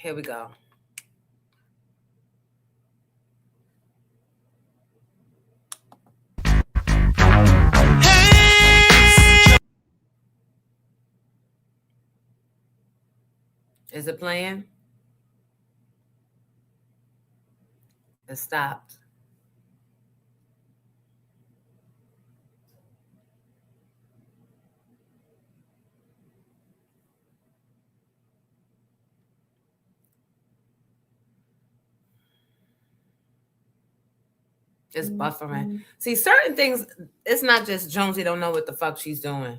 Here we go. Is it playing? It stopped. It's buffering. See, certain things, it's not just Jonesy don't know what the fuck she's doing.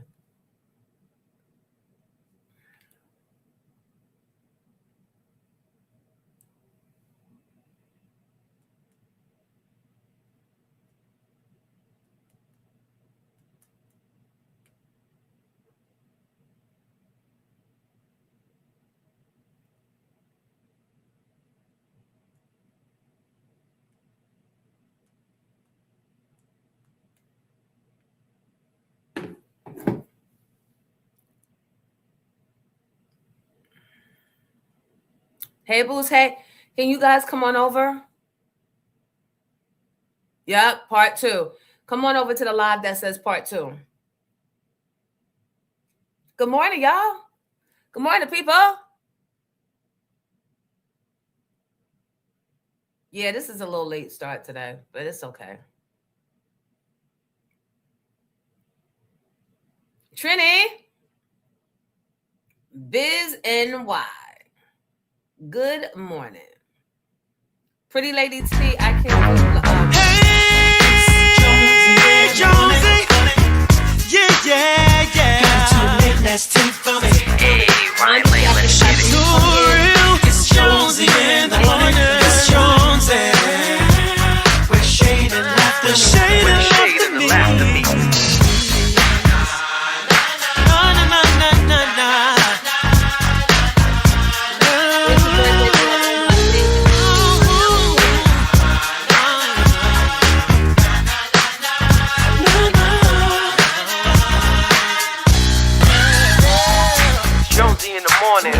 Hey, Booze, hey, can you guys come on over? Yep, part 2. Come on over to the live that says part 2. Good morning, y'all. Good morning, people. Yeah, this is a little late start today, but it's okay. Trini, Biz NY. Good morning. Pretty Lady T, I can't do Hey, Jonesy. Yeah. Got 2 late last 10 for me. Hey, Riley, let's get it. Real. It's Jonesy in the morning. It's Jonesy. With shade and laughter. With shade and laughter meet. Jonesy in the morning.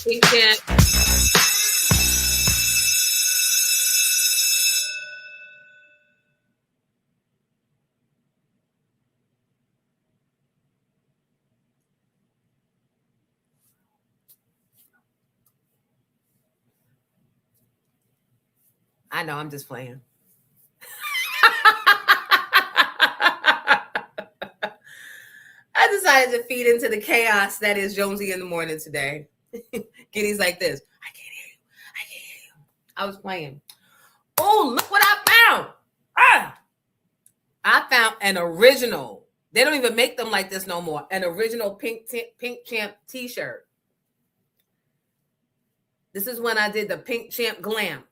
We can't. I know, I'm just playing. I decided to feed into the chaos that is Jonesy in the morning today. Giddy's like this. I can't hear you. I was playing. Oh, look what I found. I found an original. They don't even make them like this no more. An original Pink Champ t-shirt. This is when I did the Pink Champ glamp.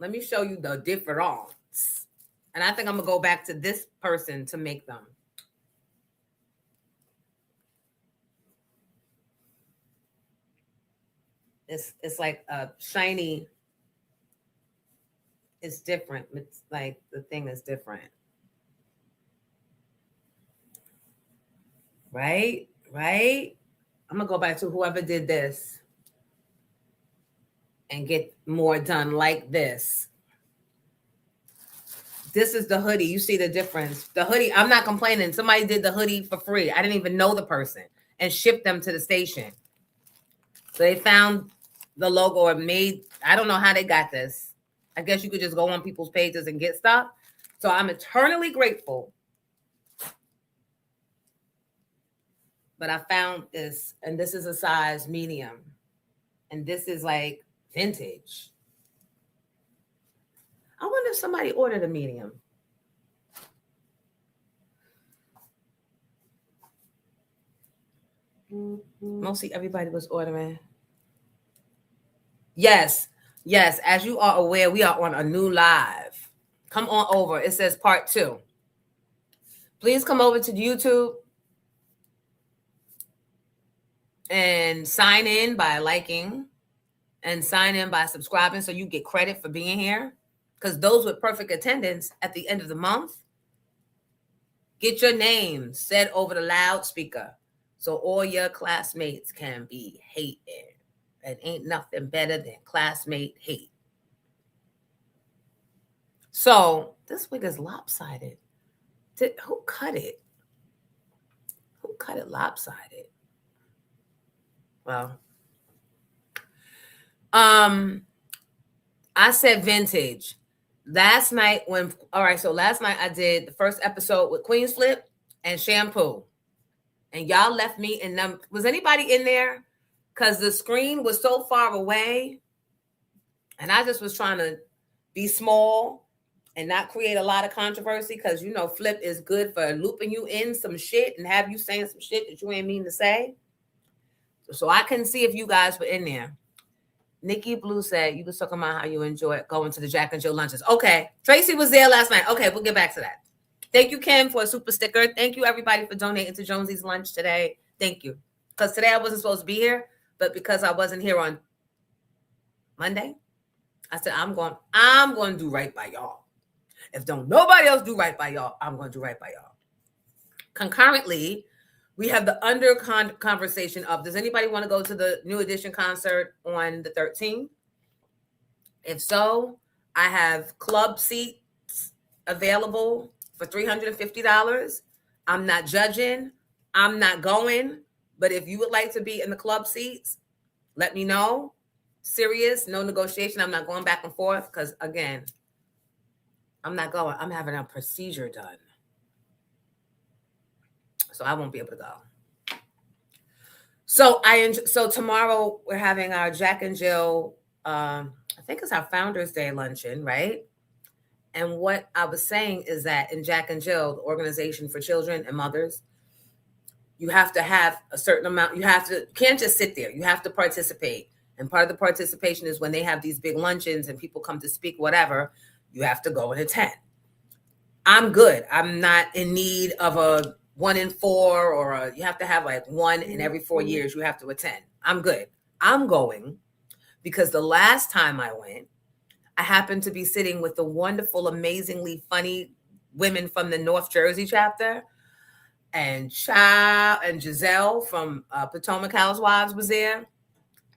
Let me show you the difference. And I think I'm going to go back to this person to make them. It's like a shiny. It's different. It's like the thing is different. Right? I'm going to go back to whoever did this and get more done like this. This is the hoodie. You see the difference. The hoodie, I'm not complaining. Somebody did the hoodie for free. I didn't even know the person and shipped them to the station. So they found the logo or made, I don't know how they got this. I guess you could just go on people's pages and get stuff. So I'm eternally grateful. But I found this, and this is a size medium. And this is like vintage. I wonder if somebody ordered a medium. Mostly everybody was ordering. Yes. As you are aware, we are on a new live. Come on over. It says part 2. Please come over to YouTube and sign in by liking and sign in by subscribing so you get credit for being here. Because those with perfect attendance at the end of the month get your name said over the loudspeaker So all your classmates can be hating. And ain't nothing better than classmate hate. So this wig is lopsided. Who cut it? Who cut it lopsided? Well, I said vintage. Last night last night I did the first episode with Queen's Flip and Shampoo. And y'all left me in them. Was anybody in there? Because the screen was so far away. And I just was trying to be small and not create a lot of controversy. Because, you know, Flip is good for looping you in some shit and have you saying some shit that you ain't mean to say. So I couldn't see if you guys were in there. Nikki Blue said you was talking about how you enjoy going to the Jack and Jill lunches. Okay. Tracy was there last night. Okay, we'll get back to that. Thank you, Kim, for a super sticker. Thank you, everybody, for donating to Jonesy's lunch today. Thank you. Because today I wasn't supposed to be here, but because I wasn't here on Monday, I said, I'm going to do right by y'all. If don't nobody else do right by y'all, I'm going to do right by y'all. Concurrently, we have the conversation of, does anybody want to go to the New Edition concert on the 13th? If so, I have club seats available for $350. I'm not judging. I'm not going. But if you would like to be in the club seats, let me know. Serious, no negotiation. I'm not going back and forth because, again, I'm not going. I'm having a procedure done. So I won't be able to go. So tomorrow we're having our Jack and Jill, I think it's our Founders Day luncheon, right? And what I was saying is that in Jack and Jill, the organization for children and mothers, you have to have a certain amount. You can't just sit there. You have to participate. And part of the participation is when they have these big luncheons and people come to speak, whatever, you have to go and attend. I'm good. I'm not in need of a 1 in 4 or you have to have like 1 in every 4 years you have to attend. I'm good. I'm going because the last time I went, I happened to be sitting with the wonderful, amazingly funny women from the North Jersey chapter. And Giselle from Potomac Housewives was there.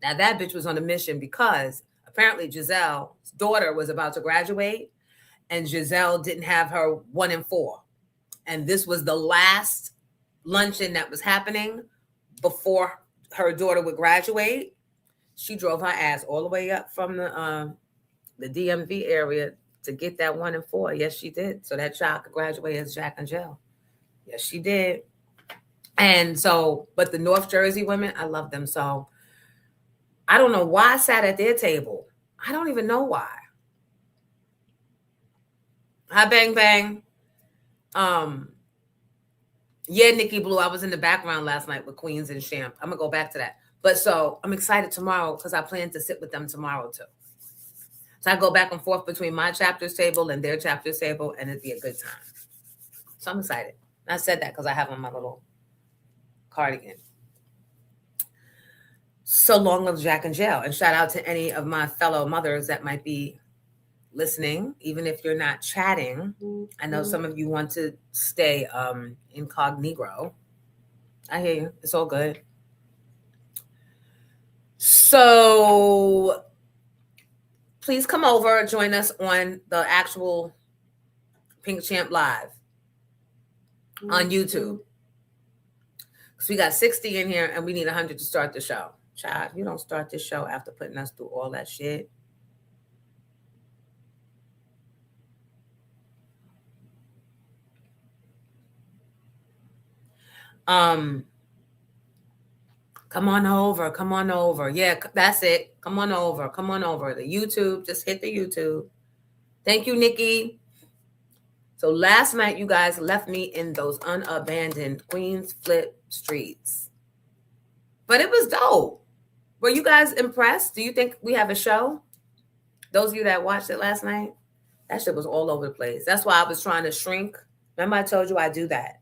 Now that bitch was on a mission because apparently Giselle's daughter was about to graduate and Giselle didn't have her 1 in 4. And this was the last luncheon that was happening before her daughter would graduate. She drove her ass all the way up from the DMV area to get that 1 in 4. Yes, she did. So that child could graduate as Jack and Jill. Yes, she did. And so, but the North Jersey women, I love them. So I don't know why I sat at their table. I don't even know why. Hi, Bang Bang. Yeah, Nikki Blue, I was in the background last night with Queens and Champ. I'm going to go back to that. But so I'm excited tomorrow because I plan to sit with them tomorrow too. So I go back and forth between my chapter's table and their chapter's table, and it'd be a good time. So I'm excited. And I said that because I have on my little cardigan. So long live Jack and Jill. And shout out to any of my fellow mothers that might be listening, even if you're not chatting. I know some of you want to stay incognito. I hear you. It's all good. So please come over, join us on the actual Pink Champ Live on YouTube. Because we got 60 in here and we need 100 to start the show. Child, you don't start this show after putting us through all that shit. Come on over. Yeah, that's it. Come on over. The YouTube, just hit the YouTube. Thank you, Nikki. So last night, you guys left me in those unabandoned Queens Flip streets. But it was dope. Were you guys impressed? Do you think we have a show? Those of you that watched it last night, that shit was all over the place. That's why I was trying to shrink. Remember I told you I do that.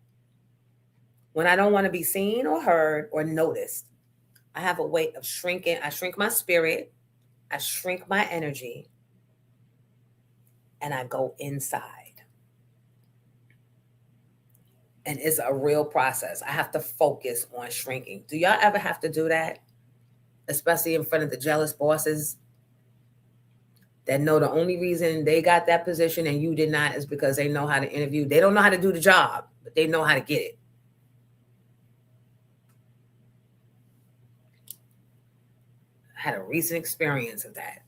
When I don't want to be seen or heard or noticed, I have a way of shrinking. I shrink my spirit. I shrink my energy. And I go inside. And it's a real process. I have to focus on shrinking. Do y'all ever have to do that? Especially in front of the jealous bosses that know the only reason they got that position and you did not is because they know how to interview. They don't know how to do the job, but they know how to get it. I had a recent experience of that.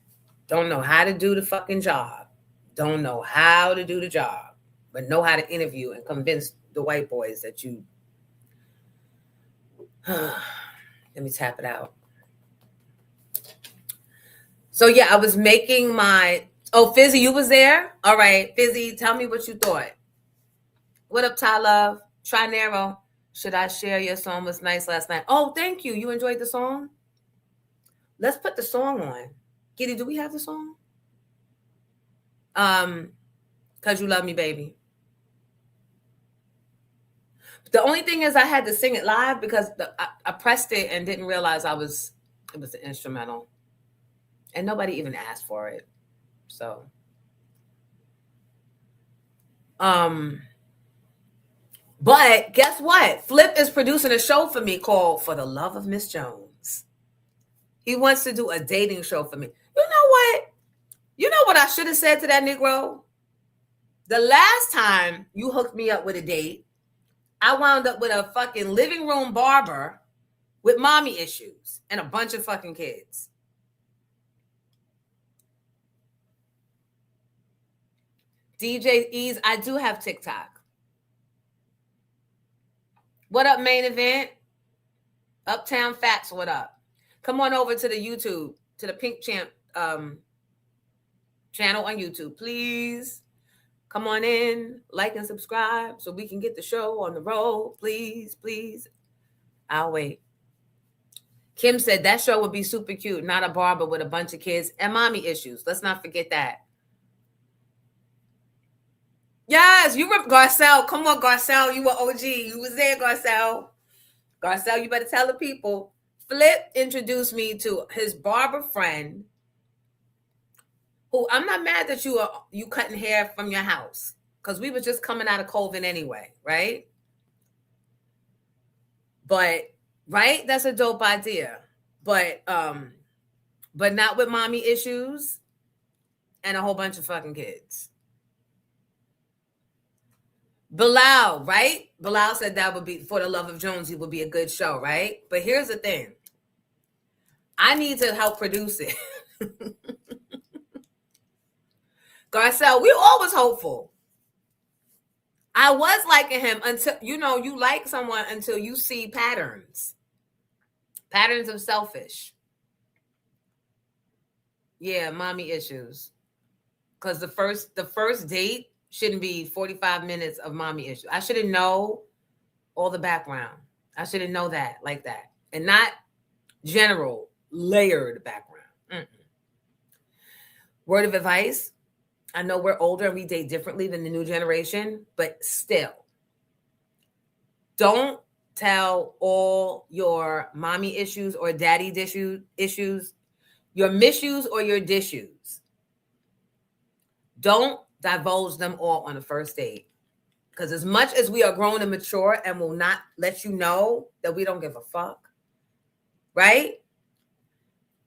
Don't know how to do the fucking job. Don't know how to do the job, but know how to interview and convince the white boys that you. Let me tap it out. So yeah, I was making my. Oh, Fizzy, you was there? All right, Fizzy, tell me what you thought. What up, Ty Love? Trinero, should I share your song was nice last night? Oh, thank you. You enjoyed the song? Let's put the song on. Giddy, do we have the song? Cause You Love Me, Baby. The only thing is I had to sing it live because I pressed it and didn't realize it was an instrumental. And nobody even asked for it. So but guess what? Flip is producing a show for me called For the Love of Miss Jones. He wants to do a dating show for me. You know what? You know what I should have said to that Negro? The last time you hooked me up with a date, I wound up with a fucking living room barber with mommy issues and a bunch of fucking kids. DJ Ease, I do have TikTok. What up, Main Event? Uptown Fats, what up? Come on over to the YouTube, to the Pink Champ channel on YouTube, please. Come on in, like and subscribe so we can get the show on the road. Please, please. I'll wait. Kim said that show would be super cute, not a barber with a bunch of kids and mommy issues. Let's not forget that. Yes, you were Garcelle. Come on, Garcelle. You were OG. You was there, Garcelle. Garcelle, you better tell the people. Flip introduced me to his barber friend, who I'm not mad that you cutting hair from your house, because we were just coming out of COVID anyway, right? But right, that's a dope idea. But not with mommy issues and a whole bunch of fucking kids. Bilal, right? Bilal said that would be For the Love of Jonesy would be a good show, right? But here's the thing. I need to help produce it. Garcelle, we always hopeful. I was liking him until, you like someone until you see patterns. Patterns of selfish. Yeah, mommy issues. Because the first date shouldn't be 45 minutes of mommy issues. I shouldn't know all the background. I shouldn't know that like that. And not general, layered background. Mm-mm. Word of advice. I know we're older and we date differently than the new generation, but still, don't tell all your mommy issues or daddy issues, your missues or your dishes. Don't divulge them all on the first date. Because as much as we are grown and mature and will not let you know that we don't give a fuck, right?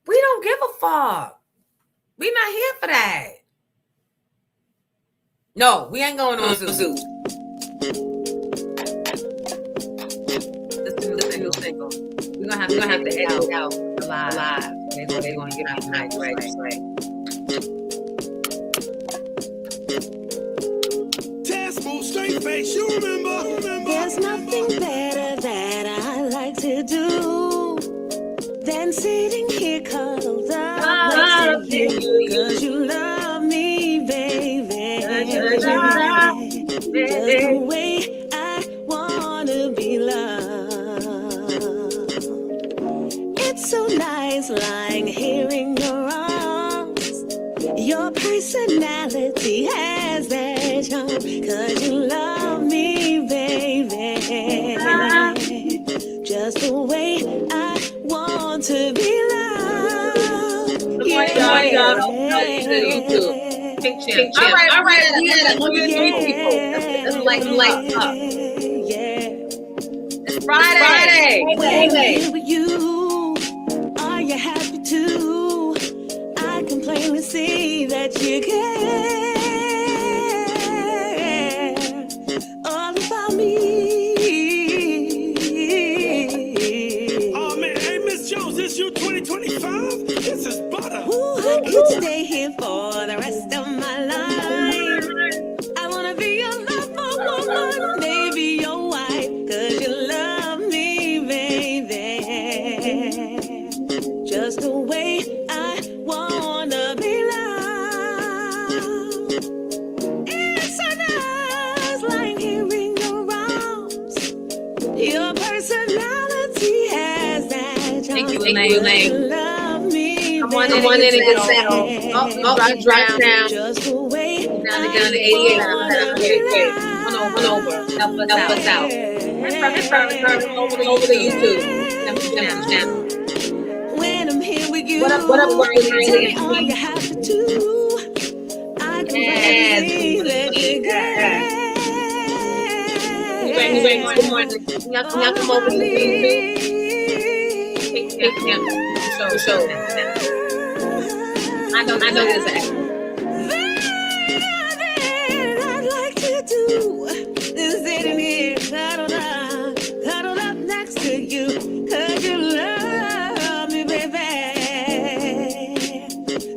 We don't give a fuck. We're not here for that. No, we ain't going on Zuzu. This is a new single. We're gonna have to edit out live. They're gonna get out tonight, right? Straight face, you remember. There's nothing better that I like to do than sitting here cuddled up next to you, 'cause you love me, baby. Just the way I wanna be loved. It's so nice lying here in your arms. Your personality has that charm, 'cause you love me, baby. Just the way I want to be loved. Pink Champ. All right. We had 103 people. That's like. Yeah. Friday. When I'm here with you, are you happy too? I can plainly see that you care all about me. Oh man, hey Miss Jones, this you 2025? This is butter. Ooh, I could stay here for the rest of my life. I wanna be your lover, woman, maybe your wife, 'cause you love me, baby. Just the way I wanna be loved. It's so nice lying here in your arms. Your personality has that charm. Thank you, Elaine. Love me, Come on in and get settled. Drop down. Just the way Down to 88. Come on over. Help us out. Over to YouTube. When I'm here with you, What up, tell me Ray? all you have to do. I can believe that you Good morning. Y'all come over to YouTube. Show. I know this act. I'd like to do is sitting here, cuddled up next to you, 'cause you love me, baby.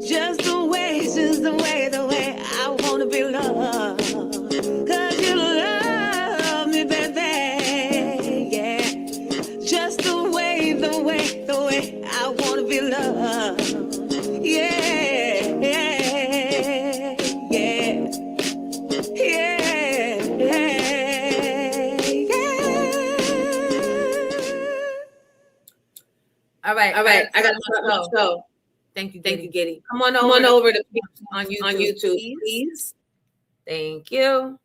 Just the way I wanna be loved, 'cause you love me, baby. Yeah, just the way I wanna be loved. All right. I got to show. Thank you, Giddy. Come on over to on YouTube, please. Thank you.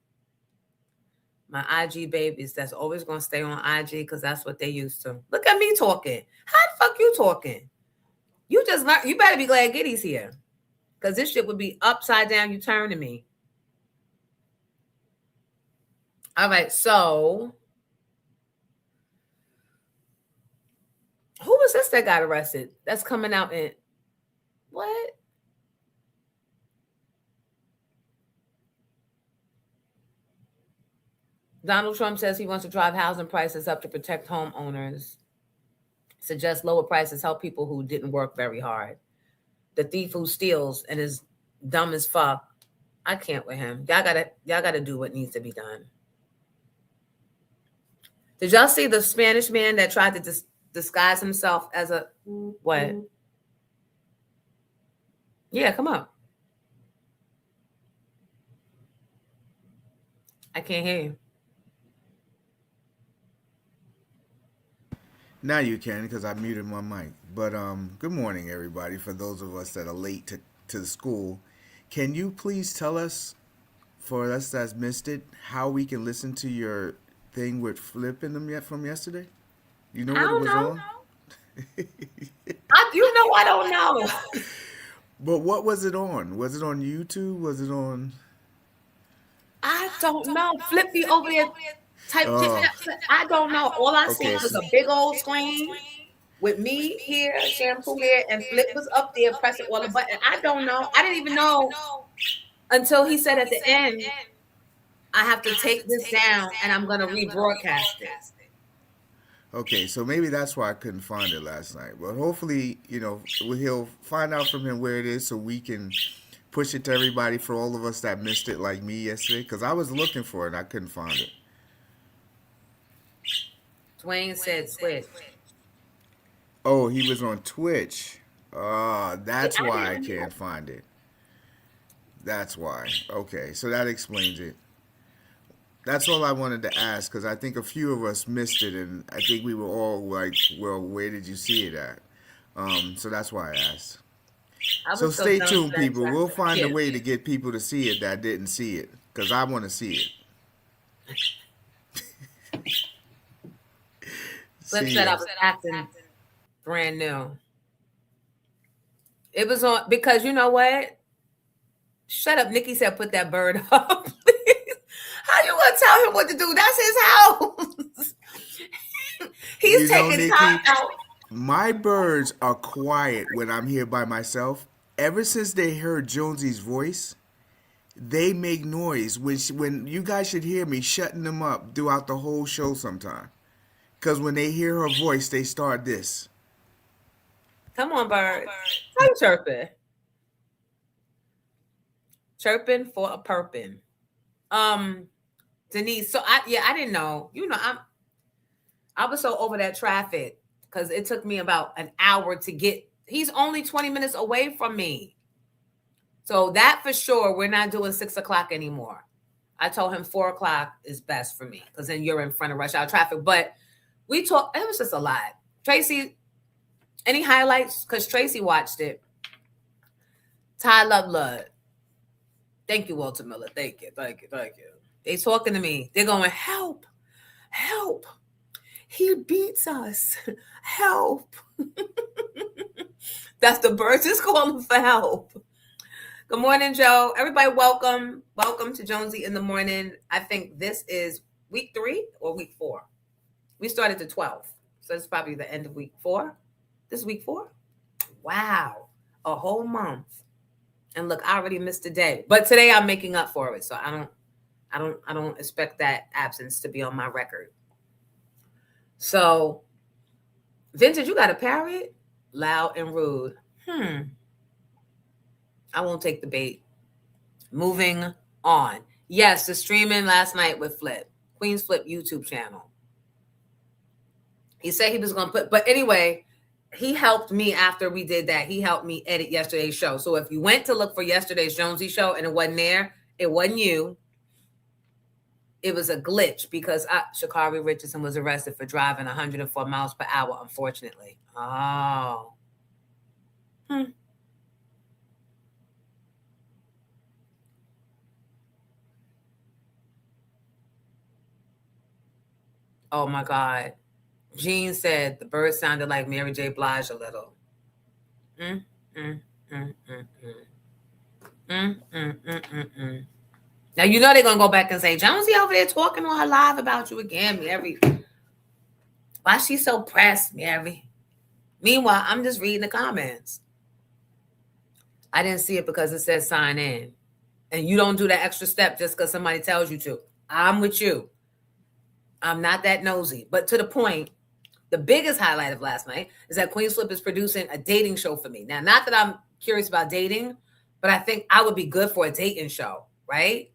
My IG babies, that's always gonna stay on IG because that's what they used to. Look at me talking. How the fuck you talking? You just learn. You better be glad Giddy's here, because this shit would be upside down. You turn to me. All right, so who was this that got arrested? That's coming out in what? Donald Trump says he wants to drive housing prices up to protect homeowners. Suggests lower prices help people who didn't work very hard. The thief who steals and is dumb as fuck. I can't with him. Y'all gotta do what needs to be done. Did y'all see the Spanish man that tried to disguise himself as a what? Yeah, come on. I can't hear you. Now you can, because I muted my mic. But good morning, everybody. For those of us that are late to the school, can you please tell us, for us that's missed it, how we can listen to your thing with Flip in them yet from yesterday? You know what it was on? I don't know. But what was it on? Was it on YouTube? Was it on? I don't know. Flip be over there. Type. I don't know. All I see was a big old screen with me here, Shampoo here, and Flip was up there pressing all the buttons. I don't know. I didn't even know until he said at the end, I have to take this down and I'm going to rebroadcast it. Okay, so maybe that's why I couldn't find it last night. But hopefully, he'll find out from him where it is so we can push it to everybody, for all of us that missed it like me yesterday, because I was looking for it and I couldn't find it. Dwayne said Twitch. Oh, he was on Twitch. That's why I can't find it. That's why. Okay, so that explains it. That's all I wanted to ask, because I think a few of us missed it, and I think we were all like, well, where did you see it at? So that's why I asked. So stay tuned, people. We'll find a way to get people to see it that didn't see it, because I want to see it. Flip said I was acting brand new. It was on, because you know what? Shut up. Nikki said put that bird up. How you gonna tell him what to do? That's his house. He's You know, taking time Nikki, out. my birds are quiet when I'm here by myself. Ever since they heard Jonesy's voice, they make noise. When you guys should hear me shutting them up throughout the whole show sometime. Because when they hear her voice, they start this. Come on, birds. How you chirping? Chirping for a purping. Denise. So I didn't know. You know, I was so over that traffic because it took me about an hour to get. He's only 20 minutes away from me. So that for sure, we're not doing 6 o'clock anymore. I told him 4 o'clock is best for me because then you're in front of rush hour traffic. But we talked, it was just a lot. Tracy, any highlights? Because Tracy watched it. Ty Love. Thank you, Walter Miller. Thank you. They talking to me. They're going, help. He beats us. Help. That's the birds is calling for help. Good morning, Joe. Everybody, welcome. Welcome to Jonesy in the Morning. I think this is week 3 or week 4. We started the 12th. So it's probably the end of week 4. This is week 4? Wow. A whole month. And look, I already missed a day. But today I'm making up for it. So I don't expect that absence to be on my record. So, Vintage, you got a parrot? Loud and rude. I won't take the bait. Moving on. Yes, the streaming last night with Flip. Queen's Flip YouTube channel. He said he was going to put, but anyway, he helped me after we did that. He helped me edit yesterday's show. So if you went to look for yesterday's Jonesy show and it wasn't there, it wasn't you. It was a glitch because Sha'Carri Richardson was arrested for driving 104 miles per hour, unfortunately. Oh. Oh, my God. Jean said the bird sounded like Mary J. Blige a little. Now, you know they're going to go back and say, Jonesy over there talking on her live about you again, Mary. Why she so pressed, Mary? Meanwhile, I'm just reading the comments. I didn't see it because it says sign in. And you don't do that extra step just because somebody tells you to. I'm with you. I'm not that nosy. But to the point, the biggest highlight of last night is that Queen's Flip is producing a dating show for me. Now, not that I'm curious about dating, but I think I would be good for a dating show, right?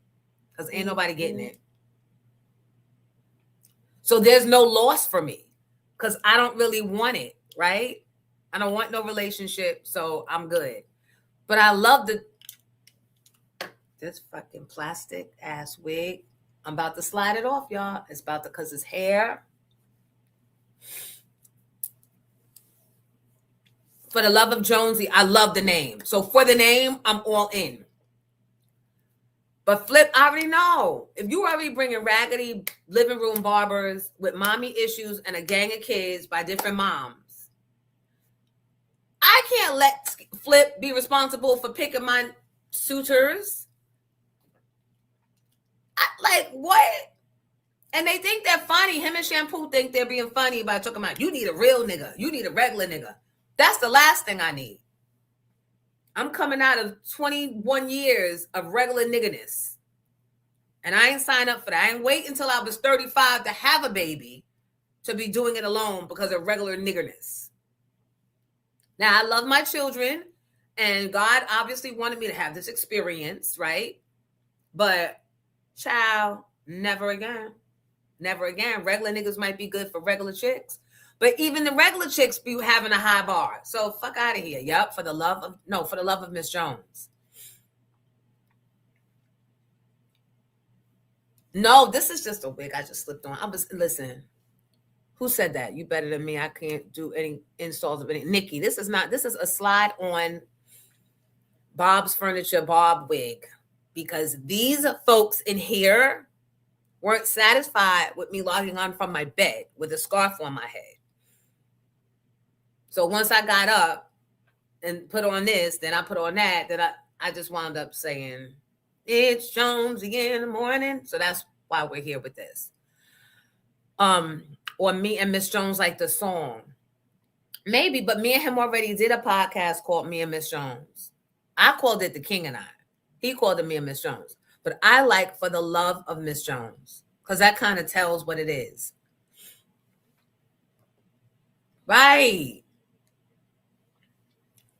Because ain't nobody getting it. So there's no loss for me because I don't really want it, right? I don't want no relationship, so I'm good. But I love this fucking plastic ass wig. I'm about to slide it off, y'all. It's about to, because it's hair. For the love of Jonesy, I love the name. So for the name, I'm all in. But Flip, I already know. If you already bringing raggedy living room barbers with mommy issues and a gang of kids by different moms, I can't let Flip be responsible for picking my suitors. Like, what? And they think they're funny. Him and Shampoo think they're being funny by talking about, you need a real nigga. You need a regular nigga. That's the last thing I need. I'm coming out of 21 years of regular niggerness. And I ain't signed up for that. I ain't wait until I was 35 to have a baby to be doing it alone because of regular niggerness. Now, I love my children. And God obviously wanted me to have this experience, right? But, child, never again. Never again. Regular niggas might be good for regular chicks. But even the regular chicks be having a high bar. So fuck out of here. Yep. For the love of Miss Jones. No, this is just a wig I just slipped on. Listen. Who said that? You better than me. I can't do any installs of any. Nikki, this is a slide on Bob's Furniture Bob wig. Because these folks in here weren't satisfied with me logging on from my bed with a scarf on my head. So once I got up and put on this, then I put on that, then I just wound up saying, it's Jonesy in the morning. So that's why we're here with this. or me and Miss Jones like the song. Maybe, but me and him already did a podcast called Me and Miss Jones. I called it The King and I. He called it Me and Miss Jones. But I like For the Love of Miss Jones because that kind of tells what it is. Right.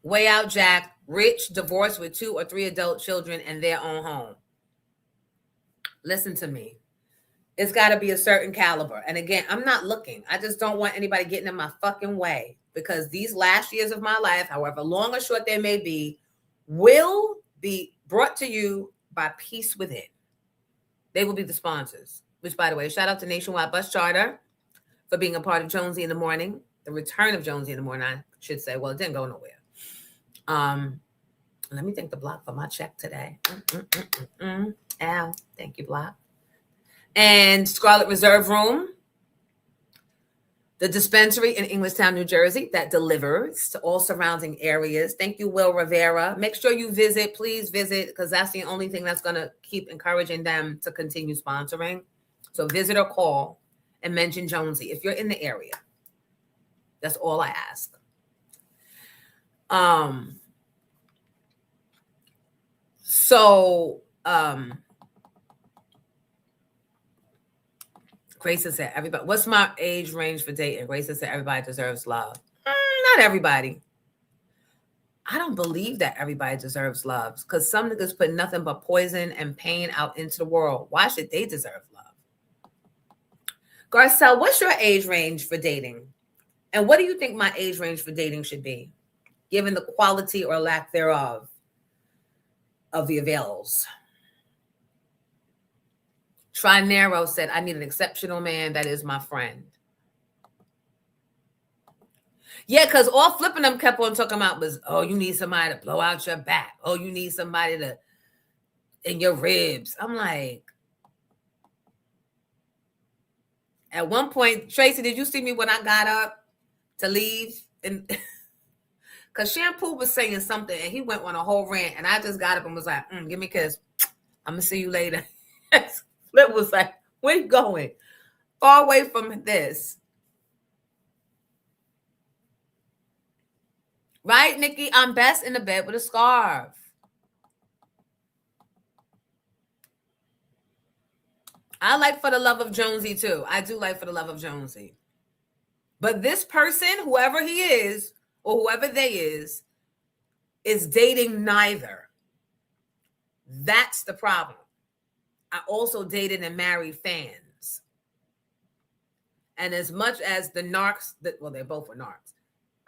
Way Out Jack, rich, divorced with 2 or 3 adult children and their own home. Listen to me. It's got to be a certain caliber. And again, I'm not looking. I just don't want anybody getting in my fucking way because these last years of my life, however long or short they may be, will be brought to you by Peace Within. They will be the sponsors, which, by the way, shout out to Nationwide Bus Charter for being a part of Jonesy in the Morning, the return of Jonesy in the Morning, I should say. Well, it didn't go nowhere. Let me thank the Block for my check today. Al, thank you, Block. And Scarlet Reserve Room, the dispensary in Englishtown, New Jersey, that delivers to all surrounding areas. Thank you, Will Rivera. Make sure you visit. Please visit, because that's the only thing that's going to keep encouraging them to continue sponsoring. So visit or call and mention Jonesy if you're in the area. That's all I ask. Grace said, everybody, what's my age range for dating? Grace said, everybody deserves love. Not everybody. I don't believe that everybody deserves love because some niggas put nothing but poison and pain out into the world. Why should they deserve love? Garcelle, what's your age range for dating? And what do you think my age range for dating should be, given the quality or lack thereof of the avails? Trinero said, I need an exceptional man that is my friend. Yeah, because all flipping them kept on talking about was, oh, you need somebody to blow out your back. Oh, you need somebody to in your ribs. I'm like, at one point, Tracy, did you see me when I got up to leave? And because Shampoo was saying something and he went on a whole rant and I just got up and was like, give me a kiss. I'm going to see you later. Flip was like, where you going? Far away from this. Right, Nikki? I'm best in the bed with a scarf. I like For the Love of Jonesy too. I do like For the Love of Jonesy. But this person, whoever he is, or whoever they is dating neither. That's the problem. I also dated and married fans. And as much as the narcs, well, they both were narcs.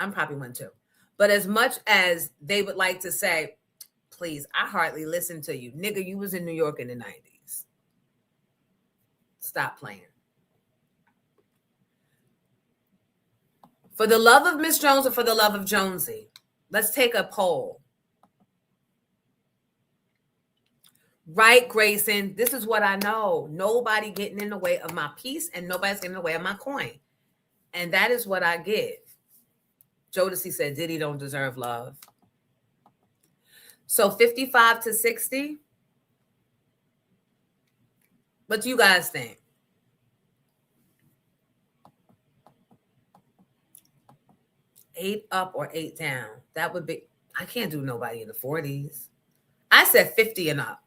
I'm probably one too. But as much as they would like to say, please, I hardly listen to you. Nigga, you was in New York in the 90s. Stop playing. For the love of Miss Jones or for the love of Jonesy? Let's take a poll. Right, Grayson, this is what I know. Nobody getting in the way of my peace and nobody's getting in the way of my coin. And that is what I give. Jodeci said Diddy don't deserve love. So 55 to 60. What do you guys think? Eight up or 8 down? That would be, I can't do nobody in the 40s. I said 50 and up.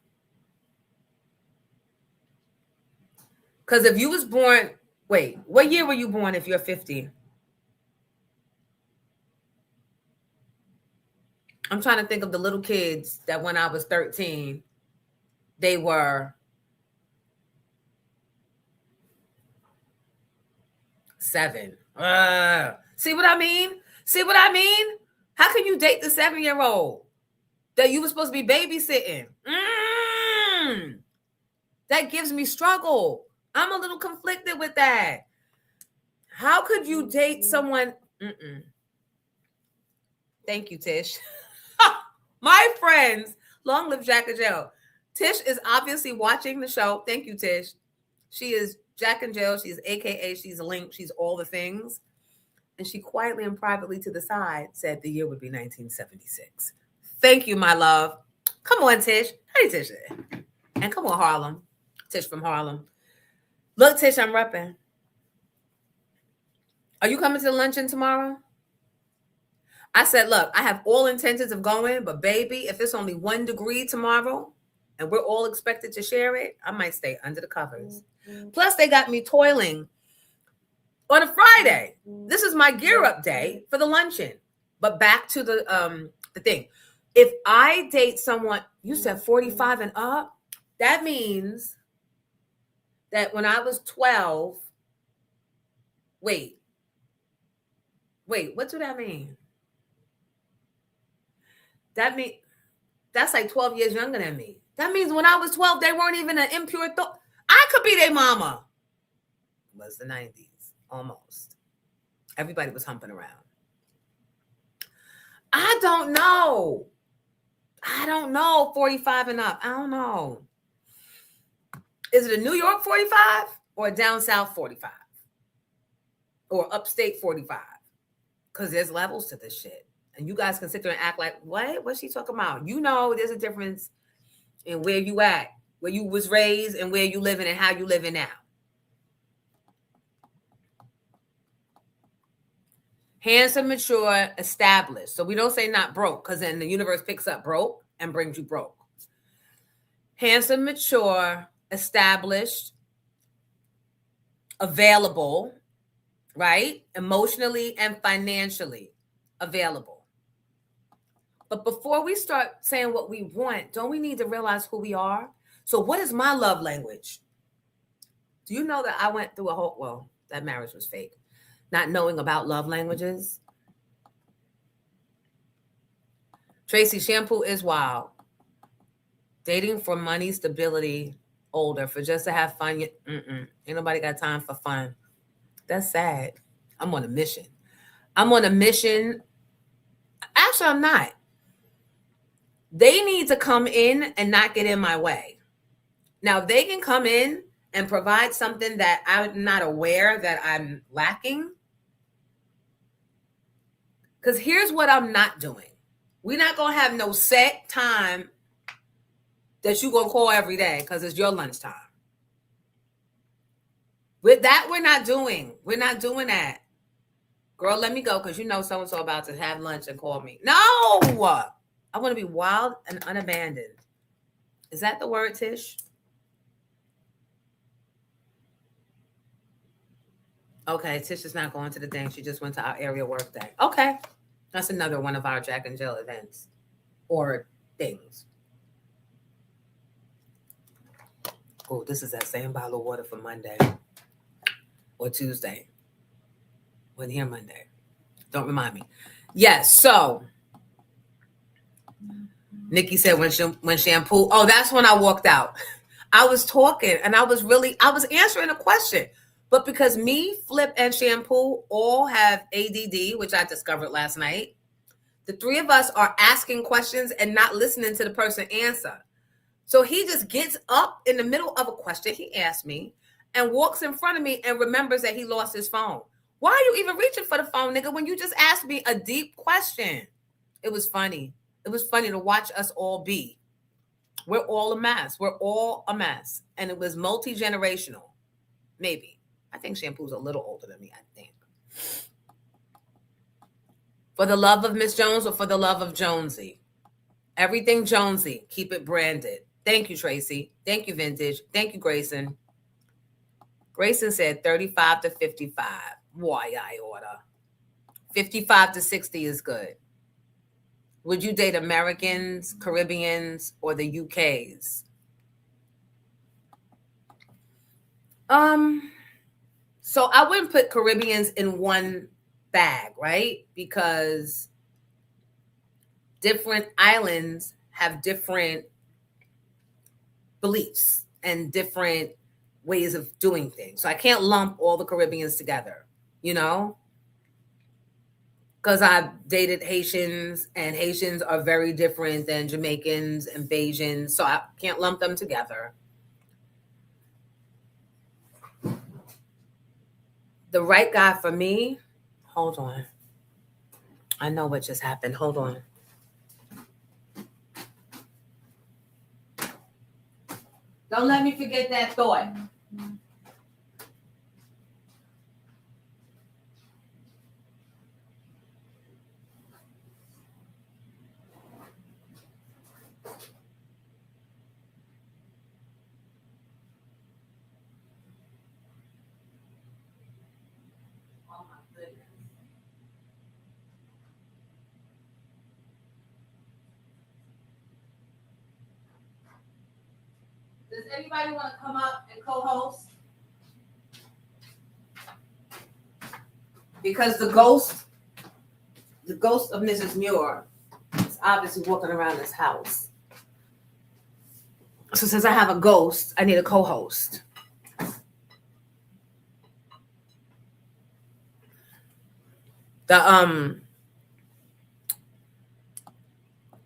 Because if you was born, wait, what year were you born if you're 50? I'm trying to think of the little kids that when I was 13, they were 7. See what I mean? See what I mean? How can you date the 7-year-old that you were supposed to be babysitting? That gives me struggle. I'm a little conflicted with that. How could you date someone? Thank you, Tish. My friends, long live Jack and Jill. Tish is obviously watching the show. Thank you, Tish. She is Jack and Jill. She's AKA, she's a link. She's all the things. And she quietly and privately to the side said the year would be 1976. Thank you, my love. Come on, Tish. Hey, Tish. And come on, Harlem. Tish from Harlem. Look, Tish, I'm repping. Are you coming to the luncheon tomorrow? I said, look, I have all intentions of going, but baby, if it's only 1 degree tomorrow and we're all expected to share it, I might stay under the covers. Plus, they got me toiling on a Friday. This is my gear up day for the luncheon. But back to the thing. If I date someone, you said 45 and up, that means that when I was 12, wait, what do that mean? That means that's like 12 years younger than me. That means when I was 12, they weren't even an impure thought. I could be their mama. It was the 90s, almost. Everybody was humping around. I don't know. 45 and up. I don't know. Is it a New York 45 or a down south 45? Or upstate 45? Because there's levels to this shit. And you guys can sit there and act like, what? What's she talking about? You know there's a difference in where you at, where you was raised and where you living and how you living now. Handsome, mature, established. So we don't say not broke, because then the universe picks up broke and brings you broke. Handsome, mature, established, available, right? Emotionally and financially available. But before we start saying what we want, don't we need to realize who we are? So what is my love language? Do you know that I went through that marriage was fake. Not knowing about love languages. Tracy, shampoo is wild. Dating for money, stability, older, for just to have fun. Ain't nobody got time for fun. That's sad. I'm on a mission. Actually, I'm not. They need to come in and not get in my way. Now, they can come in and provide something that I'm not aware that I'm lacking. Because here's what I'm not doing. We're not going to have no set time that you're going to call every day because it's your lunchtime. With that, we're not doing. We're not doing that. Girl, let me go because you know so-and-so about to have lunch and call me. No! I want to be wild and unabandoned. Is that the word, Tish? Okay, Tish is not going to the thing. She just went to our area work day. Okay. That's another one of our Jack and Jill events or things. Oh, this is that same bottle of water for Monday or Tuesday. Wasn't here Monday. Don't remind me. Yes, so Nikki said when shampoo. Oh, that's when I walked out. I was talking and I was answering a question. But because me, Flip, and Shampoo all have ADD, which I discovered last night, the three of us are asking questions and not listening to the person answer. So he just gets up in the middle of a question he asked me and walks in front of me and remembers that he lost his phone. Why are you even reaching for the phone, nigga, when you just asked me a deep question? It was funny. It was funny to watch us all be. We're all a mess. We're all a mess. And it was multi-generational. Maybe. I think Shampoo's a little older than me, I think. For the love of Miss Jones or for the love of Jonesy? Everything Jonesy. Keep it branded. Thank you, Tracy. Thank you, Vintage. Thank you, Grayson. Grayson said 35 to 55. Why I order. 55 to 60 is good. Would you date Americans, Caribbeans, or the UKs? So I wouldn't put Caribbeans in one bag, right? Because different islands have different beliefs and different ways of doing things. So I can't lump all the Caribbeans together, you know? Because I've dated Haitians, and Haitians are very different than Jamaicans and Bajans, so I can't lump them together. The right guy for me, hold on. I know what just happened. Hold on. Don't let me forget that thought. Does anybody want to come up and co-host? Because the ghost of Mrs. Muir is obviously walking around this house. So since I have a ghost, I need a co-host. All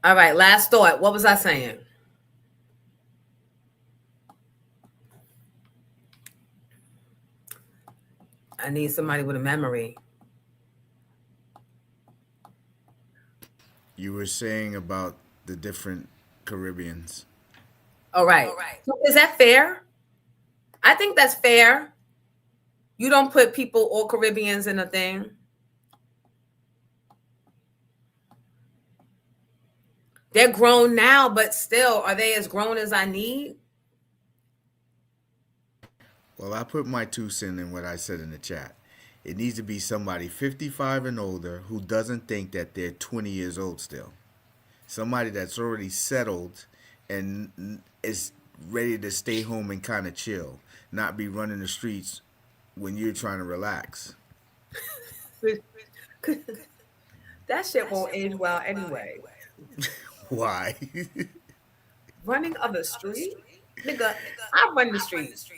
right, last thought. What was I saying? I need somebody with a memory. You were saying about the different Caribbeans. All right. So is that fair? I think that's fair. You don't put people, all Caribbeans, in a thing. They're grown now, but still, are they as grown as I need? Well, I put my 2 cents in what I said in the chat. It needs to be somebody 55 and older who doesn't think that they're 20 years old still. Somebody that's already settled and is ready to stay home and kind of chill, not be running the streets when you're trying to relax. That shit won't age well anyway. Why? Running on the street? Nigga, I run the streets.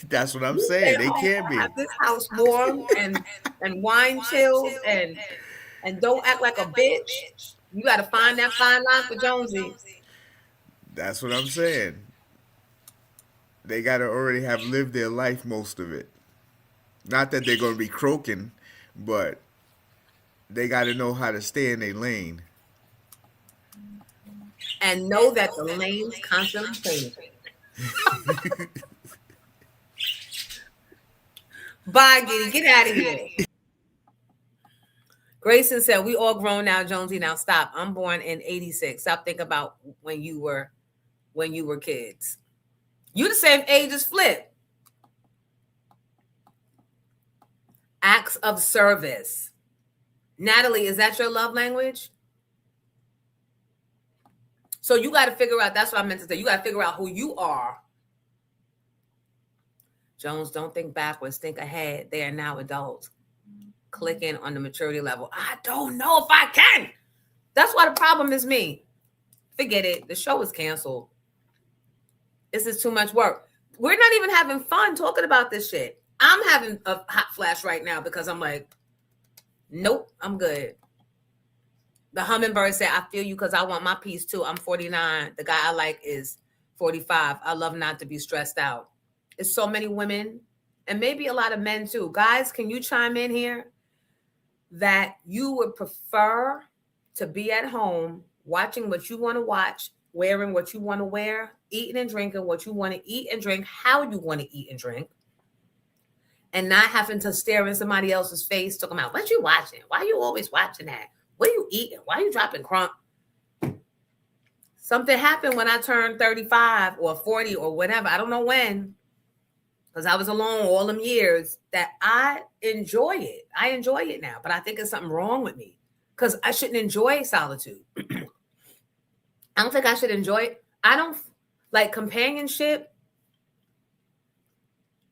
That's what I'm saying. They can't be. Have this house warm and wine chilled and don't act like a bitch. You got to find that fine line for Jonesy. That's what I'm saying. They got to already have lived their life, most of it. Not that they're going to be croaking, but they got to know how to stay in their lane. And know that the lane's constantly changing. Bye, Giddy. Get out of here. Grayson said, we all grown now, Jonesy. Now stop. I'm born in 86. Stop thinking about when you were kids. You the same age as Flip. Acts of service. Natalie, is that your love language? So you got to figure out, that's what I meant to say. You got to figure out who you are. Jones, don't think backwards, think ahead. They are now adults. Clicking on the maturity level. I don't know if I can. That's why the problem is me. Forget it. The show is canceled. This is too much work. We're not even having fun talking about this shit. I'm having a hot flash right now because I'm like, nope, I'm good. The hummingbird said, I feel you because I want my peace too. I'm 49. The guy I like is 45. I love not to be stressed out. It's so many women and maybe a lot of men too. Guys, can you chime in here that you would prefer to be at home watching what you want to watch, wearing what you want to wear, eating and drinking what you want to eat and drink, how you want to eat and drink, and not having to stare in somebody else's face talking about, what you watching? Why are you always watching that? What are you eating? Why are you dropping crumb? Something happened when I turned 35 or 40 or whatever. I don't know when, because I was alone all them years, that I enjoy it. I enjoy it now, but I think there's something wrong with me because I shouldn't enjoy solitude. I don't think I should enjoy it. I don't like companionship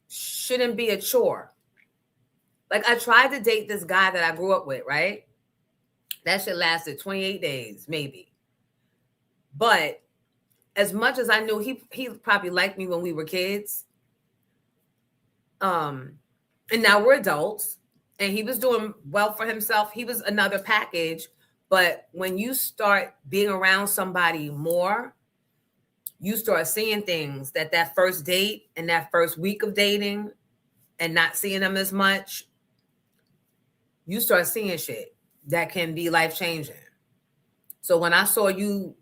shouldn't be a chore. Like I tried to date this guy that I grew up with, right? That shit lasted 28 days, maybe. But as much as I knew he probably liked me when we were kids, and now we're adults, and he was doing well for himself. He was another package. But when you start being around somebody more, you start seeing things that first date and that first week of dating and not seeing them as much, you start seeing shit that can be life-changing. So when I saw you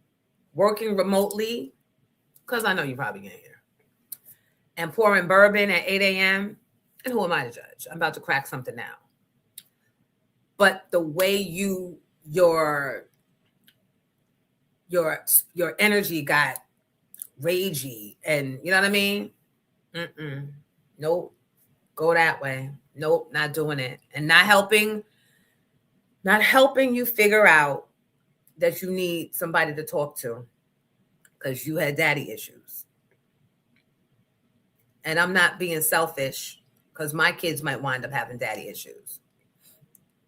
working remotely, because I know you probably can't hear, and pouring bourbon at 8 a.m., and who am I to judge? I'm about to crack something now. But the way your energy got ragey, and you know what I mean? Nope, go that way. Nope, not doing it. And not helping you figure out that you need somebody to talk to because you had daddy issues. And I'm not being selfish because my kids might wind up having daddy issues.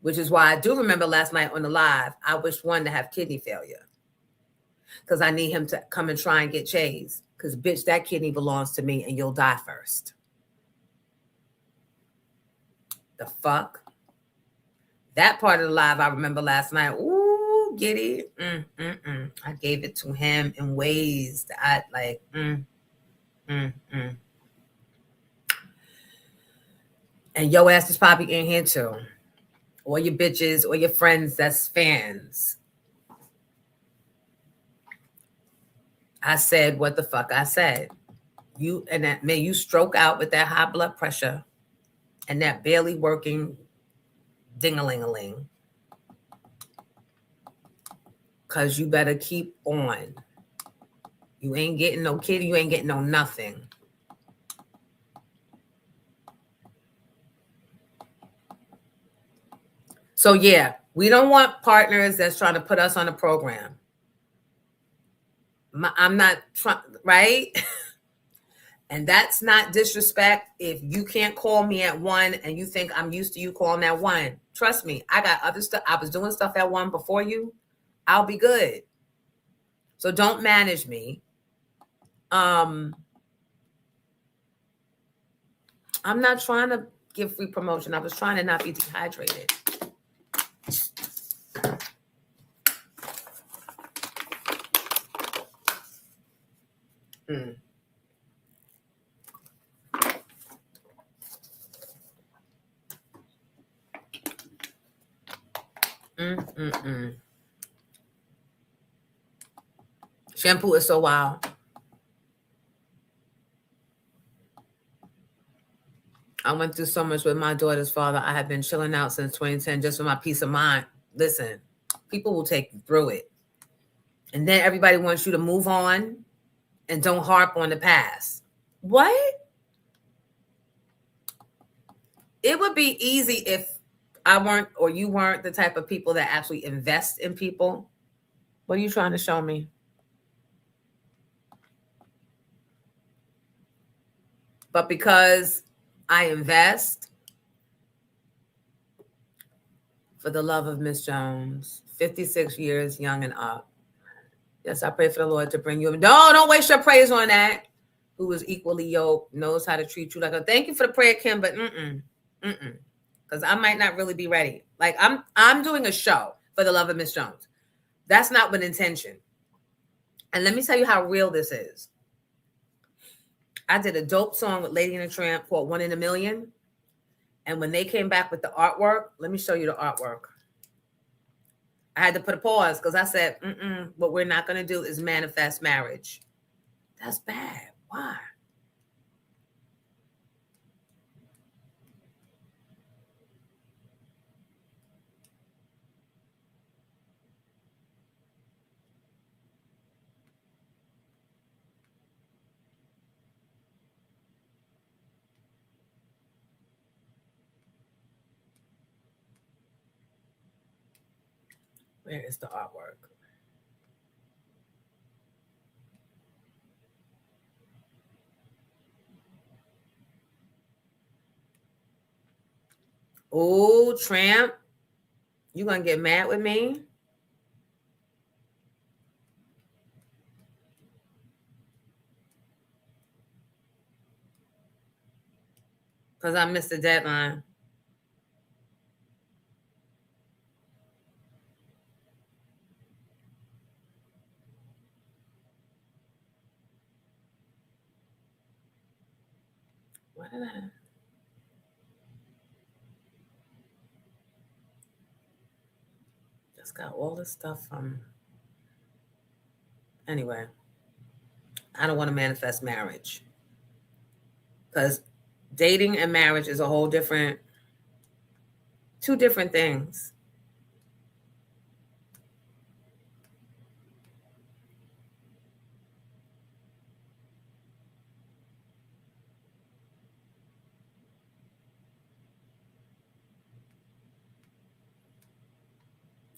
Which is why I do remember last night on the live, I wished one to have kidney failure. Because I need him to come and try and get Chase. Because, bitch, that kidney belongs to me and you'll die first. The fuck? That part of the live I remember last night. Ooh, get it? I gave it to him in ways that I like, And your ass is probably in here too. Or your bitches or your friends that's fans. I said what the fuck I said. You and that may you stroke out with that high blood pressure and that barely working ding-a-ling-a-ling. Cause you better keep on. You ain't getting no kitty, you ain't getting no nothing. So yeah, we don't want partners that's trying to put us on a program. I'm not trying, right? And that's not disrespect. If you can't call me at 1 and you think I'm used to you calling at 1, trust me, I got other stuff. I was doing stuff at 1 before you. I'll be good. So don't manage me. I'm not trying to give free promotion. I was trying to not be dehydrated. Shampoo is so wild. I went through so much with my daughter's father. I have been chilling out since 2010 just for my peace of mind. Listen, people will take you through it. And then everybody wants you to move on and don't harp on the past. What? It would be easy if I weren't or you weren't the type of people that actually invest in people. What are you trying to show me? But because I invest, for the love of Miss Jones, 56 years young and up. Yes, I pray for the Lord to bring you. No, don't waste your praise on that. Who is equally yoked, knows how to treat you like a. Thank you for the prayer, Kim, but because I might not really be ready. Like I'm doing a show for the love of Miss Jones. That's not with intention. And let me tell you how real this is. I did a dope song with Lady and the Tramp called 1 in a Million. And when they came back with the artwork, let me show you the artwork. I had to put a pause because I said, what we're not going to do is manifest marriage. That's bad. Why? Where is the artwork? Oh, Tramp, you gonna get mad with me? Because I missed the deadline. What did I? Just got all this stuff from. Anyway, I don't want to manifest marriage. Because dating and marriage is a whole different, two different things.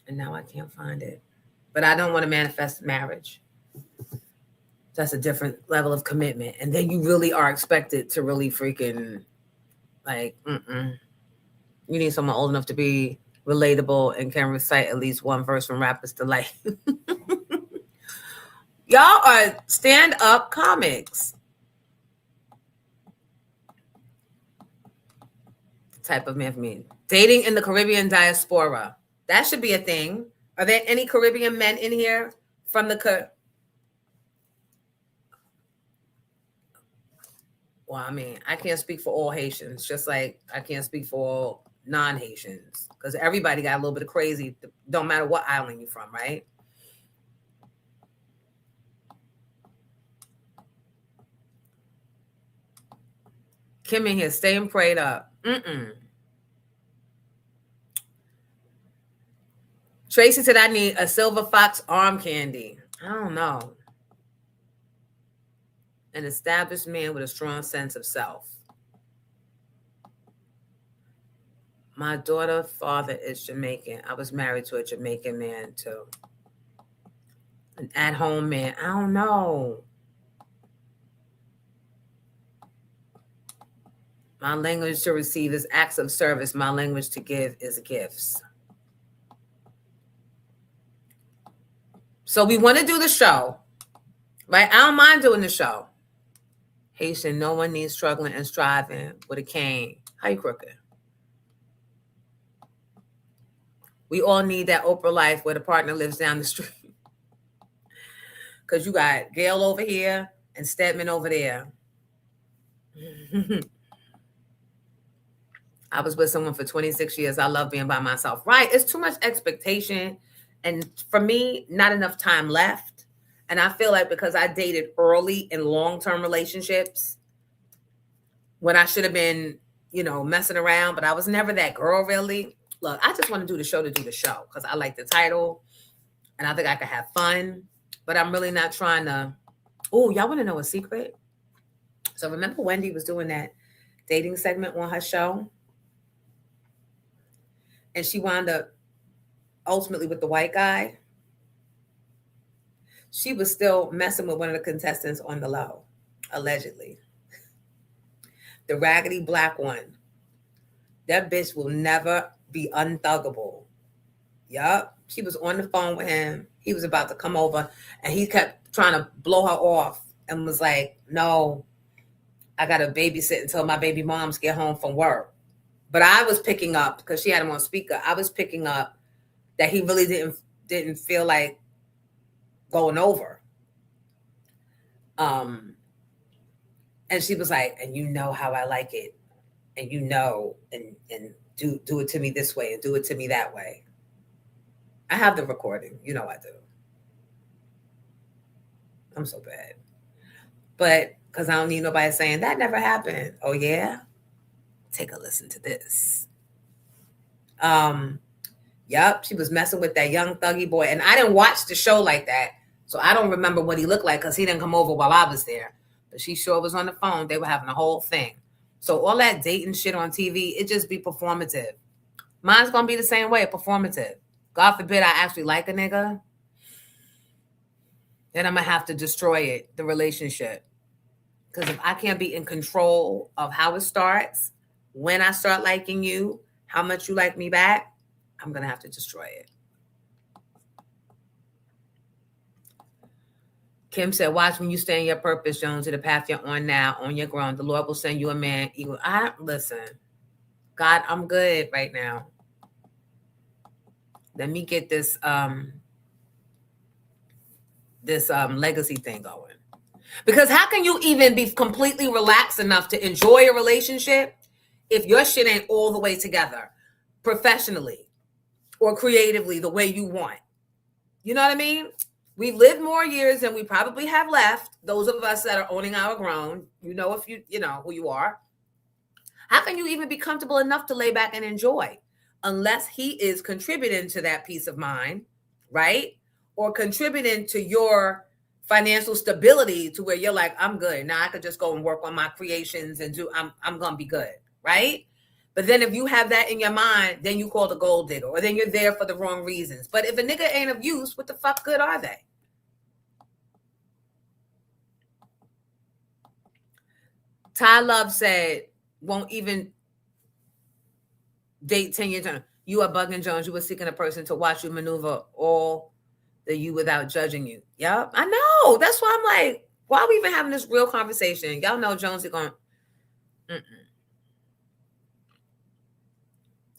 And now I can't find it. But I don't want to manifest marriage. That's a different level of commitment. And then you really are expected to really freaking like, you need someone old enough to be relatable and can recite at least one verse from Rapper's Delight. Y'all are stand-up comics. Type of man for me. Dating in the Caribbean diaspora. That should be a thing. Are there any Caribbean men in here from the Well, I mean, I can't speak for all Haitians, just like I can't speak for all non-Haitians, because everybody got a little bit of crazy. Don't matter what island you're from, right? Kim in here, staying prayed up. Tracy said, I need a Silver Fox arm candy. I don't know. An established man with a strong sense of self. My daughter's father is Jamaican. I was married to a Jamaican man too. An at-home man. I don't know. My language to receive is acts of service. My language to give is gifts. So we want to do the show, right? I don't mind doing the show. Haitian, no one needs struggling and striving with a cane. How you crooked? We all need that Oprah life where the partner lives down the street. Because you got Gail over here and Stedman over there. I was with someone for 26 years. I love being by myself. Right. It's too much expectation. And for me, not enough time left. And I feel like because I dated early in long-term relationships, when I should have been, you know, messing around, but I was never that girl really. Look, I just want to do the show because I like the title and I think I could have fun, but I'm really not trying to. Oh, y'all want to know a secret? So remember Wendy was doing that dating segment on her show? And she wound up ultimately with the white guy. She was still messing with one of the contestants on the low, allegedly. The raggedy black one. That bitch will never be unthuggable. Yup. She was on the phone with him. He was about to come over and he kept trying to blow her off and was like, no, I got to babysit until my baby moms get home from work. But I was picking up, because she had him on speaker, I was picking up that he really didn't feel like going over. And she was like, and you know how I like it. And you know, and do it to me this way and do it to me that way. I have the recording. You know I do. I'm so bad. But because I don't need nobody saying that never happened. Oh, yeah? Take a listen to this. Yep, she was messing with that young thuggy boy. And I didn't watch the show like that. So I don't remember what he looked like because he didn't come over while I was there. But she sure was on the phone. They were having a whole thing. So all that dating shit on TV, it just be performative. Mine's going to be the same way, performative. God forbid I actually like a nigga. Then I'm going to have to destroy it, the relationship. Because if I can't be in control of how it starts, when I start liking you, how much you like me back, I'm going to have to destroy it. Kim said, watch when you stay in your purpose, Jones, to the path you're on now, on your ground. The Lord will send you a man. Listen, God, I'm good right now. Let me get this legacy thing going. Because how can you even be completely relaxed enough to enjoy a relationship if your shit ain't all the way together professionally or creatively the way you want? You know what I mean? We've lived more years than we probably have left. Those of us that are owning our grown, you know, if you know who you are. How can you even be comfortable enough to lay back and enjoy unless he is contributing to that peace of mind, right? Or contributing to your financial stability to where you're like, I'm good. Now I could just go and work on my creations and I'm going to be good, right? But then if you have that in your mind, then you call the gold digger, or then you're there for the wrong reasons. But if a nigga ain't of use, what the fuck good are they? Ty Love said, won't even date 10-year term. You are bugging Jones. You were seeking a person to watch you maneuver all the you without judging you. Yep, I know. That's why I'm like, why are we even having this real conversation? Y'all know Jones is going,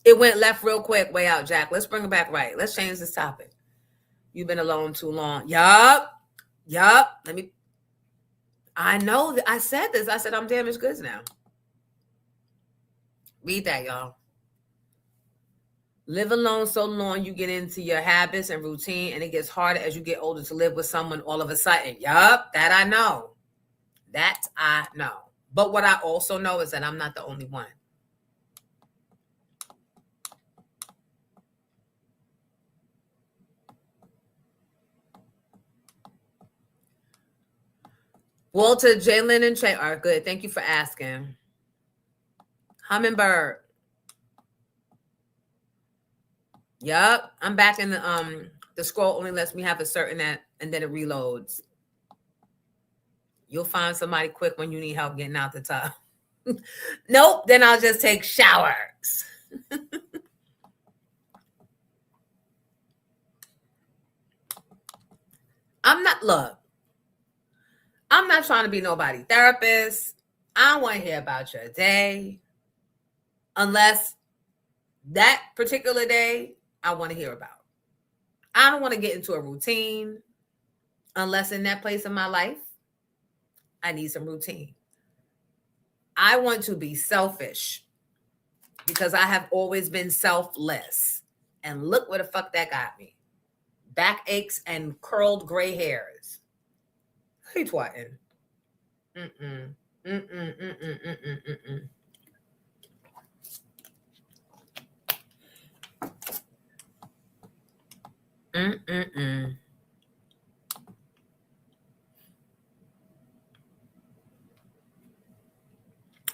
It went left real quick, way out, Jack. Let's bring it back right. Let's change this topic. You've been alone too long. Yup. I know that I said this. I said I'm damaged goods now. Read that, y'all. Live alone so long you get into your habits and routine, and it gets harder as you get older to live with someone all of a sudden. Yup, that I know. That I know. But what I also know is that I'm not the only one. Walter, Jalen, and Che are good. Thank you for asking. Hummingbird. Yup. I'm back in the scroll only lets me have a certain that, and then it reloads. You'll find somebody quick when you need help getting out the tub. Nope. Then I'll just take showers. I'm not trying to be nobody therapist. I don't want to hear about your day unless that particular day I want to hear about. I don't want to get into a routine unless in that place in my life, I need some routine. I want to be selfish because I have always been selfless. And look where the fuck that got me. Backaches and curled gray hairs. Who you twatting?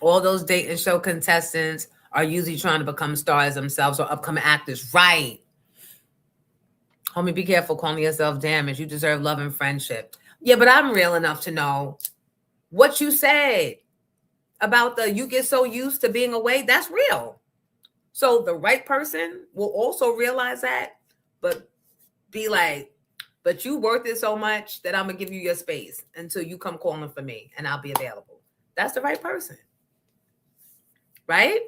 All those dating show contestants are usually trying to become stars themselves or upcoming actors. Right. Homie, be careful calling yourself damaged. You deserve love and friendship. Yeah, but I'm real enough to know what you said about you get so used to being away. That's real. So the right person will also realize that, but be like, but you worth it so much that I'm going to give you your space until you come calling for me and I'll be available. That's the right person. Right?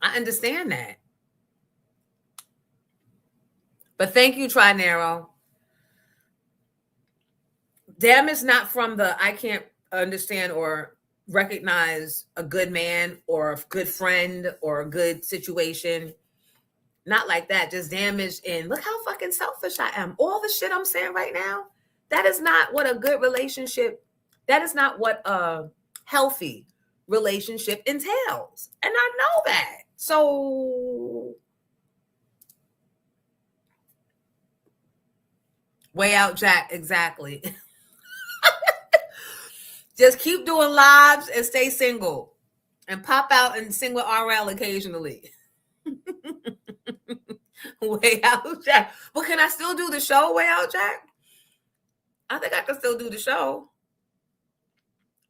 I understand that. But thank you, Trinaro. Damage not from the I can't understand or recognize a good man or a good friend or a good situation. Not like that. Just damage in look how fucking selfish I am. All the shit I'm saying right now, that is not what a good relationship, that is not what a healthy relationship entails. And I know that. So way out, Jack. Exactly. Just keep doing lives and stay single and pop out and sing with RL occasionally. Way out, Jack. But can I still do the show, Way Out, Jack? I think I can still do the show.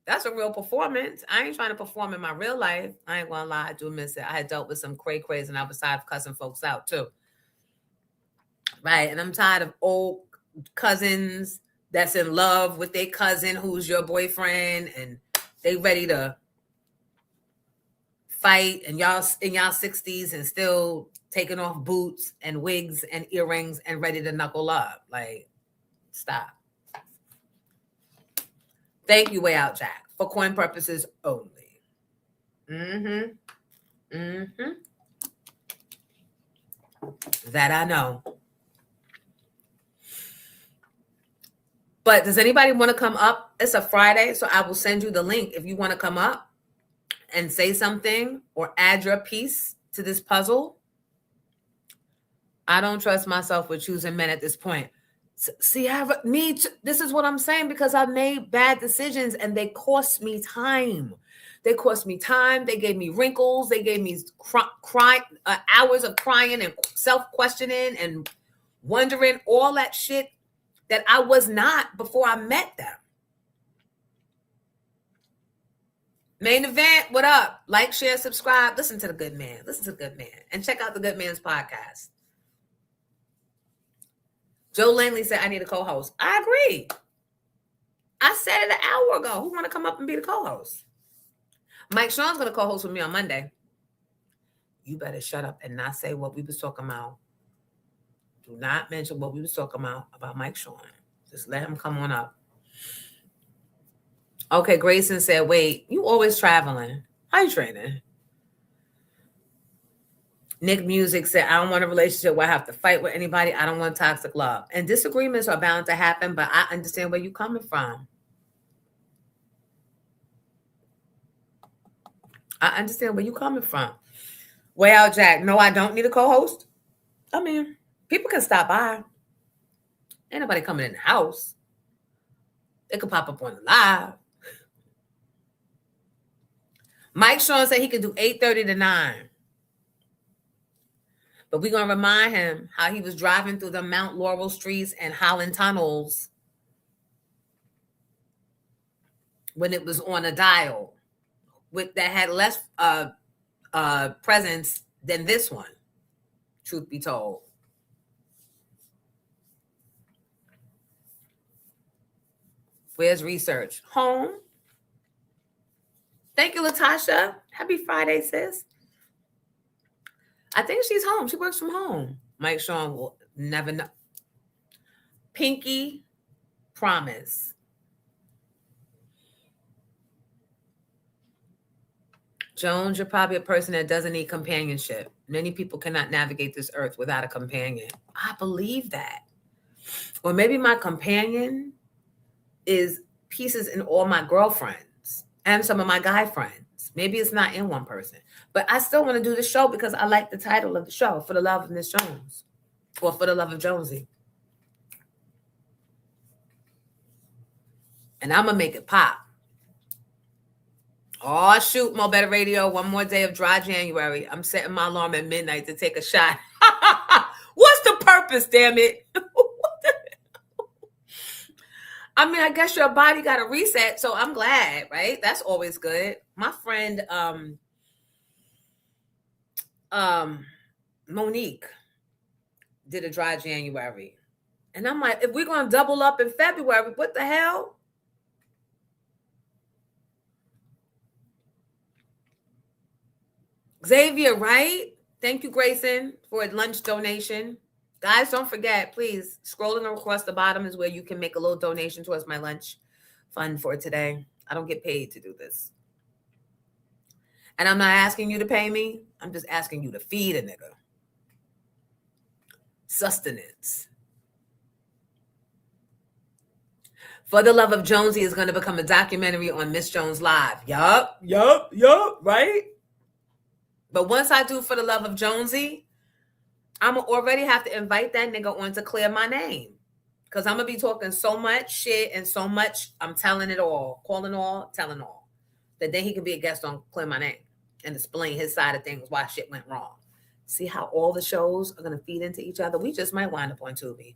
That's a real performance. I ain't trying to perform in my real life. I ain't gonna lie, I do miss it. I had dealt with some cray-crays and I was tired of cussing folks out too. Right, and I'm tired of old cousins that's in love with their cousin who's your boyfriend and they ready to fight and y'all in y'all 60s and still taking off boots and wigs and earrings and ready to knuckle up. Like, stop. Thank you, Way Out, Jack, for coin purposes only. That I know. But does anybody want to come up? It's a Friday, so I will send you the link if you want to come up and say something or add your piece to this puzzle. I don't trust myself with choosing men at this point. See, this is what I'm saying because I made bad decisions and they cost me time. They cost me time. They gave me wrinkles. They gave me hours of crying and self-questioning and wondering all that shit that I was not before I met them. Main event, what up? Like, share, subscribe. Listen to the good man. Listen to the good man. And check out the good man's podcast. Joe Langley said, I need a co-host. I agree. I said it an hour ago. Who want to come up and be the co-host? Mike Sean's going to co-host with me on Monday. You better shut up and not say what we was talking about. Do not mention what we was talking about Mike Sean. Just let him come on up. Okay, Grayson said, wait, you always traveling. How you training? Nick Music said, I don't want a relationship where I have to fight with anybody. I don't want toxic love. And disagreements are bound to happen, but I understand where you're coming from. I understand where you're coming from. Way out, Jack. No, I don't need a co-host. I mean, people can stop by. Ain't nobody coming in the house. They could pop up on the live. Mike Sean said he could do 8:30 to 9. But we're going to remind him how he was driving through the Mount Laurel streets and Holland tunnels when it was on a dial that had less presence than this one, truth be told. Where's research? Home. Thank you, Latasha. Happy Friday, sis. I think she's home. She works from home. Mike Sean will never know. Pinky Promise. Jones, you're probably a person that doesn't need companionship. Many people cannot navigate this earth without a companion. I believe that. Or maybe my companion is pieces in all my girlfriends and some of my guy friends. Maybe it's not in one person. But I still want to do the show because I like the title of the show, For the Love of Miss Jones. Or For the Love of Jonesy. And I'm going to make it pop. Oh, shoot, Mo Better Radio. One more day of dry January. I'm setting my alarm at midnight to take a shot. What's the purpose, damn it? I mean, I guess your body got to reset, so I'm glad, right? That's always good. My friend Monique did a dry January. And I'm like, if we're going to double up in February, what the hell? Xavier, right? Thank you, Grayson, for a lunch donation. Guys, don't forget, please, scrolling across the bottom is where you can make a little donation towards my lunch fund for today. I don't get paid to do this. And I'm not asking you to pay me. I'm just asking you to feed a nigga. Sustenance. For the Love of Jonesy is going to become a documentary on Miss Jones Live. Yup, right? But once I do For the Love of Jonesy, I'm going to already have to invite that nigga on to clear my name. Because I'm going to be talking so much shit and so much, I'm telling it all, calling all, telling all. That then he can be a guest on Clear My Name and explain his side of things, why shit went wrong. See how all the shows are going to feed into each other? We just might wind up on Tubi.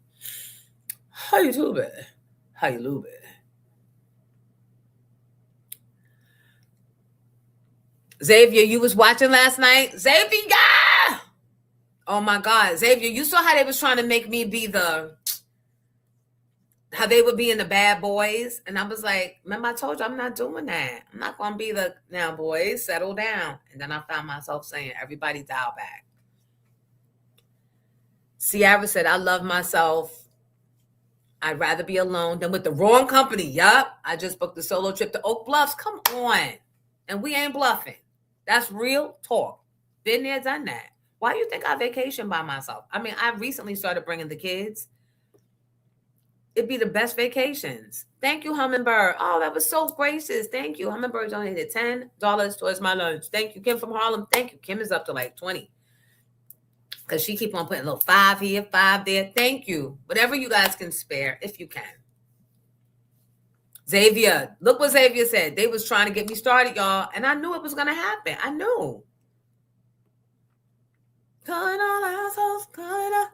How you Tubi? How you lube it? Xavier, you was watching last night? Xavier! Oh my God. Xavier, you saw how they was trying to make me be how they would be in the Bad Boys. And I was like, remember I told you I'm not doing that. I'm not going to be now boys, settle down. And then I found myself saying, everybody dial back. Ciara said, I love myself. I'd rather be alone than with the wrong company. Yup. I just booked a solo trip to Oak Bluffs. Come on. And we ain't bluffing. That's real talk. Been there, done that. Why do you think I vacation by myself? I mean, I recently started bringing the kids. It'd be the best vacations. Thank you, Hummingbird. Oh, that was so gracious. Thank you. Hummingbird donated $10 towards my lunch. Thank you, Kim from Harlem. Thank you. Kim is up to like 20. Because she keep on putting a little 5 here, 5 there. Thank you. Whatever you guys can spare, if you can. Xavier, look what Xavier said. They was trying to get me started, y'all. And I knew it was going to happen. I knew. Calling all assholes, calling up.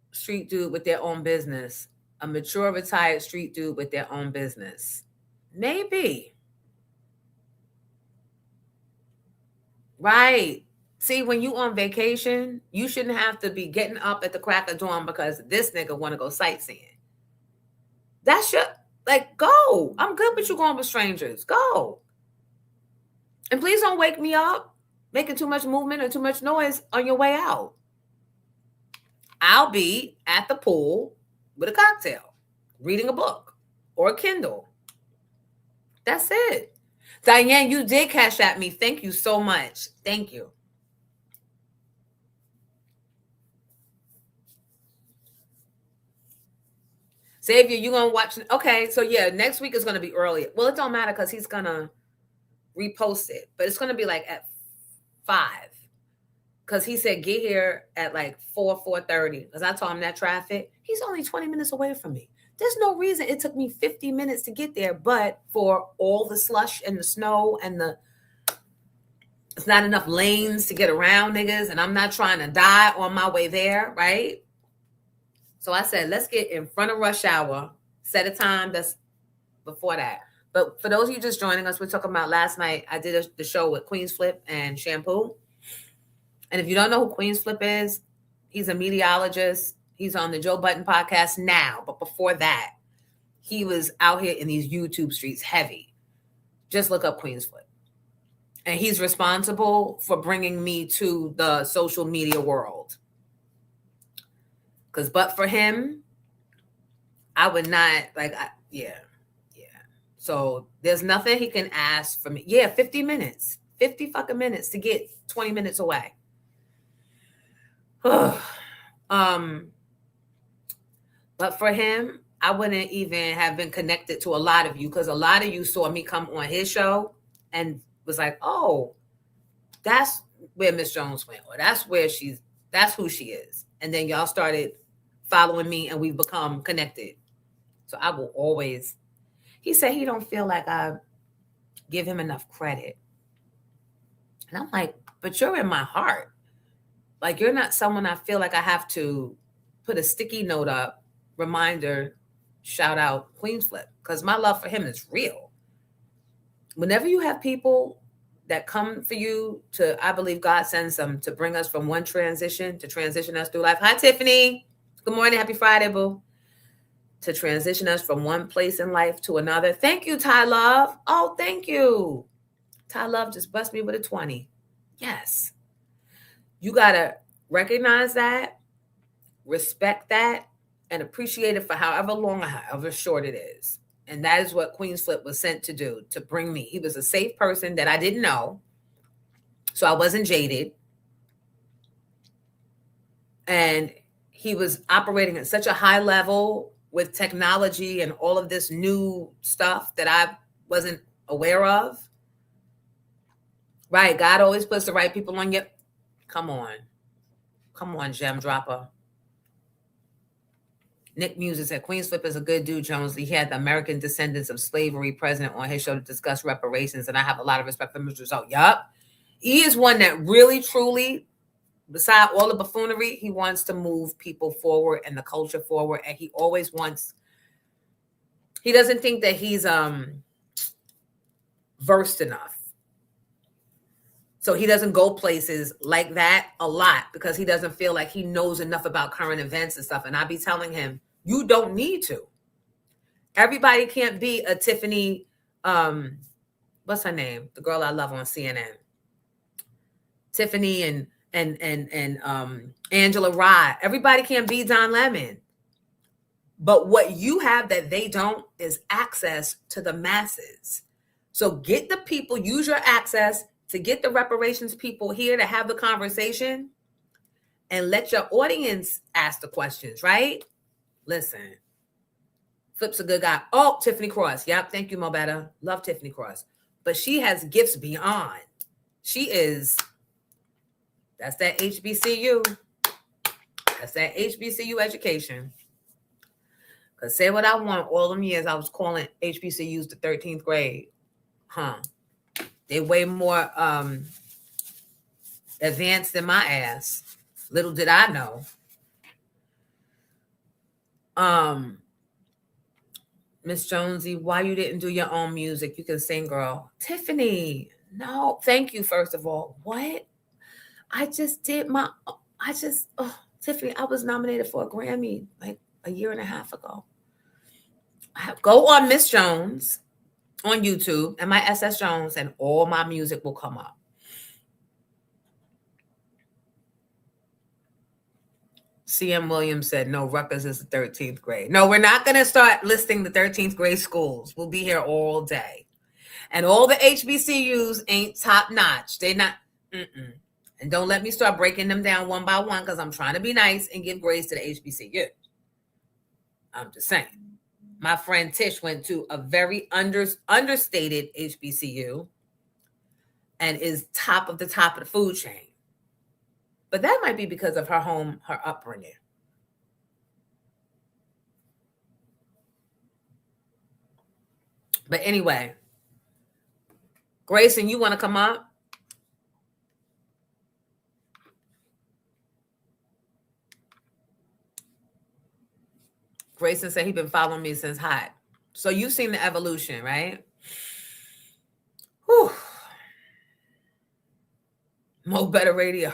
Street dude with their own business. A mature, retired street dude with their own business. Maybe. Right. See, when you on vacation, you shouldn't have to be getting up at the crack of dawn because this nigga want to go sightseeing. That's your, like, go. I'm good with you going with strangers. Go. And please don't wake me up making too much movement or too much noise on your way out. I'll be at the pool with a cocktail, reading a book or a Kindle. That's it. Diane, you did cash at me. Thank you so much. Thank you. Xavier, you gonna watch? Okay, so yeah, next week is gonna be early. Well, it don't matter because he's gonna repost it, but it's gonna be like at 5, because he said get here at like 4:30. Because I told him that traffic, he's only 20 minutes away from me. There's no reason it took me 50 minutes to get there, but for all the slush and the snow and it's not enough lanes to get around, niggas, and I'm not trying to die on my way there, right? So I said, let's get in front of rush hour, set a time that's before that. But for those of you just joining us, we're talking about last night. I did the show with Queen's Flip and Shampoo. And if you don't know who Queen's Flip is, he's a meteorologist. He's on the Joe Budden podcast now. But before that, he was out here in these YouTube streets heavy. Just look up Queen's Flip. And he's responsible for bringing me to the social media world. Because but for him, I would not, yeah. So there's nothing he can ask from me. Yeah, 50 minutes. 50 fucking minutes to get 20 minutes away. But for him, I wouldn't even have been connected to a lot of you because a lot of you saw me come on his show and was like, oh, that's where Miss Jones went, or that's who she is. And then y'all started following me and we've become connected. So I will always, he said he don't feel like I give him enough credit. And I'm like, but you're in my heart. Like, you're not someone I feel like I have to put a sticky note up, reminder, shout out Queen's Flip, because my love for him is real. Whenever you have people that come for you to, I believe God sends them to bring us from one transition to transition us through life. Hi, Tiffany. Good morning. Happy Friday, boo. To transition us from one place in life to another. Thank you, Ty Love. Oh, thank you. Ty Love just blessed me with a 20. Yes. You got to recognize that, respect that, and appreciate it for however long or however short it is. And that is what Queen's Flip was sent to do, to bring me. He was a safe person that I didn't know, so I wasn't jaded. And he was operating at such a high level with technology and all of this new stuff that I wasn't aware of. Right. God always puts the right people on your. Come on. Come on, gem dropper. Nick Muses said, Queen's Flip is a good dude, Jones. He had the American descendants of slavery president on his show to discuss reparations, and I have a lot of respect for Mr. Result. Yup. He is one that really, truly, beside all the buffoonery, he wants to move people forward and the culture forward, and he always wants, he doesn't think that he's versed enough. So he doesn't go places like that a lot because he doesn't feel like he knows enough about current events and stuff. And I be telling him, you don't need to. Everybody can't be a Tiffany, what's her name? The girl I love on CNN. Tiffany and Angela Rye. Everybody can't be Don Lemon. But what you have that they don't is access to the masses. So get the people, use your access to get the reparations people here to have the conversation and let your audience ask the questions, right? Listen, Flip's a good guy. Oh, Tiffany Cross. Yep. Thank you, Mo Better. Love Tiffany Cross. But she has gifts beyond. She is, that's that HBCU. That's that HBCU education. Because say what I want, all them years I was calling HBCUs the 13th grade. They way more advanced than my ass. Little did I know. Miss Jonesy, why you didn't do your own music? You can sing, girl. Tiffany, No, thank you, first of all. What? I just did Tiffany, I was nominated for a Grammy like a year and a half ago. Go on Miss Jones on YouTube and my SS Jones, and all my music will come up. CM Williams said, no, Rutgers is the 13th grade. No, we're not going to start listing the 13th grade schools. We'll be here all day. And all the HBCUs ain't top notch. They're not. And don't let me start breaking them down one by one, because I'm trying to be nice and give grace to the HBCU. I'm just saying. My friend Tish went to a very understated HBCU and is top of the food chain. But that might be because of her upbringing. But anyway, Grayson, you want to come up? Grayson said he's been following me since hot. So you've seen the evolution, right? Whew. Mo Better Radio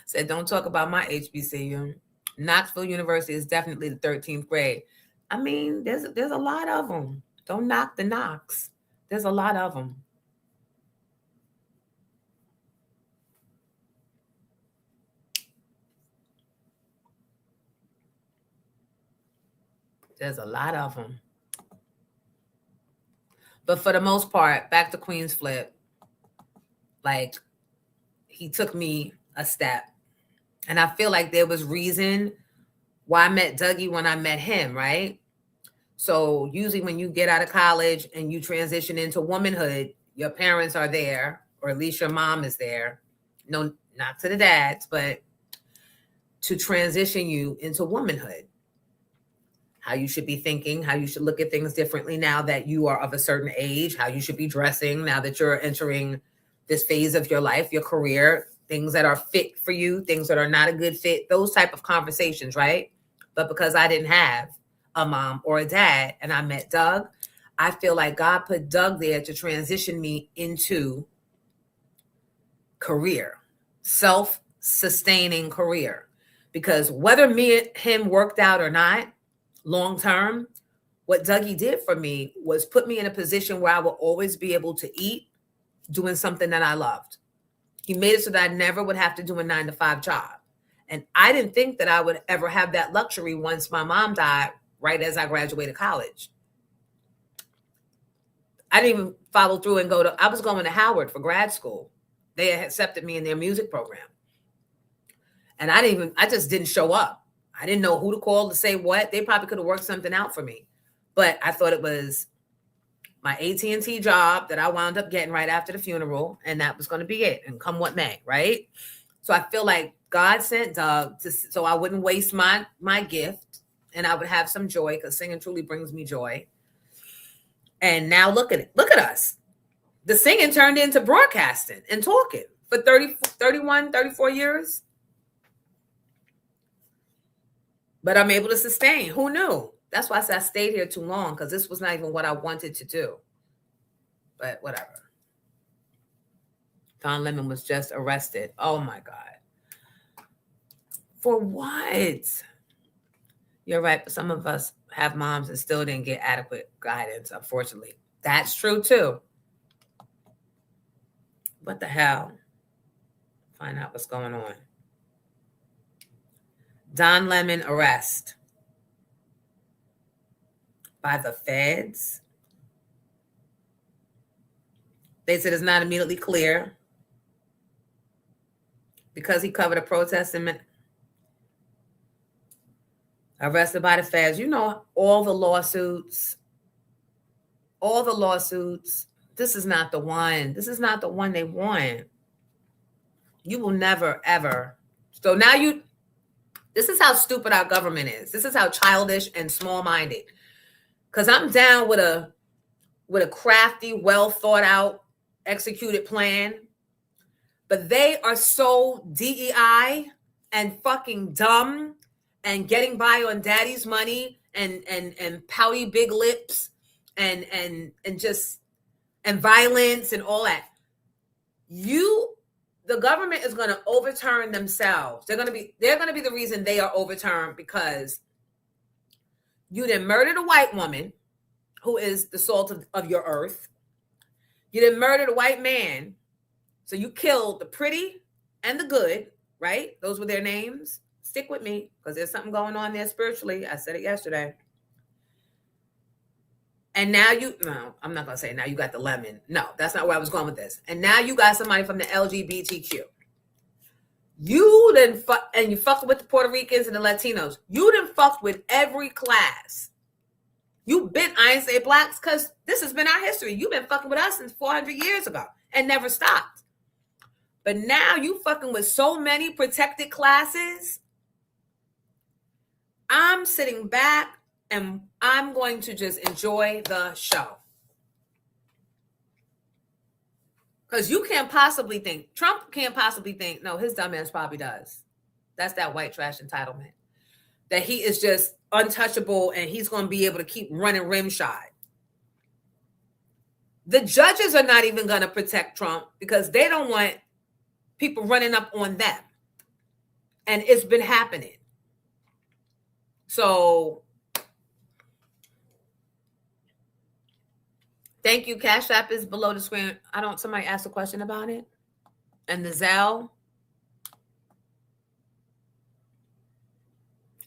said, don't talk about my HBCU. Knoxville University is definitely the 13th grade. I mean, there's a lot of them. Don't knock the knocks. There's a lot of them. There's a lot of them. But for the most part, back to Queen's Flip, like, he took me a step. And I feel like there was reason why I met Dougie when I met him, right? So usually when you get out of college and you transition into womanhood, your parents are there, or at least your mom is there. No, not to the dads, but to transition you into womanhood. How you should be thinking, how you should look at things differently now that you are of a certain age, how you should be dressing now that you're entering this phase of your life, your career, things that are fit for you, things that are not a good fit, those type of conversations, right? But because I didn't have a mom or a dad and I met Doug, I feel like God put Doug there to transition me into career, self-sustaining career. Because whether me and him worked out or not, long term, what Dougie did for me was put me in a position where I will always be able to eat doing something that I loved. He made it so that I never would have to do a 9-to-5 job. And I didn't think that I would ever have that luxury once my mom died, right as I graduated college. I didn't even follow through and I was going to Howard for grad school. They had accepted me in their music program. And I just didn't show up. I didn't know who to call to say what. They probably could have worked something out for me. But I thought it was my AT&T job that I wound up getting right after the funeral, and that was going to be it, and come what may, right? So I feel like God sent Doug so I wouldn't waste my gift, and I would have some joy, because singing truly brings me joy. And now look at it. Look at us. The singing turned into broadcasting and talking for 34 years. But I'm able to sustain. Who knew? That's why I said I stayed here too long, because this was not even what I wanted to do. But whatever. Don Lemon was just arrested. Oh, my God. For what? You're right. But some of us have moms and still didn't get adequate guidance, unfortunately. That's true, too. What the hell? Find out what's going on. Don Lemon arrest by the feds. They said it's not immediately clear because he covered a protest and arrested by the feds. You know, all the lawsuits. This is not the one. This is not the one they want. You will never, ever. So now this is how stupid our government is. This is how childish and small-minded. Because I'm down with a crafty, well thought out, executed plan. But they are so DEI and fucking dumb and getting by on daddy's money and pouty big lips and violence and all that. the government is going to overturn themselves. They're going to be the reason they are overturned because you then murdered a white woman who is the salt of your earth. You then murdered a white man. So you killed the pretty and the good, right? Those were their names. Stick with me because there's something going on there spiritually. I said it yesterday. And now no, I'm not going to say now you got the lemon. No, that's not where I was going with this. And now you got somebody from the LGBTQ. You done and you fucked with the Puerto Ricans and the Latinos. You done fucked with every class. I ain't say blacks because this has been our history. You've been fucking with us since 400 years ago and never stopped. But now you fucking with so many protected classes. I'm sitting back and I'm going to just enjoy the show. Because you can't possibly think, Trump can't possibly think, no, his dumb ass probably does. That's that white trash entitlement. That he is just untouchable and he's going to be able to keep running rimshod. The judges are not even going to protect Trump because they don't want people running up on them. And it's been happening. So, thank you. Cash App is below the screen. Somebody asked a question about it. And the Zelle.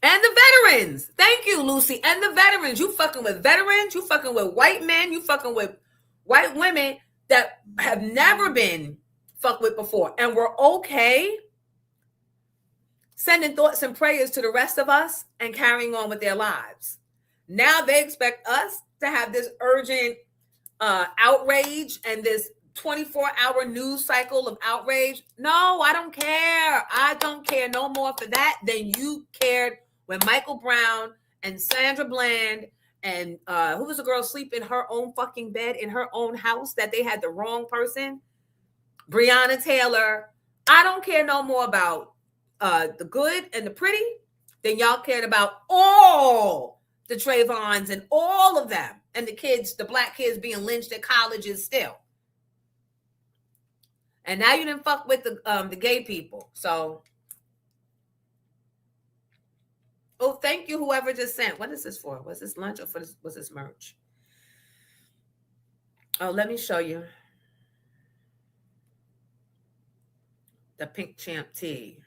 And the veterans. Thank you, Lucy. And the veterans. You fucking with veterans. You fucking with white men. You fucking with white women that have never been fucked with before. And we're okay sending thoughts and prayers to the rest of us and carrying on with their lives. Now they expect us to have this urgent outrage and this 24-hour news cycle of outrage. No, I don't care. I don't care no more for that than you cared when Michael Brown and Sandra Bland and who was the girl sleep in her own fucking bed in her own house that they had the wrong person? Breonna Taylor. I don't care no more about the good and the pretty than y'all cared about all the Trayvons and all of them and the kids, the black kids being lynched at colleges still. And now you didn't fuck with the gay people. So, oh, thank you, whoever just sent. What is this for? Was this lunch or was this merch? Oh, let me show you. The Pink Champ Tea.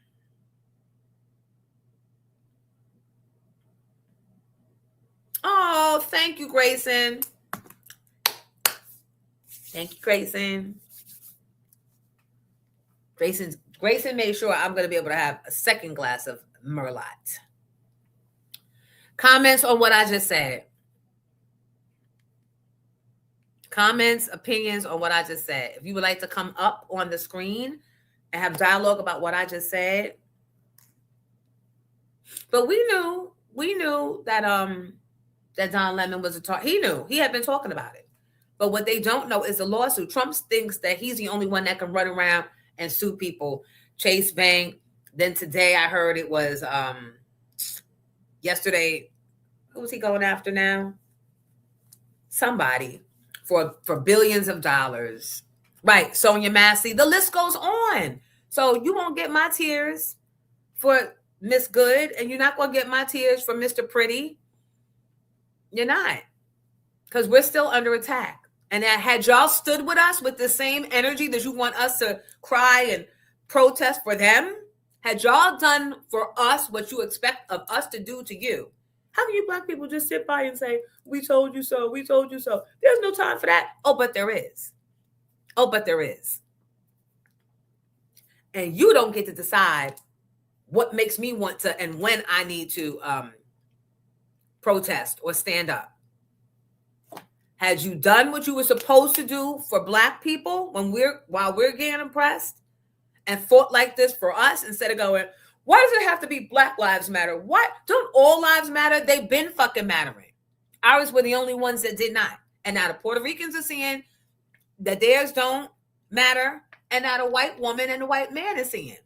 Oh, thank you, Grayson. Thank you, Grayson. Grayson made sure I'm going to be able to have a second glass of Merlot. Comments on what I just said. Comments, opinions on what I just said. If you would like to come up on the screen and have dialogue about what I just said. But we knew that Don Lemon was he knew. He had been talking about it. But what they don't know is the lawsuit. Trump thinks that he's the only one that can run around and sue people. Chase Bank. Then today I heard it was yesterday. Who was he going after now? Somebody for billions of dollars. Right. Sonia Massey. The list goes on. So you won't get my tears for Miss Good, and you're not going to get my tears for Mr. Pretty. You're not. Because we're still under attack. And had y'all stood with us with the same energy that you want us to cry and protest for them, had y'all done for us what you expect of us to do to you, how can you black people just sit by and say, we told you so, we told you so? There's no time for that. Oh, but there is. Oh, but there is. And you don't get to decide what makes me want to and when I need to protest or stand up. Had you done what you were supposed to do for black people while we're getting oppressed and fought like this for us instead of going, why does it have to be Black Lives Matter? What? Don't all lives matter? They've been fucking mattering. Ours were the only ones that did not. And now the Puerto Ricans are seeing that theirs don't matter. And now the white woman and the white man is seeing.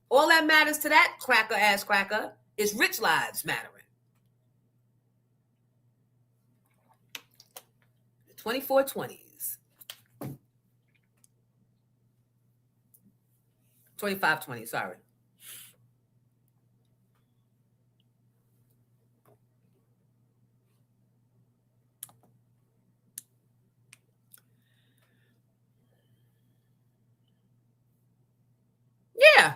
All that matters to that cracker-ass cracker is rich lives mattering. 2420s. 2520, sorry. Yeah.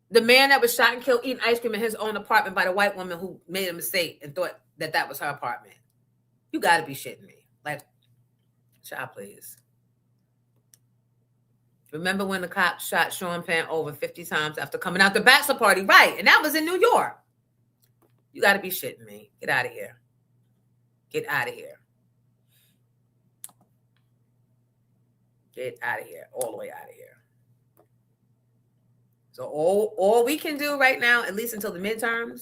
The man that was shot and killed eating ice cream in his own apartment by the white woman who made a mistake and thought that that was her apartment. You got to be shitting me. Like, child, please. Remember when the cop shot Sean Penn over 50 times after coming out the bachelor party? Right. And that was in New York. You got to be shitting me. Get out of here. Get out of here. Get out of here. All the way out of here. So all we can do right now, at least until the midterms,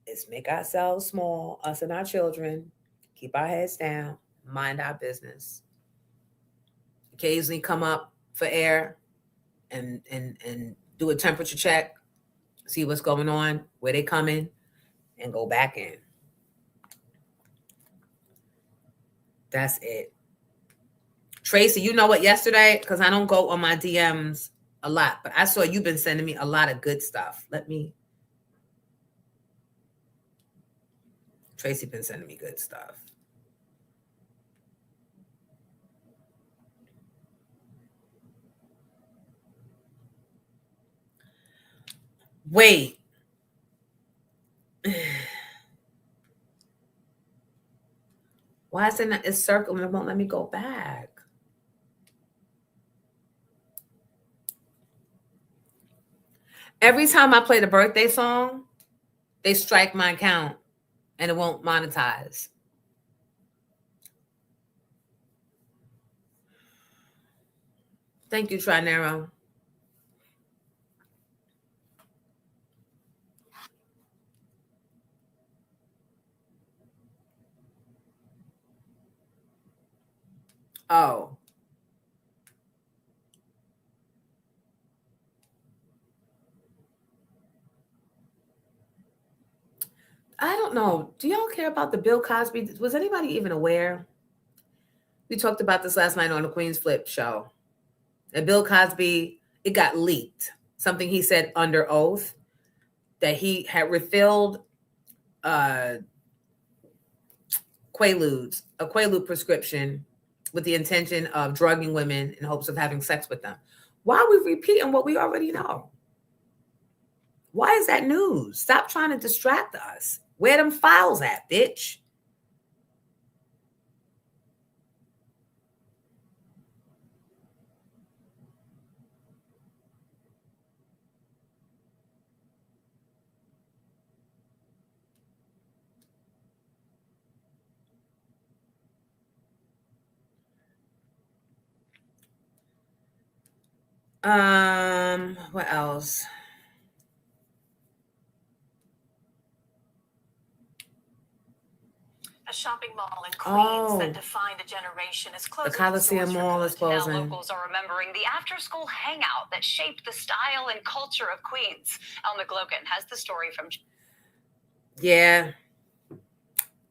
is make ourselves small, us and our children, keep our heads down, mind our business. Occasionally come up for air and do a temperature check, see what's going on, where they coming, and go back in. That's it. Tracy, you know what, yesterday, because I don't go on my DMs a lot, but I saw you've been sending me a lot of good stuff. Tracy been sending me good stuff. Wait. Why is it not? It's circling. It won't let me go back. Every time I play the birthday song, they strike my account and it won't monetize. Thank you, Trinero. Oh. I don't know. Do y'all care about the Bill Cosby? Was anybody even aware? We talked about this last night on the Queen's Flip show. And Bill Cosby, it got leaked. Something he said under oath that he had refilled a Quaalude prescription with the intention of drugging women in hopes of having sex with them. Why are we repeating what we already know? Why is that news? Stop trying to distract us. Where them files at, bitch? What else? A shopping mall in Queens that defined a generation is closing. The Coliseum Mall is closing. Now locals are remembering the after-school hangout that shaped the style and culture of Queens. Elle McLogan has the story from. Yeah.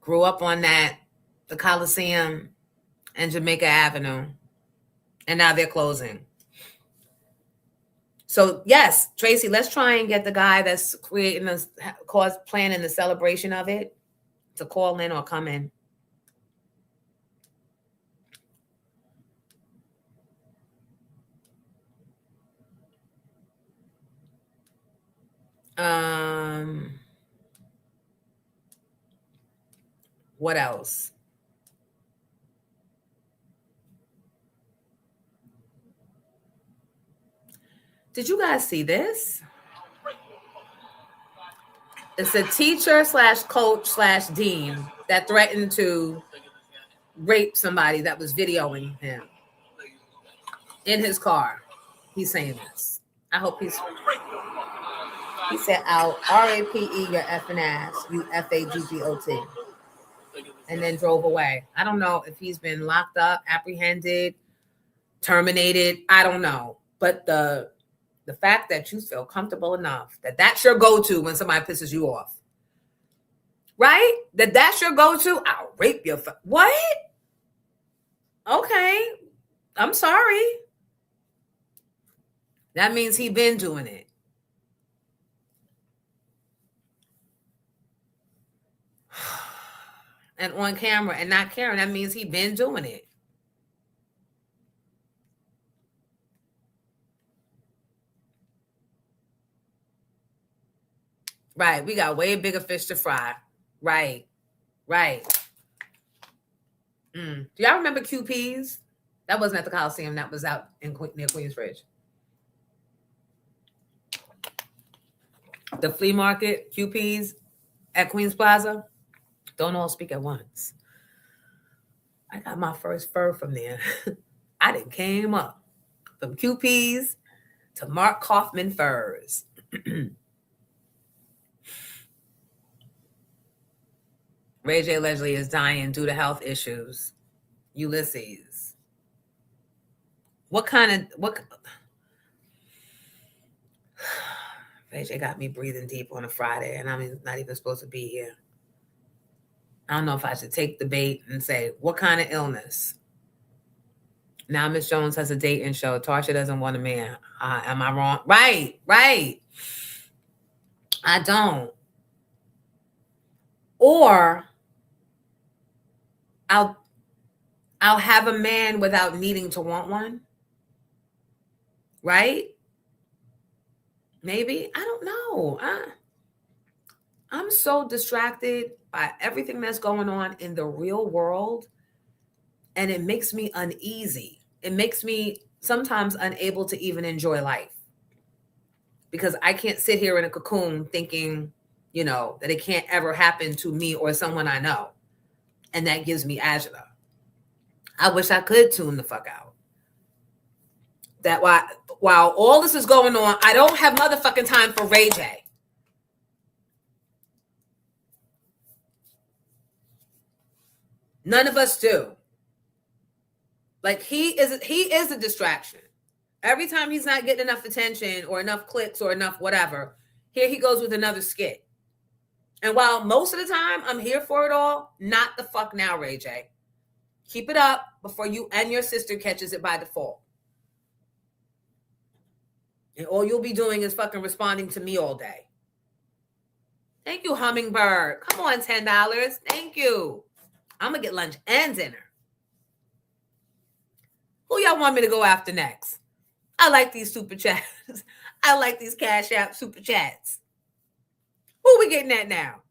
Grew up on that. The Coliseum and Jamaica Avenue. And now they're closing. So yes, Tracy, let's try and get the guy that's creating this, planning the celebration of it to call in or come in. What else? Did you guys see this? It's a teacher / coach / dean that threatened to rape somebody that was videoing him in his car. He's saying this. I hope he said, "I'll RAPE your effing ass, you FAGGOT," and then drove away. I don't know if he's been locked up, apprehended, terminated. I don't know. But the fact that you feel comfortable enough that that's your go-to when somebody pisses you off, right? That's your go-to. I'll rape your what? Okay, I'm sorry. That means he been doing it. And on camera and not caring, that means he been doing it. Right. We got way bigger fish to fry. Right. Right. Do y'all remember QPs? That wasn't at the Coliseum. That was out in near Queensbridge. The flea market, QPs at Queens Plaza. Don't all speak at once. I got my first fur from there. I done came up from QPs to Mark Kaufman furs. Ray J Leslie is dying due to health issues. Ulysses. What? Ray J got me breathing deep on a Friday, and I'm not even supposed to be here. I don't know if I should take the bait and say, what kind of illness? Now Miss Jones has a dating show. Tarsha doesn't want a man. Am I wrong? Right. I don't. Or I'll have a man without needing to want one. Right? Maybe. I don't know. I'm so distracted by everything that's going on in the real world, and it makes me uneasy. It makes me sometimes unable to even enjoy life because I can't sit here in a cocoon thinking, that it can't ever happen to me or someone I know. And that gives me agita. I wish I could tune the fuck out. That while all this is going on, I don't have motherfucking time for Ray J. None of us do. Like he is a distraction. Every time he's not getting enough attention or enough clicks or enough whatever, here he goes with another skit. And while most of the time I'm here for it all, not the fuck now, Ray J. Keep it up before you and your sister catches it by default. And all you'll be doing is fucking responding to me all day. Thank you, Hummingbird. Come on, $10. Thank you. I'm going to get lunch and dinner. Who y'all want me to go after next? I like these super chats. I like these Cash App super chats. Who we getting at now?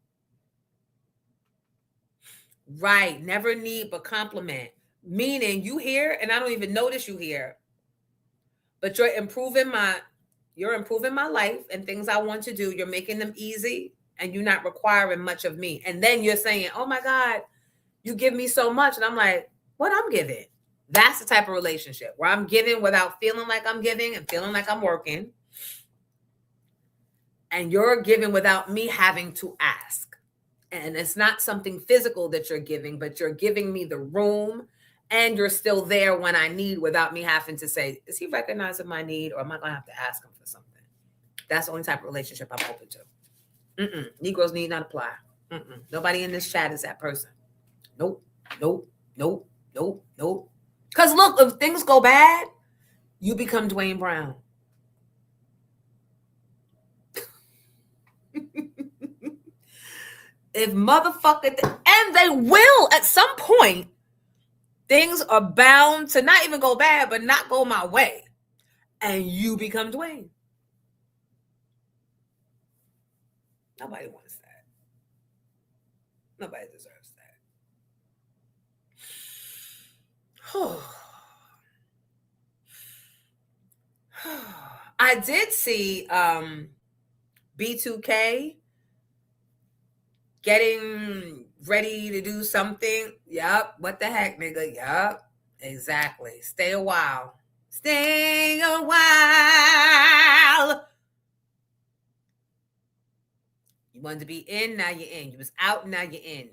Right. Never need but compliment. Meaning you here and I don't even notice you here. But you're improving my life and things I want to do. You're making them easy and you're not requiring much of me. And then you're saying, oh my God, you give me so much. And I'm like, what I'm giving? That's the type of relationship where I'm giving without feeling like I'm giving and feeling like I'm working. And you're giving without me having to ask. And it's not something physical that you're giving, but you're giving me the room and you're still there when I need without me having to say, is he recognizing my need or am I going to have to ask him for something? That's the only type of relationship I'm open to. Negroes need not apply. Nobody in this chat is that person. Nope. Because look, if things go bad, you become Dwayne Brown. If motherfucker, and they will at some point, things are bound to not even go bad, but not go my way. And you become Dwayne. Nobody wants that. Nobody deserves that. I did see B2K getting ready to do something. Yup. What the heck, nigga? Yup. Exactly. Stay a while. Stay a while. You wanted to be in, now you're in. You was out, now you're in.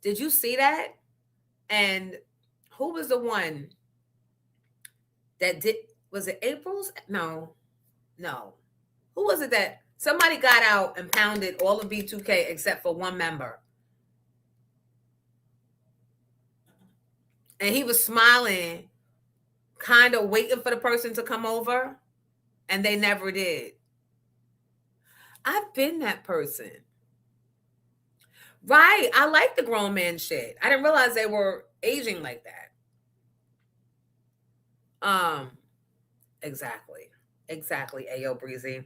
Did you see that? And who was the one that did, was it April's? No. Who was it that somebody got out and pounded all of B2K except for one member? And he was smiling kind of waiting for the person to come over, and they never did. I've been that person. Right. I like the grown man shit. I didn't realize they were aging like that. Exactly. Ayo Breezy.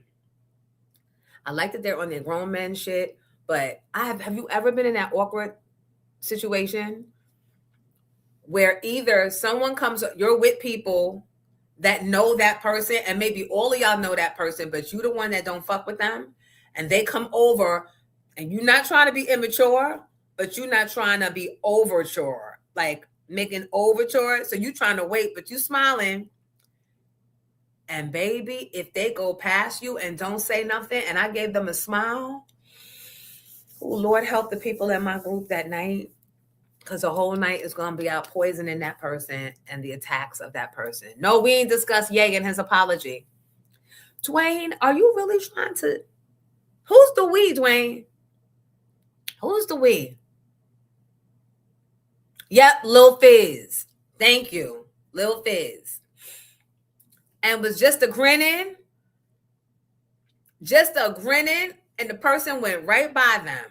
I like that they're on their grown men shit, but have you ever been in that awkward situation where either someone comes, you're with people that know that person, and maybe all of y'all know that person, but you the one that don't fuck with them, and they come over, and you're not trying to be immature, but you're not trying to be overture, like making overture. So you trying to wait, but you smiling. And baby, if they go past you and don't say nothing, and I gave them a smile, oh, Lord help the people in my group that night, because the whole night is going to be out poisoning that person and the attacks of that person. No, we ain't discussed Ye and his apology. Dwayne, are you really trying to... Who's the we, Dwayne? Who's the we? Yep, Lil Fizz. Thank you, Lil Fizz. And was just a grinning, and the person went right by them.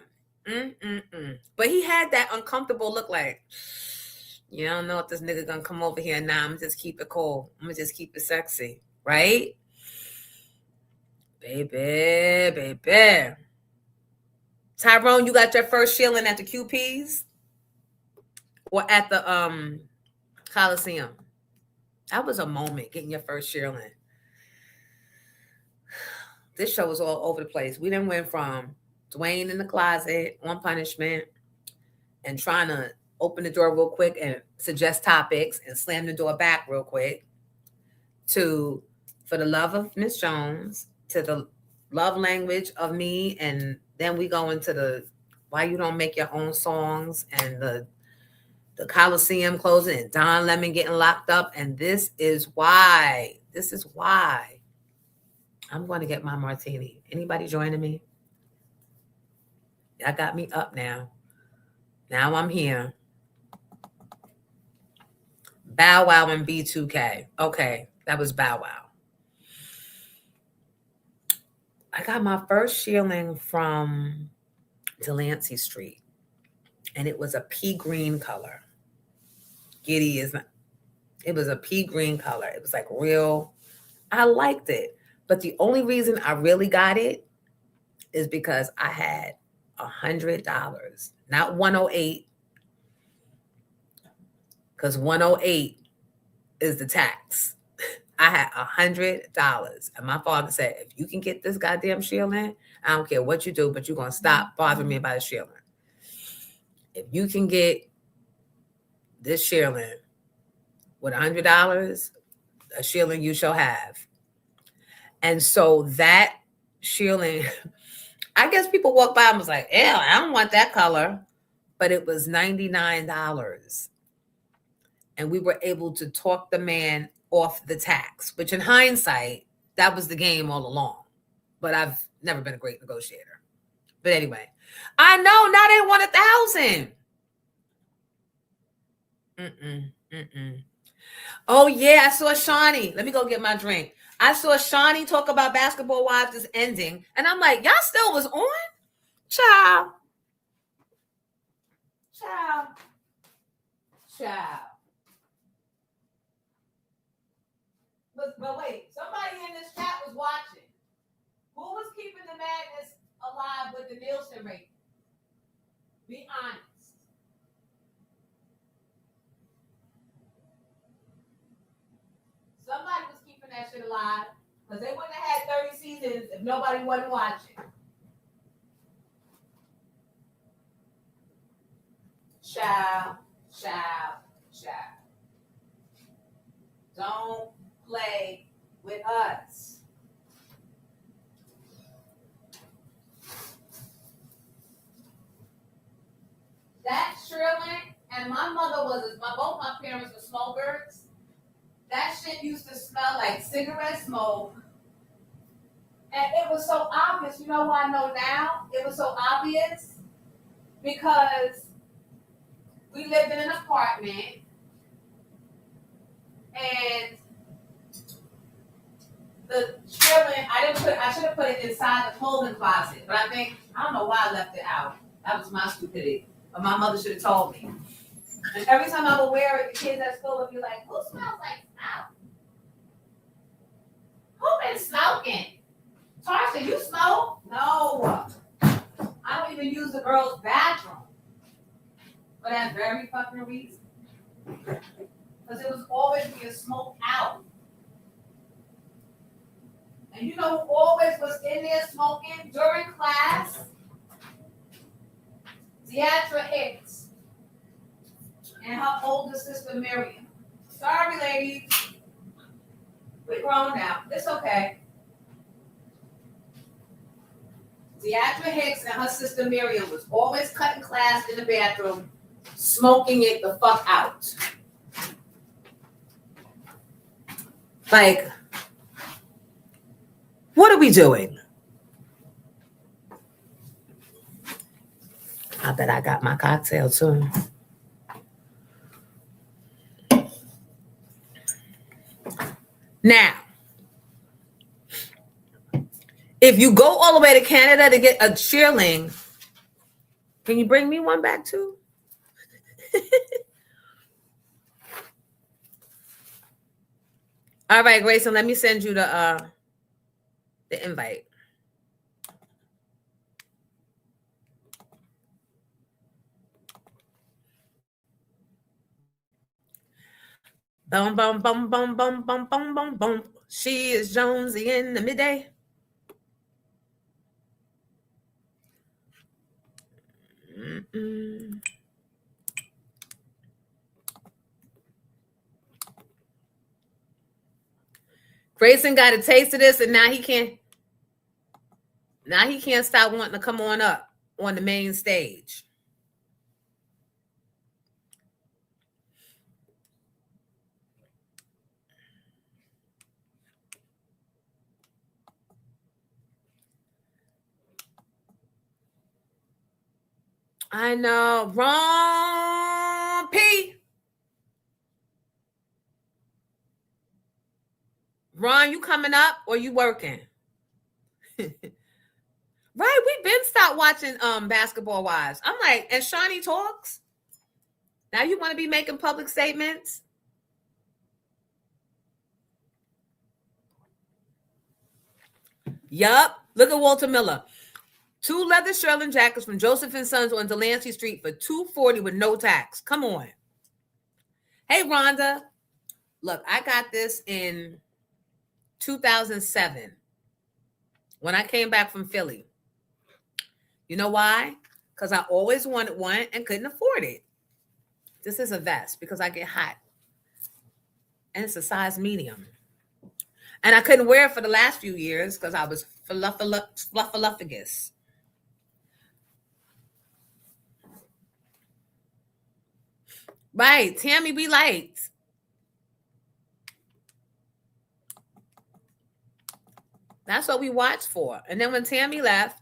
But he had that uncomfortable look like, you don't know if this nigga gonna come over here. Nah, I'm gonna just keep it cool. I'm gonna just keep it sexy, right? Baby. Tyrone, you got your first shilling at the QPs or at the Coliseum? That was a moment, getting your first shilling. This show was all over the place. We done went from Dwayne in the closet on punishment and trying to open the door real quick and suggest topics and slam the door back real quick, to For the Love of Miss Jones, to the love language of me, and then we go into the why you don't make your own songs, and the Coliseum closing, and Don Lemon getting locked up. And this is why I'm going to get my martini. Anybody joining me? Y'all got me up now. Now I'm here. Bow Wow and B2K. Okay, that was Bow Wow. I got my first shilling from Delancey Street, and it was a pea green color. Giddy is not. It was a pea green color. It was like real. I liked it. But the only reason I really got it is because I had $100, not 108, because 108 is the tax. I had $100. And my father said, if you can get this goddamn shilling, I don't care what you do, but you're going to stop bothering me about a shilling. If you can get this shilling with $100, a shilling you shall have. And so that shilling, I guess people walk by and was like, ew, I don't want that color. But it was $99. And we were able to talk the man off the tax, which in hindsight, that was the game all along. But I've never been a great negotiator. But anyway, I know now they want 1,000. Oh yeah, I saw Shawnee. Let me go get my drink. I saw Shawnee talk about Basketball Wives is ending, and I'm like, y'all still was on? Child. But wait, somebody in this chat was watching. Who was keeping the madness alive with the Nielsen rating? Be honest. Somebody was keeping that shit alive, because they wouldn't have had 30 seasons if nobody wasn't watching. Child. Don't play with us. That shrilling, and my mother both my parents were smokers. That shit used to smell like cigarette smoke. And it was so obvious. You know why I know now? It was so obvious because we lived in an apartment And the shearling, I should have put it inside the clothing closet, but I don't know why I left it out. That was my stupidity. But my mother should have told me. And every time I would wear it, the kids at school would be like, who smells like smoke? Who been smoking? Tarsha, you smoke? No. I don't even use the girls' bathroom. For that very fucking reason. Because it was always being smoked out. And you know who always was in there smoking during class? Deatra Hicks and her older sister Miriam. Sorry, ladies. We're grown now. It's okay. Deatra Hicks and her sister Miriam was always cutting class in the bathroom, smoking it the fuck out. Like, what are we doing? I bet I got my cocktail too. Now, if you go all the way to Canada to get a shearling, can you bring me one back too? All right, Grayson, let me send you the invite. Boom, boom, boom, boom, boom, boom, boom, boom, boom. She is Jonesy in the midday. Mm-mm. Grayson got a taste of this, and now he can't stop wanting to come on up on the main stage. I know. Wrong P. Ron, you coming up or you working? Right, we've been stopped watching Basketball Wives. I'm like, and Shawnee talks. Now you want to be making public statements? Yup. Look at Walter Miller. 2 leather shearling jackets from Joseph & Sons on Delancey Street for $240 with no tax. Come on. Hey, Rhonda. Look, I got this in 2007 when I came back from Philly. You know why? Because I always wanted one and couldn't afford it. This is a vest because I get hot. And it's a size medium. And I couldn't wear it for the last few years because I was fluffaluffagus. Right, Tammy, we liked. That's what we watched for. And then when Tammy left,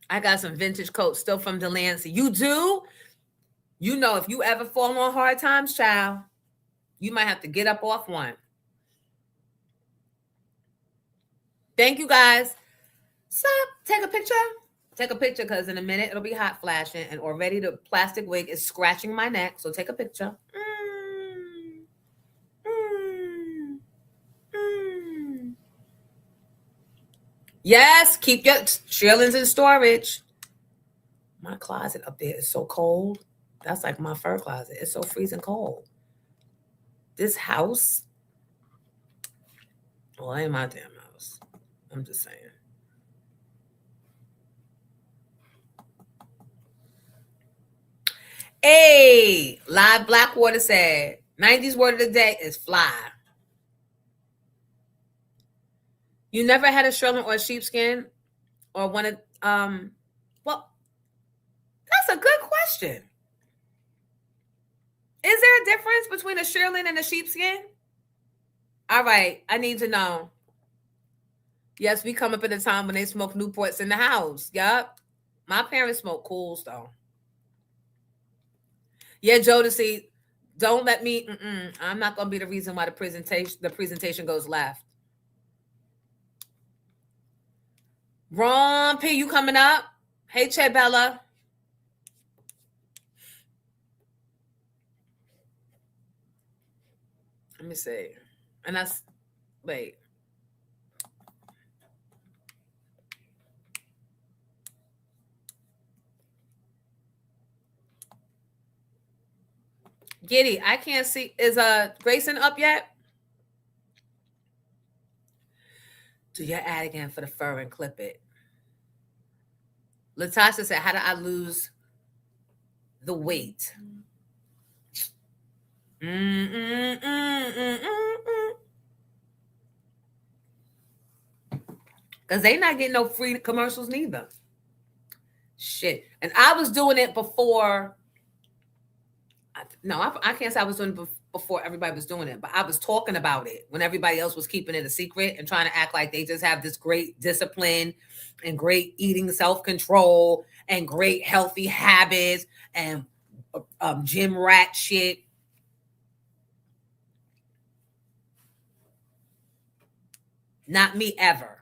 I got some vintage coats still from Delancey. You do? You know, if you ever fall on hard times, child, you might have to get up off one. Thank you, guys. Stop. Take a picture. Take a picture because in a minute it'll be hot flashing and already the plastic wig is scratching my neck. So take a picture. Yes, keep your shearlings in storage. My closet up there is so cold. That's like my fur closet. It's so freezing cold. This house. Well, it ain't my damn house. I'm just saying. Hey, Live Blackwater said, 90s word of the day is fly. You never had a shearling or a sheepskin? Or one of, well, that's a good question. Is there a difference between a shearling and a sheepskin? All right, I need to know. Yes, we come up at a time when they smoke Newports in the house. Yup. My parents smoked Cools, though. Yeah, Jodeci, don't let me. I'm not gonna be the reason why the presentation goes left. Ron P, you coming up? Hey, Che Bella. Let me see. And that's wait. Giddy, I can't see. Is Grayson up yet? Do your ad again for the fur and clip it. Latasha said, how do I lose the weight? Because they not getting no free commercials neither. Shit. And I was doing it before. No, I can't say I was doing it before everybody was doing it, but I was talking about it when everybody else was keeping it a secret and trying to act like they just have this great discipline and great eating self-control and great healthy habits and gym rat shit. Not me ever.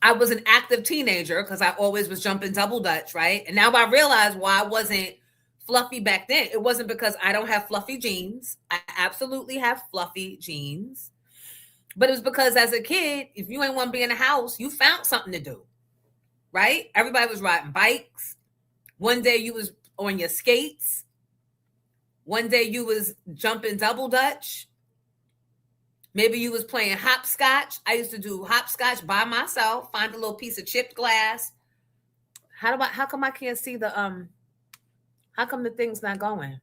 I was an active teenager because I always was jumping double dutch, right? And now I realize why I wasn't fluffy back then. It wasn't because I don't have fluffy jeans. I absolutely have fluffy jeans. But it was because as a kid, if you ain't want to be in the house, you found something to do, right? Everybody was riding bikes. One day you was on your skates. One day you was jumping double dutch. Maybe you was playing hopscotch. I used to do hopscotch by myself, find a little piece of chipped glass. How come I can't see the how come the thing's not going?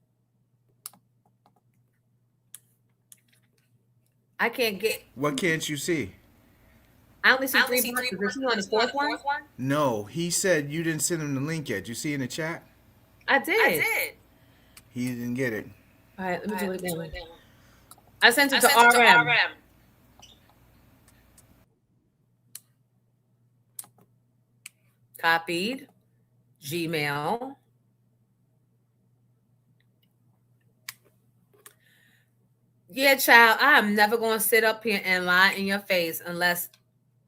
I can't get. What can't you see? I only see three boxes. Is he on the fourth one? No, he said you didn't send him the link yet. You see in the chat? I did. He didn't get it. All right, let me do it again. I sent it to RM. Copied. Gmail. Yeah, child, I'm never going to sit up here and lie in your face unless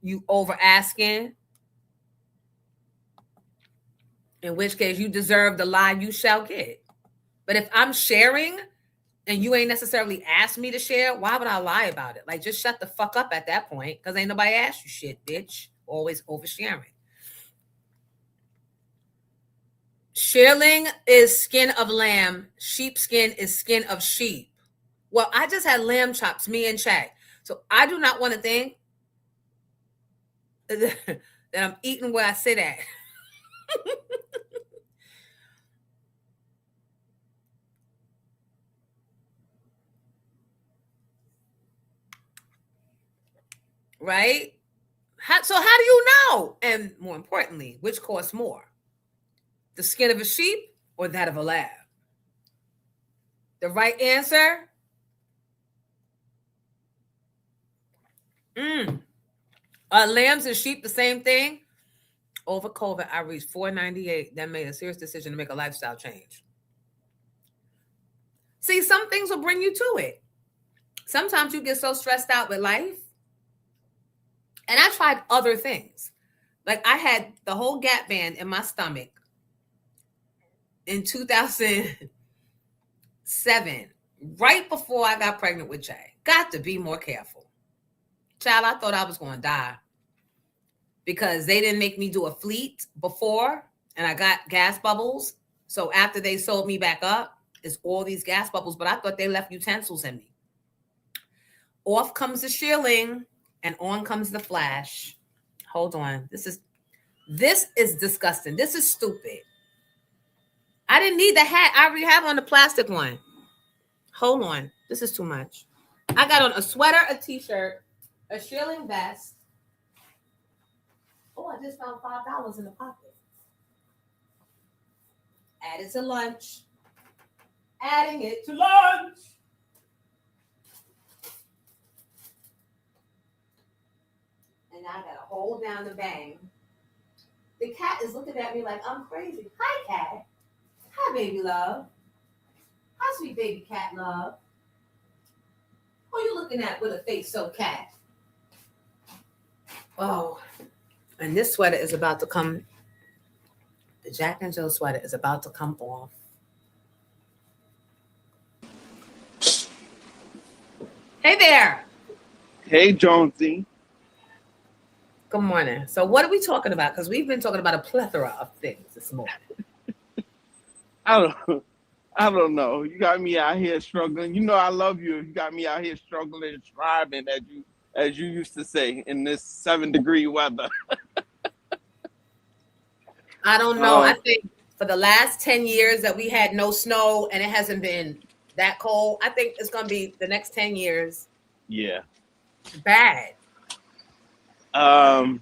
you over asking. In which case, you deserve the lie you shall get. But if I'm sharing and you ain't necessarily asked me to share, why would I lie about it? Like, just shut the fuck up at that point, because ain't nobody asked you shit, bitch. Always oversharing. Shearling is skin of lamb. Sheepskin is skin of sheep. Well, I just had lamb chops, me and Chad. So I do not want to think that I'm eating where I sit at. Right? So how do you know? And more importantly, which costs more? The skin of a sheep or that of a lamb? The right answer? Are lambs and sheep the same thing? Over COVID, I reached $498. That made a serious decision to make a lifestyle change. See, some things will bring you to it. Sometimes you get so stressed out with life. And I tried other things. Like I had the whole Gap band in my stomach in 2007, right before I got pregnant with Jay. Got to be more careful. Child, I thought I was going to die because they didn't make me do a fleet before and I got gas bubbles. So after they sold me back up, it's all these gas bubbles, but I thought they left utensils in me. Off comes the shearling and on comes the flash. Hold on. This is disgusting. This is stupid. I didn't need the hat. I already have on the plastic one. Hold on. This is too much. I got on a sweater, a t-shirt, a shearling vest. Oh, I just found $5 in the pocket. Added to lunch. Adding it to lunch. And I got to hold down the bang. The cat is looking at me like I'm crazy. Hi, cat. Hi, baby love. sweet baby cat love. Who are you looking at with a face so cat? Oh, and this sweater is about to come. The Jack and Jill sweater is about to come off. Hey there. Hey, Jonesy. Good morning. So what are we talking about? Because we've been talking about a plethora of things this morning. I don't know. You got me out here struggling. You know I love you. You got me out here struggling and striving, as you used to say, in this 7-degree weather. I don't know. I think for the last 10 years that we had no snow and it hasn't been that cold, I think it's going to be the next 10 years. Yeah. Bad. I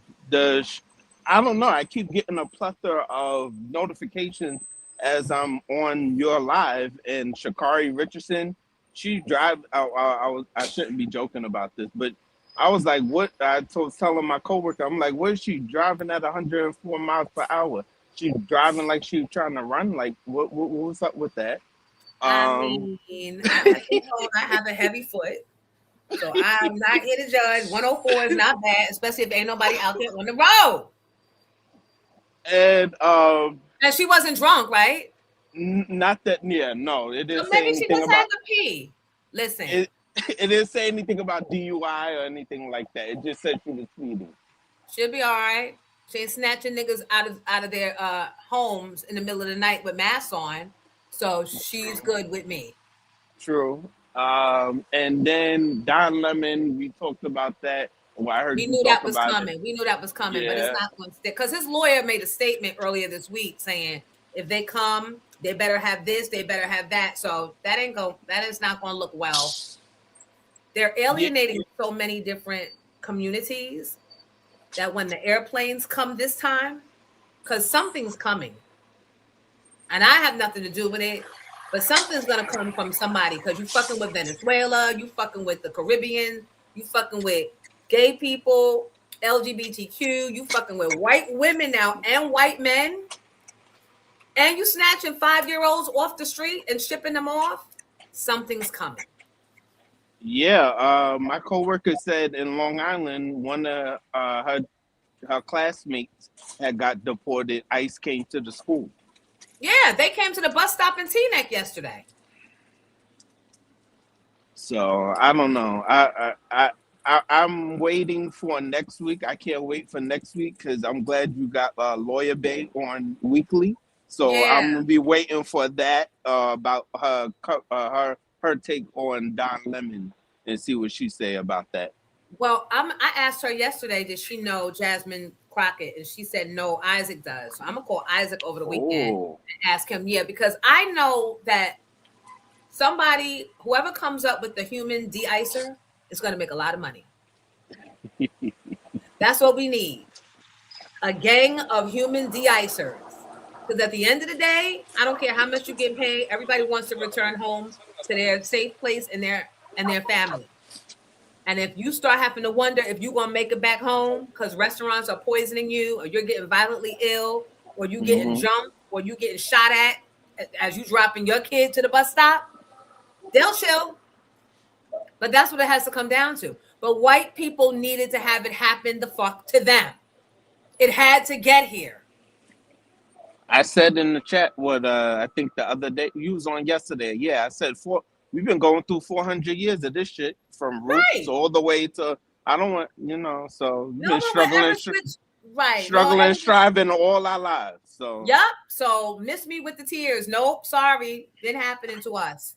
don't know. I keep getting a plethora of notifications as I'm on your live, and Shakari Richardson, she drive. I shouldn't be joking about this, but I was like, what? I was telling my coworker, I'm like, what is she driving at 104 miles per hour? She's driving like she's trying to run. Like, what's up with that? I have a heavy foot, so I'm not here to judge. 104 is not bad, especially if ain't nobody out there on the road. And she wasn't drunk, right? Not that. Yeah, no, it didn't. So maybe she just had to pee. Listen, it didn't say anything about DUI or anything like that. It just said she was speeding. She'll be all right. She ain't snatching niggas out of their homes in the middle of the night with masks on, so she's good with me. True. And then Don Lemon, we talked about that. Well, I heard we knew that was coming. We knew that was coming, but it's not going to stick because his lawyer made a statement earlier this week saying if they come, they better have this, they better have that. So that is not going to look well. They're alienating so many different communities that when the airplanes come this time, because something's coming, and I have nothing to do with it, but something's going to come from somebody because you fucking with Venezuela, you fucking with the Caribbean, you fucking with gay people, LGBTQ, you fucking with white women now and white men, and you snatching 5-year-olds off the street and shipping them off. Something's coming. Yeah, my coworker said in Long Island, one of her classmates had got deported. ICE came to the school. Yeah, they came to the bus stop in Teaneck yesterday. So I don't know. I'm waiting for next week. I can't wait for next week because I'm glad you got Lawyer Bay on weekly. So I'm gonna be waiting for that about her take on Don Lemon and see what she say about that. Well, I asked her yesterday, did she know Jasmine Crockett? And she said no, Isaac does. So I'm gonna call Isaac over the weekend and ask him. Yeah, because I know that whoever comes up with the human de-icer is gonna make a lot of money. That's what we need. A gang of human de-icers. Because at the end of the day, I don't care how much you get paid. Everybody wants to return home to their safe place and their family. And if you start having to wonder if you're going to make it back home because restaurants are poisoning you or you're getting violently ill or you getting jumped or you getting shot at as you dropping your kid to the bus stop, they'll chill. But that's what it has to come down to. But white people needed to have it happen the fuck to them. It had to get here. I said in the chat what I think the other day you was on yesterday. Yeah, I said we've been going through 400 years of this shit from roots all the way to I don't want so we've been struggling, struggling, striving all our lives. So So miss me with the tears. Nope, sorry, been happening to us.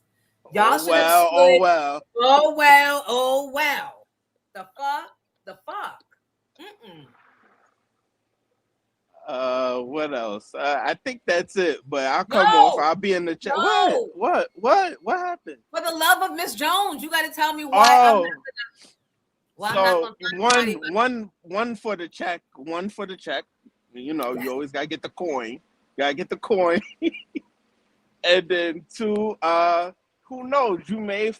Y'all should oh well. The fuck. What else? I think that's it. But I'll come off. I'll be in the chat. No. What happened? For the love of Miss Jones, you got to tell me why. One for the check. One for the check. You always gotta get the coin. And then 2, who knows? You may,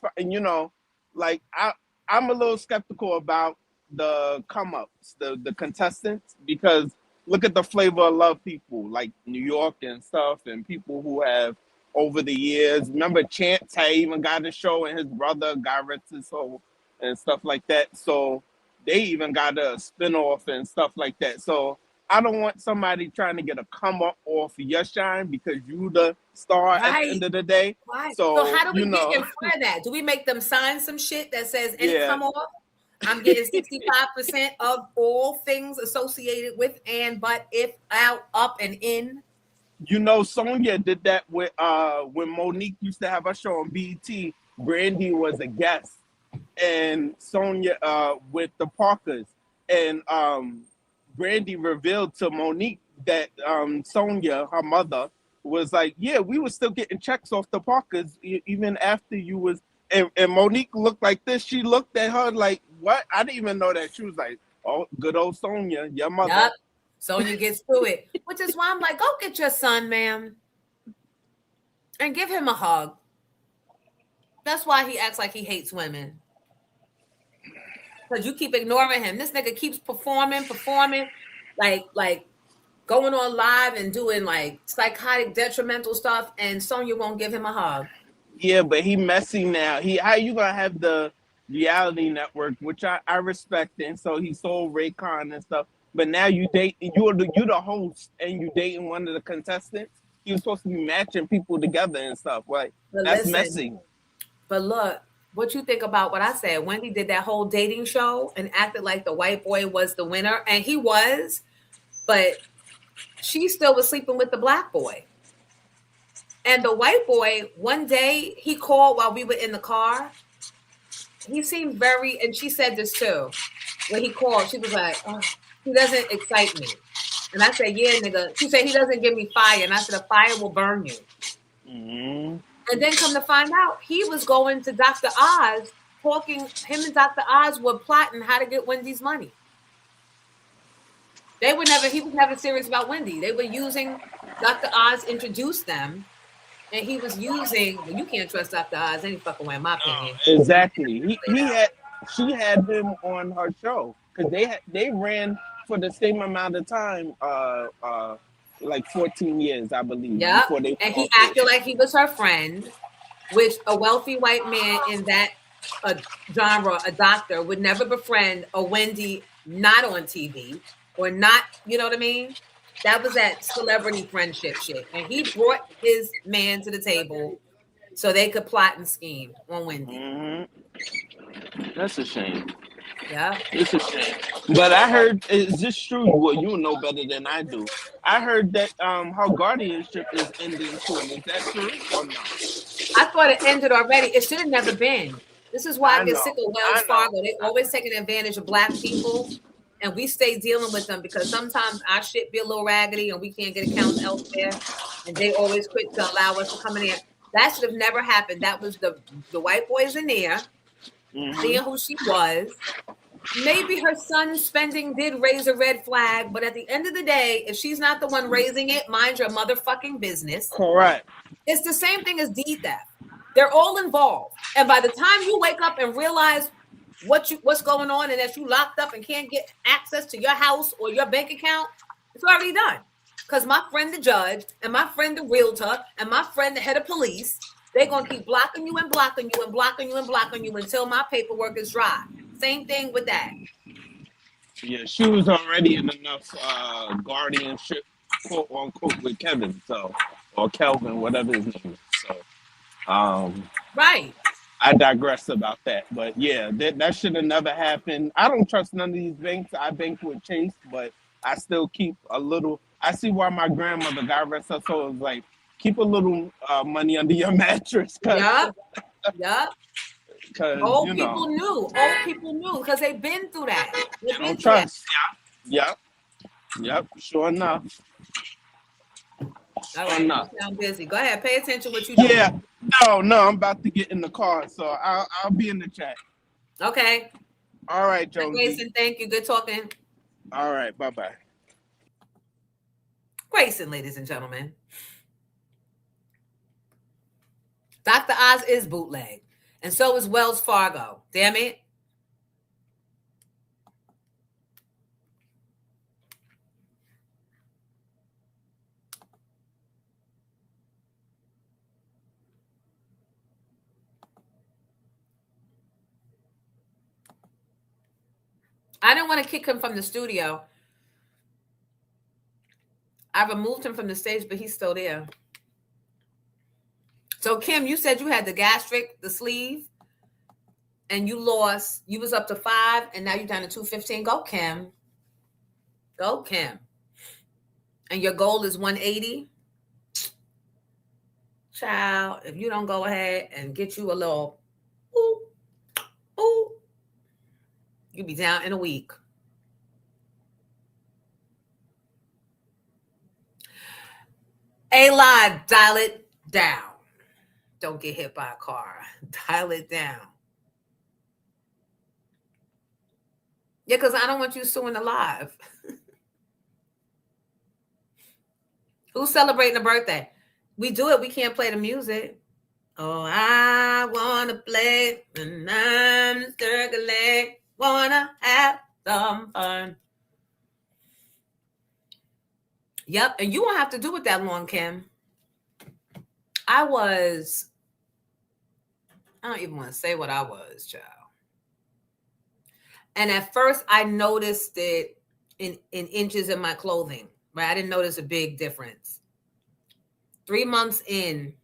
like I'm a little skeptical about the come-ups, the contestants, because look at the Flavor of Love people like New York and stuff, and people who have over the years. Remember, Chance had even got a show, and his brother got rest his soul and stuff like that. So they even got a spinoff and stuff like that. So I don't want somebody trying to get a come up off your shine because you the star at the Right. end of the day. Right. So, So how do we you get know, in front of that? Do we make them sign some shit that says any Yeah. come off? I'm getting 65% of all things associated with and but if out up and in. you know, Sonya did that with when Monique used to have a show on BET. Brandy was a guest, and Sonya with the Parkers, and Brandy revealed to Monique that Sonya, her mother, was like, "Yeah, we were still getting checks off the Parkers even after you was." And Monique looked like this. She looked at her like, "What?" I didn't even know that. She was like, "Oh, good old Sonya, your mother." Yep. Sonya gets through it, which is why I'm like, go get your son, ma'am, and give him a hug. That's why he acts like he hates women. Because you keep ignoring him. This nigga keeps performing, like going on live and doing like psychotic, detrimental stuff, and Sonya won't give him a hug. Yeah, but he messy now. How you gonna have the reality network, which I respect, and so he sold Raycon and stuff. But now you're the host and you dating one of the contestants. He was supposed to be matching people together and stuff. Like But that's listen, messy. But look, what you think about what I said? Wendy did that whole dating show and acted like the white boy was the winner, and he was, but she still was sleeping with the black boy. And the white boy, one day he called while we were in the car. He seemed very, and she said this too. When he called, she was like, oh, he doesn't excite me. And I said, yeah, nigga. She said, he doesn't give me fire. And I said, a fire will burn you. Mm-hmm. And then come to find out, he was going to Dr. Oz, talking, him and Dr. Oz were plotting how to get Wendy's money. He was never serious about Wendy. They were using, Dr. Oz introduced them, and he was using, well, you can't trust Dr. Oz any fucking way, in my opinion. Exactly. She had him on her show because they ran for the same amount of time, like 14 years, I believe. Yeah, Before they and he acted like he was her friend, which a wealthy white man in that genre, a doctor, would never befriend a Wendy not on TV or not, you know what I mean? That was that celebrity friendship shit. And he brought his man to the table so they could plot and scheme on Wendy. Mm-hmm. That's a shame. Yeah. It's a shame. But I heard, is this true? Well, you know better than I do. I heard that her guardianship is ending soon. Is that true or not? I thought it ended already. It should have never been. This is why I get sick of Wells Fargo. They always taking advantage of black people, and we stay dealing with them because sometimes our shit be a little raggedy and we can't get accounts elsewhere, and they always quit to allow us to come in there. That should have never happened. That was the white boys in there, seeing who she was. Maybe her son's spending did raise a red flag, but at the end of the day, if she's not the one raising it, mind your motherfucking business. Correct. It's the same thing as deed theft. They're all involved. And by the time you wake up and realize what's going on and that you locked up and can't get access to your house or your bank account, it's already done. Because my friend the judge and my friend the realtor and my friend the head of police, they're going to keep blocking you and blocking you and blocking you and blocking you until my paperwork is dry. Same thing with that. Yeah, she was already in enough guardianship, quote unquote, with Kevin, or Kelvin, whatever his name is. So, right. I digress about that, but yeah, that should have never happened. I don't trust none of these banks. I bank with Chase, but I still keep a little. I see why my grandmother, God rest her soul, was like, keep a little money under your mattress. Yep. Yep. Old you people knew. Old people knew because they've been through that. They don't trust. Yep. Sure enough. All right, you sound busy. Go ahead. Pay attention what you doing. Yeah. No, I'm about to get in the car, so I'll be in the chat. Okay. All right, Jonesy. Grayson, thank you. Good talking. All right, bye-bye. Grayson, ladies and gentlemen. Dr. Oz is bootleg. And so is Wells Fargo. Damn it. I didn't want to kick him from the studio. I removed him from the stage, but he's still there. So Kim, you said you had the gastric, the sleeve, and you lost. You was up to 5, and now you're down to 215. Go, Kim. Go, Kim. And your goal is 180. Child, if you don't go ahead and get you a little, ooh, you'll be down in a week. A-Line, dial it down. Don't get hit by a car. Dial it down. Yeah, because I don't want you suing the live. Who's celebrating a birthday? We do it. We can't play the music. Oh, I want to play and I'm circling. Want to have some fun. Yep. And you won't have to do it that long, Kim. I don't even want to say what I was, child. And at first I noticed it in inches in my clothing, right? I didn't notice a big difference. 3 months in,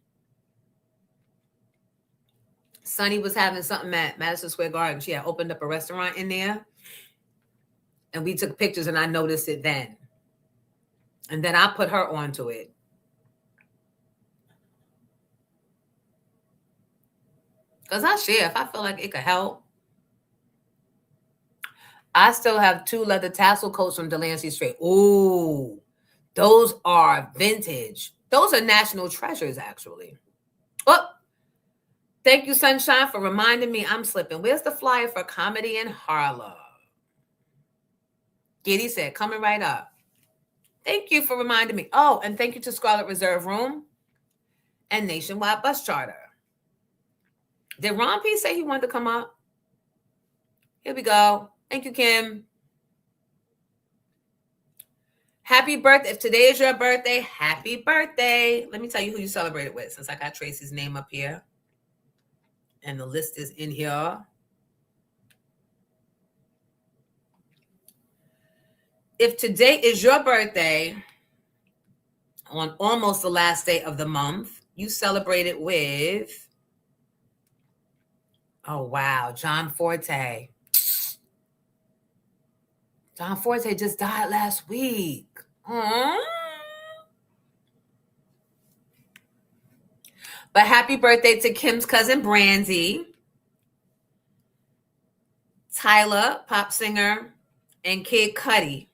Sunny was having something at Madison Square Garden. She had opened up a restaurant in there. And we took pictures and I noticed it then. And then I put her onto it. Because I share if I feel like it could help. I still have 2 leather tassel coats from Delancey Strait. Ooh, those are vintage. Those are national treasures, actually. Oh, thank you, Sunshine, for reminding me I'm slipping. Where's the flyer for Comedy in Harlem? Giddy said, coming right up. Thank you for reminding me. Oh, and thank you to Scarlet Reserve Room and Nationwide Bus Charter. Did Ron P say he wanted to come up? Here we go. Thank you, Kim. Happy birthday. If today is your birthday, happy birthday. Let me tell you who you celebrated with, since I got Tracy's name up here. And the list is in here. If today is your birthday, on almost the last day of the month, you celebrated with, oh, wow, John Forte. John Forte just died last week. Aww. But happy birthday to Kim's cousin, Brandy, Tyler, pop singer, and Kid Cudi.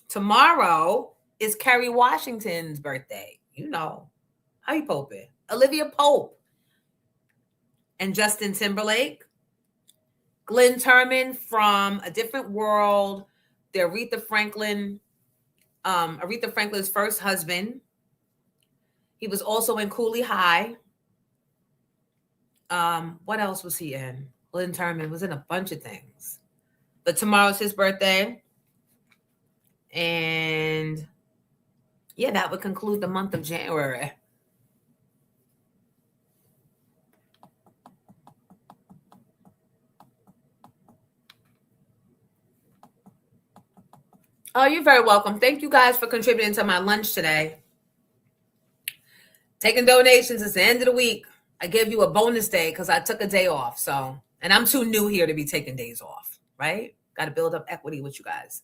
Tomorrow is Kerry Washington's birthday. You know. How you Pope it? Olivia Pope. And Justin Timberlake. Glenn Turman from A Different World. The Aretha Franklin's first husband. He was also in Cooley High. What else was he in? Glenn Turman was in a bunch of things. But tomorrow's his birthday. And yeah, that would conclude the month of January. Oh, you're very welcome. Thank you guys for contributing to my lunch today. Taking donations. It's the end of the week. I gave you a bonus day because I took a day off. So, and I'm too new here to be taking days off, right? Got to build up equity with you guys.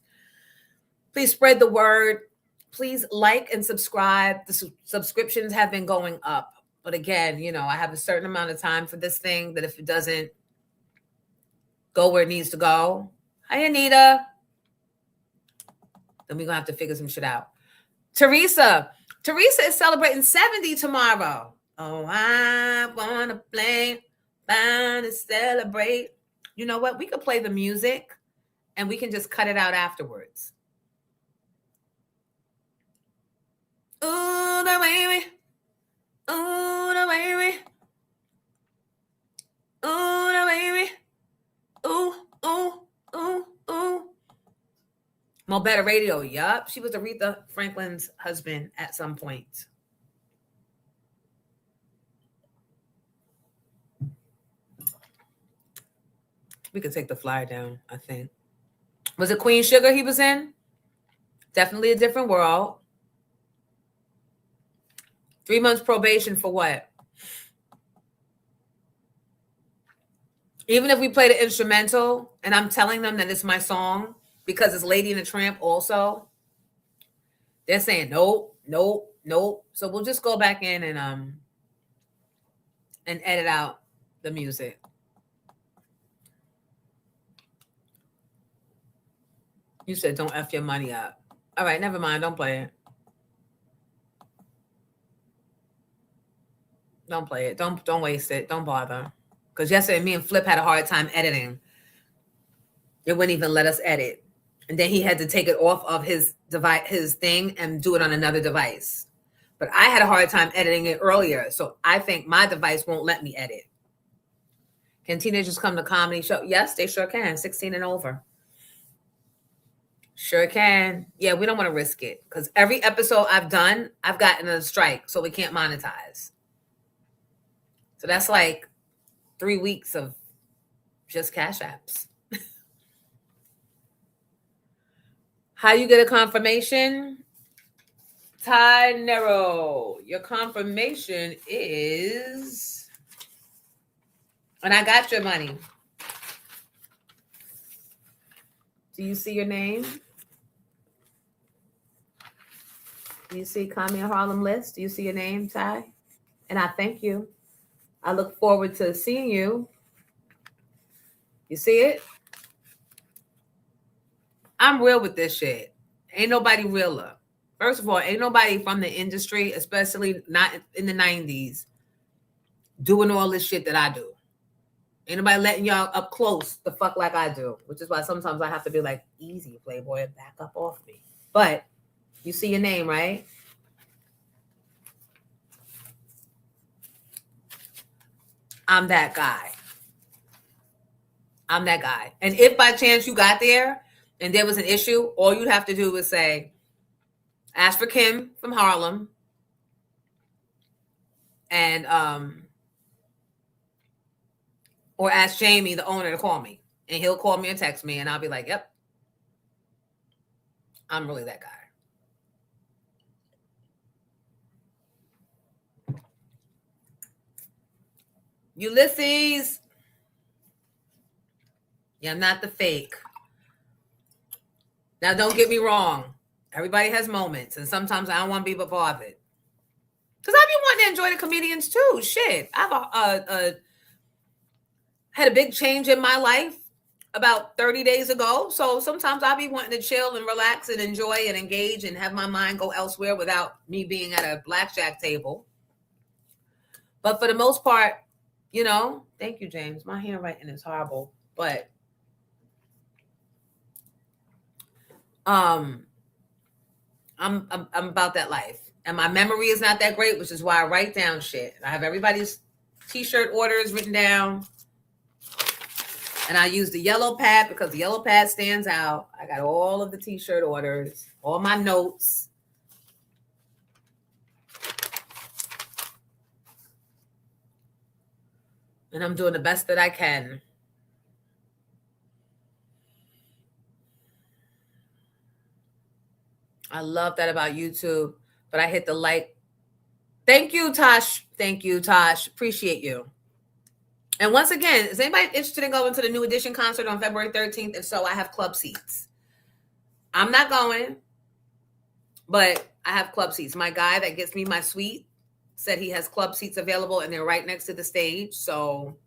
Please spread the word. Please like and subscribe. The subscriptions have been going up. But again, you know, I have a certain amount of time for this thing that if it doesn't go where it needs to go. Hi, Anita. Then we're going to have to figure some shit out. Teresa is celebrating 70 tomorrow. Oh, I want to play, bound to celebrate. You know what? We could play the music and we can just cut it out afterwards. Ooh, the baby. Ooh, the baby. Ooh, the baby. Ooh, ooh, ooh, ooh. Mo Better Radio, yup. She was Aretha Franklin's husband at some point. We could take the flyer down, I think. Was it Queen Sugar he was in? Definitely a different world. 3 months probation for what? Even if we play the instrumental and I'm telling them that it's my song because it's Lady and the Tramp also, they're saying nope, nope, nope. So we'll just go back in and edit out the music. You said don't F your money up. All right, never mind. Don't play it. Don't play it. Don't waste it. Don't bother. Because yesterday me and Flip had a hard time editing. It wouldn't even let us edit. And then he had to take it off of his device, his thing, and do it on another device. But I had a hard time editing it earlier. So I think my device won't let me edit. Can teenagers come to comedy show? Yes, they sure can. 16 and over. Sure can. Yeah, we don't want to risk it. Because every episode I've done, I've gotten a strike. So we can't monetize. So that's like 3 weeks of just cash apps. How you get a confirmation? Ty Nero. Your confirmation is, and I got your money. Do you see your name? Do you see Kami Harlem list? Do you see your name, Ty? And I thank you. I look forward to seeing you. You see it? I'm real with this shit. Ain't nobody realer. First of all, ain't nobody from the industry, especially not in the 90s, doing all this shit that I do. Ain't nobody letting y'all up close the fuck like I do, which is why sometimes I have to be like, easy, Playboy, back up off me. But you see your name, right? I'm that guy. I'm that guy. And if by chance you got there and there was an issue, all you'd have to do is say, ask for Kim from Harlem and or ask Jamie, the owner, to call me. And he'll call me and text me and I'll be like, yep, I'm really that guy. Ulysses. Yeah, I'm not the fake. Now, don't get me wrong. Everybody has moments, and sometimes I don't want to be bothered. Because I be wanting to enjoy the comedians too. Shit. I've had a big change in my life about 30 days ago. So sometimes I'll be wanting to chill and relax and enjoy and engage and have my mind go elsewhere without me being at a blackjack table. But for the most part, you know, thank you, James. My handwriting is horrible, but I'm about that life. And my memory is not that great, which is why I write down shit. I have everybody's t-shirt orders written down. And I use the yellow pad because the yellow pad stands out. I got all of the t-shirt orders, all my notes. And I'm doing the best that I can. I love that about YouTube, but I hit the like. Thank you, Tosh. Thank you, Tosh. Appreciate you. And once again, is anybody interested in going to the New Edition concert on February 13th? If so, I have club seats. I'm not going, but I have club seats. My guy that gets me my suite said he has club seats available and they're right next to the stage. So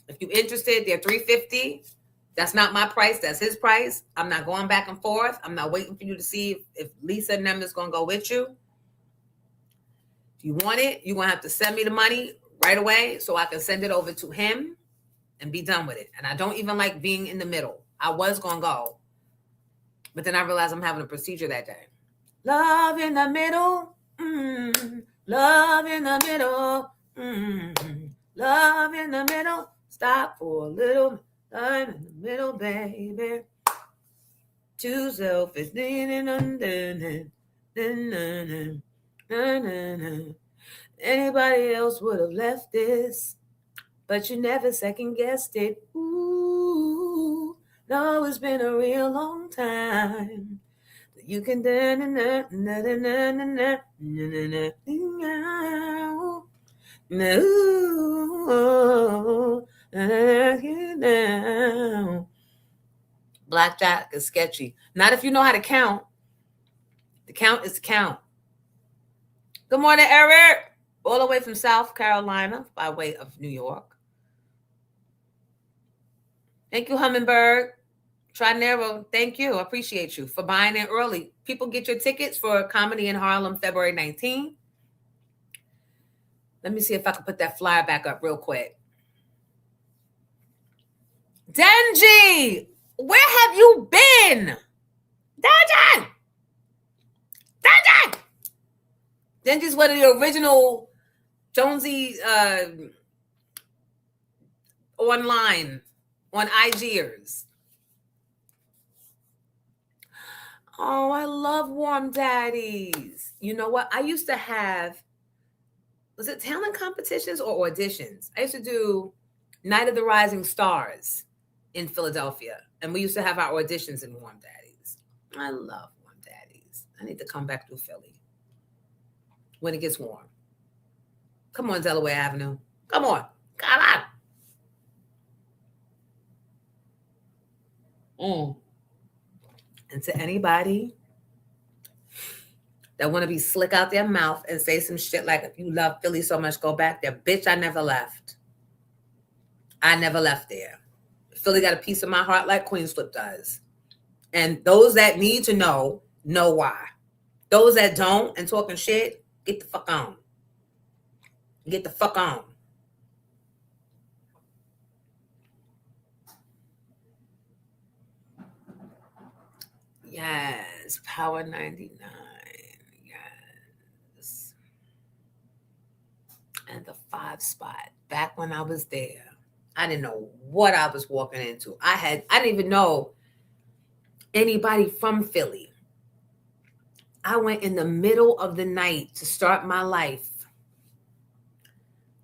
if you're interested, they're $350. That's not my price. That's his price. I'm not going back and forth. I'm not waiting for you to see if Lisa and them is going to go with you. If you want it, you're going to have to send me the money right away so I can send it over to him and be done with it. And I don't even like being in the middle. I was going to go, but then I realized I'm having a procedure that day. Love in the middle. Love in the middle. Love in the middle. Stop for a little. Love in the middle, baby. Too selfish. Anybody else would have left this, but you never second guessed it. Ooh, No, it's been a real long time. You can Blackjack is sketchy. Not if you know how to count. The count is the count. Good morning, Eric. All the way from South Carolina by way of New York. Thank you, Hummingbird. Trinero, thank you. I appreciate you for buying it early. People get your tickets for Comedy in Harlem February 19th. Let me see if I can put that flyer back up real quick. Denji, where have you been? Denji! Denji! Denji's one of the original Jonesy online on IGers. Oh, I love Warm Daddies. You know what? I used to have, was it talent competitions or auditions? I used to do Night of the Rising Stars in Philadelphia. And we used to have our auditions in Warm Daddies. I love Warm Daddies. I need to come back to Philly when it gets warm. Come on, Delaware Avenue. Come on. Come on. And to anybody that want to be slick out their mouth and say some shit like, if you love Philly so much, go back there. Bitch, I never left. I never left there. Philly got a piece of my heart like Queensflip does. And those that need to know why. Those that don't and talking shit, get the fuck on. Get the fuck on. Yes, Power 99. Yes. And the 5 spot. Back when I was there, I didn't know what I was walking into. I didn't even know anybody from Philly. I went in the middle of the night to start my life.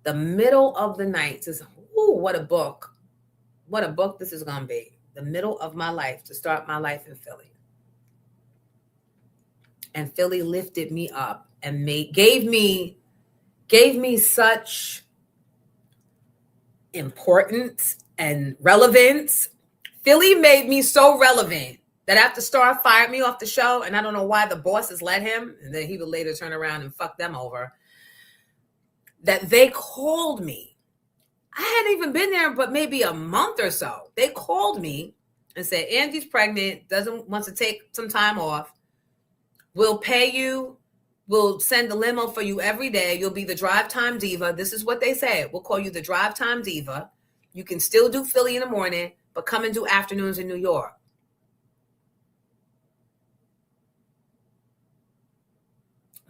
The middle of the night. Says, ooh, what a book. What a book this is going to be. The middle of my life to start my life in Philly. And Philly lifted me up and gave me such importance and relevance. Philly made me so relevant that after Star fired me off the show, and I don't know why the bosses let him, and then he would later turn around and fuck them over, that they called me. I hadn't even been there but maybe a month or so. They called me and said, Angie's pregnant, wants to take some time off. We'll pay you. We'll send a limo for you every day. You'll be the drive time diva. This is what they said. We'll call you the drive time diva. You can still do Philly in the morning, but come and do afternoons in New York.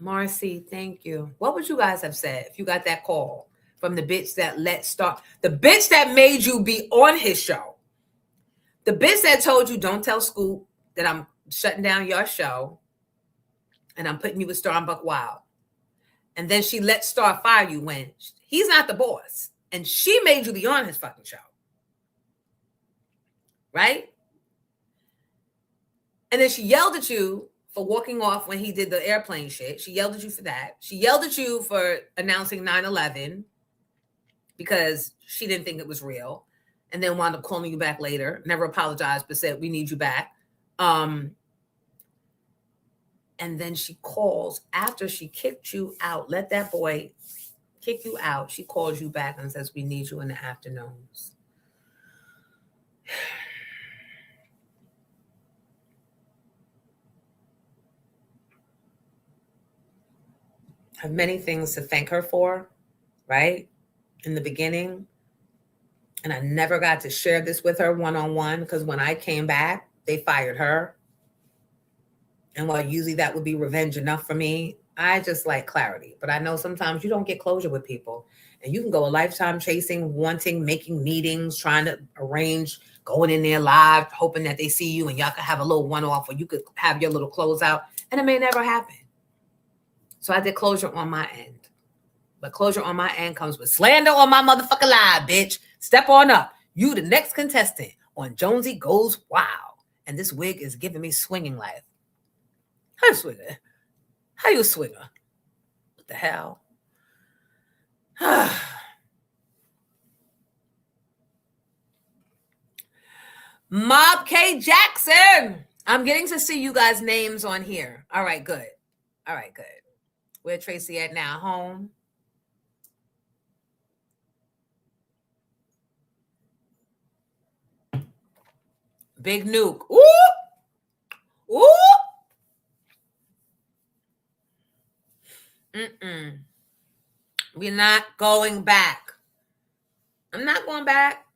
Marcy, thank you. What would you guys have said if you got that call from the bitch that the bitch that made you be on his show? The bitch that told you, don't tell Scoop that I'm shutting down your show and I'm putting you with Star and Buck Wild. And then she let Star fire you when he's not the boss. And she made you be on his fucking show. Right? And then she yelled at you for walking off when he did the airplane shit. She yelled at you for that. She yelled at you for announcing 9/11 because she didn't think it was real. And then wound up calling you back later. Never apologized, but said, we need you back. And then she calls after she kicked you out. Let that boy kick you out. She calls you back and says, we need you in the afternoons. I have many things to thank her for, right? In the beginning. And I never got to share this with her one-on-one because when I came back, they fired her. And while usually that would be revenge enough for me, I just like clarity. But I know sometimes you don't get closure with people. And you can go a lifetime chasing, wanting, making meetings, trying to arrange, going in there live, hoping that they see you and y'all could have a little one-off or you could have your little closeout. And it may never happen. So I did closure on my end. But closure on my end comes with slander on my motherfucking live, bitch. Step on up. You the next contestant on Jonesy Goes Wild. And this wig is giving me swinging life. How you swinging? How you a swinger? What the hell? Mob K Jackson. I'm getting to see you guys' names on here. All right, good. All right, good. Where Tracy at now? Home. Big Nuke. Ooh. Ooh. We're not going back. I'm not going back.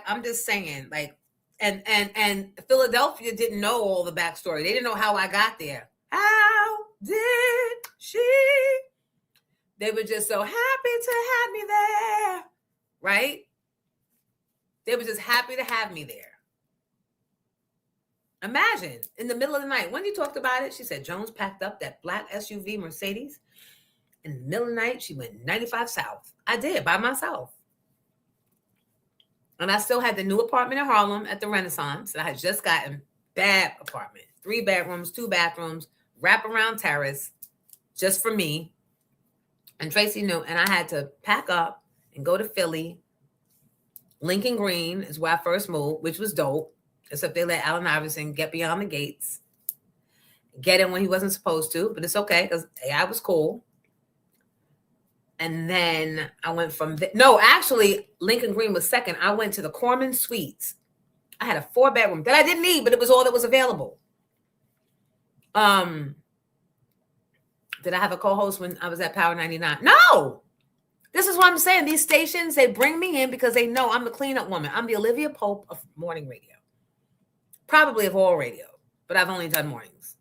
I'm just saying, like, and Philadelphia didn't know all the backstory. They didn't know how I got there. How did she? They were just so happy to have me there, right? They were just happy to have me there. Imagine in the middle of the night, when you talked about it, she said Jones packed up that black SUV Mercedes. In the middle of the night, she went 95 South. I did by myself. And I still had the new apartment in Harlem at the Renaissance that I had just gotten. Bad apartment. 3 bedrooms, 2 bathrooms, wraparound terrace, just for me. And Tracy knew. And I had to pack up and go to Philly. Lincoln Green is where I first moved, which was dope. Except they let Allen Iverson get beyond the gates. Get in when he wasn't supposed to. But it's okay because AI was cool. And then I went from no, actually, Lincoln Green was second. I went to the Corman Suites. I had a 4-bedroom that I didn't need, but it was all that was available. Did I have a co-host when I was at Power 99? No. This is what I'm saying. These stations, they bring me in because they know I'm the cleanup woman. I'm the Olivia Pope of morning radio. Probably of all radio, but I've only done mornings.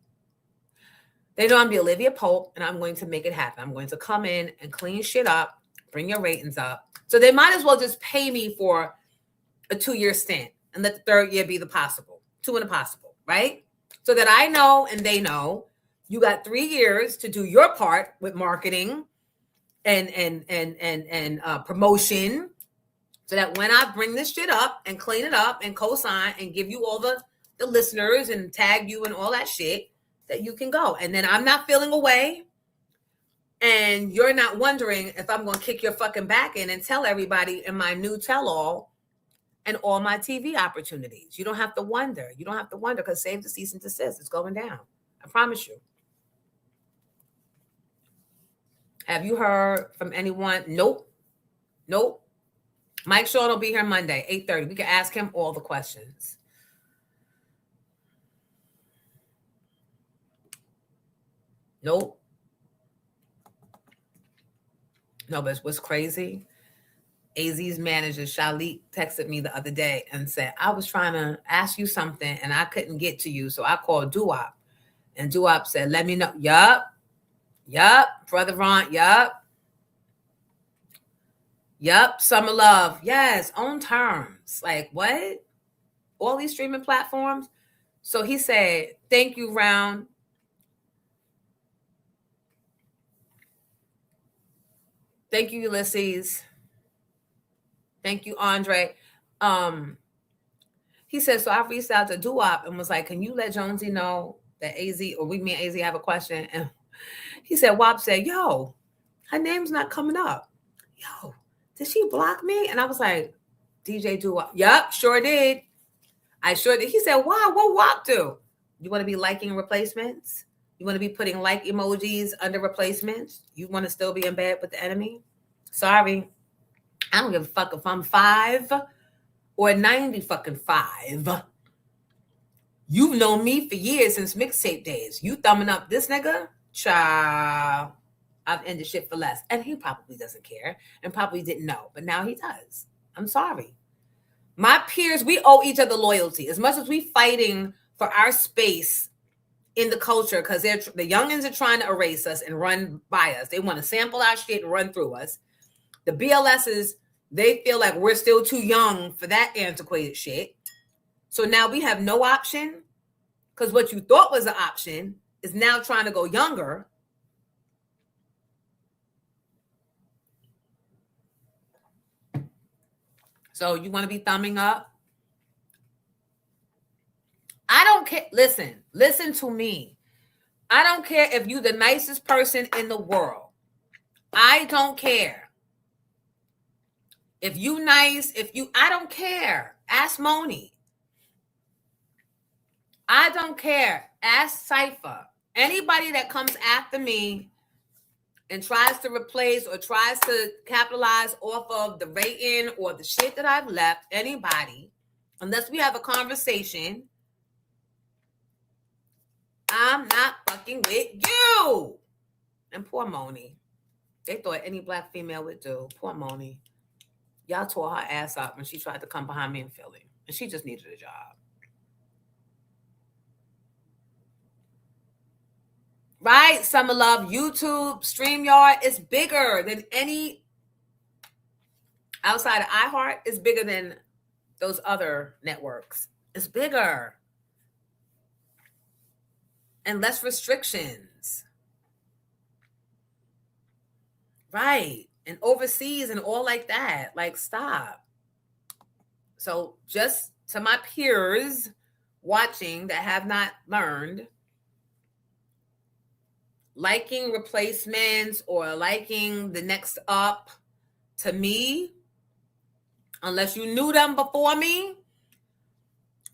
They know I'm the Olivia Pope, and I'm going to make it happen. I'm going to come in and clean shit up, bring your ratings up. So they might as well just pay me for a 2-year stint and let the 3rd year be the possible, 2 and a possible, right? So that I know and they know you got 3 years to do your part with marketing and promotion, so that when I bring this shit up and clean it up and co-sign and give you all the listeners and tag you and all that shit, that you can go. And then I'm not feeling away. And you're not wondering if I'm going to kick your fucking back in and tell everybody in my new tell-all and all my TV opportunities. You don't have to wonder. You don't have to wonder because Save the Cease and Desist. It's going down. I promise you. Have you heard from anyone? Nope. Mike Sean will be here Monday, 8:30. We can ask him all the questions. Nope. No, but what's crazy? AZ's manager, Shalik, texted me the other day and said, I was trying to ask you something and I couldn't get to you. So I called Duop. And Duop said, let me know. Yup. Brother Ron, yup. Summer Love. Yes, on terms. Like, what? All these streaming platforms. So he said, thank you, Round. Thank you, Ulysses. Thank you, Andre. He said, so I reached out to Duop and was like, can you let Jonesy know that AZ or me and AZ have a question? And he said, WAP said, yo, her name's not coming up. Yo, did she block me? And I was like, DJ Duop. Yup, sure did. I sure did. He said, wow, what WAP do? You want to be liking replacements? You want to be putting like emojis under replacements? You want to still be in bed with the enemy? Sorry. I don't give a fuck if I'm 5 or 90 fucking 5. You've known me for years since mixtape days. You thumbing up this nigga? Child. I've ended shit for less. And he probably doesn't care and probably didn't know. But now he does. I'm sorry. My peers, we owe each other loyalty. As much as we fighting for our space in the culture, because the youngins are trying to erase us and run by us. They want to sample our shit and run through us. The BLSs, they feel like we're still too young for that antiquated shit. So now we have no option, because what you thought was an option is now trying to go younger. So you want to be thumbing up don't care. Listen to me. I don't care if you're the nicest person in the world. I don't care. If you nice, I don't care. Ask Moni. I don't care. Ask Cypher. Anybody that comes after me and tries to replace or tries to capitalize off of the rating or the shit that I've left, anybody, unless we have a conversation, I'm not fucking with you. And poor Moni. They thought any black female would do. Poor Moni. Y'all tore her ass up when she tried to come behind me in Philly. And she just needed a job. Right? Summer Love, YouTube, StreamYard is bigger than any outside of iHeart. It's bigger than those other networks. It's bigger. And less restrictions. Right. And overseas and all like that. Like, stop. So just to my peers watching that have not learned, liking replacements or liking the next up, to me, unless you knew them before me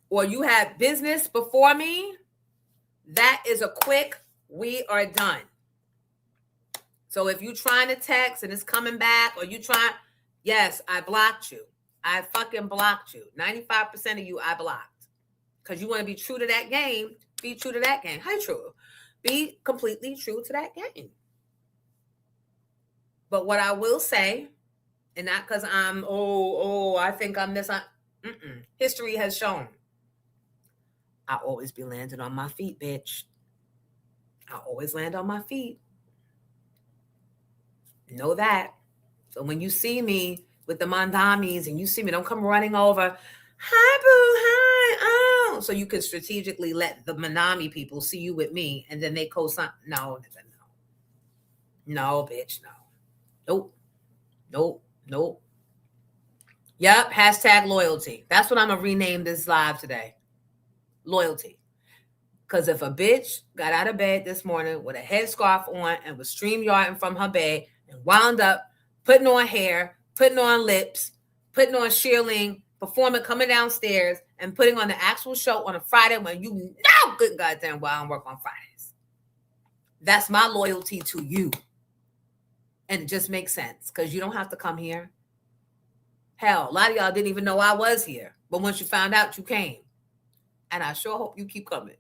or you had business before me, that is a quick, we are done. So if you're trying to text and it's coming back, or you try, yes, I blocked you. I fucking blocked you. 95% of you I blocked. Because you want to be true to that game, be true to that game. How true? Be completely true to that game. But what I will say, and not because I'm, I think I'm this, history has shown. I always be landing on my feet, bitch. I always land on my feet. Know that. So when you see me with the mandamis and you see me, don't come running over. Hi, boo, hi. Oh. So you can strategically let the Manami people see you with me and then they co-sign. No. No, bitch, no. Nope. Yep, hashtag loyalty. That's what I'm going to rename this live today. Loyalty. Because if a bitch got out of bed this morning with a headscarf on and was StreamYarding from her bed and wound up putting on hair, putting on lips, putting on shearling, performing, coming downstairs, and putting on the actual show on a Friday when you know good goddamn well I don't work on Fridays. That's my loyalty to you. And it just makes sense because you don't have to come here. Hell, a lot of y'all didn't even know I was here. But once you found out, you came. And I sure hope you keep coming.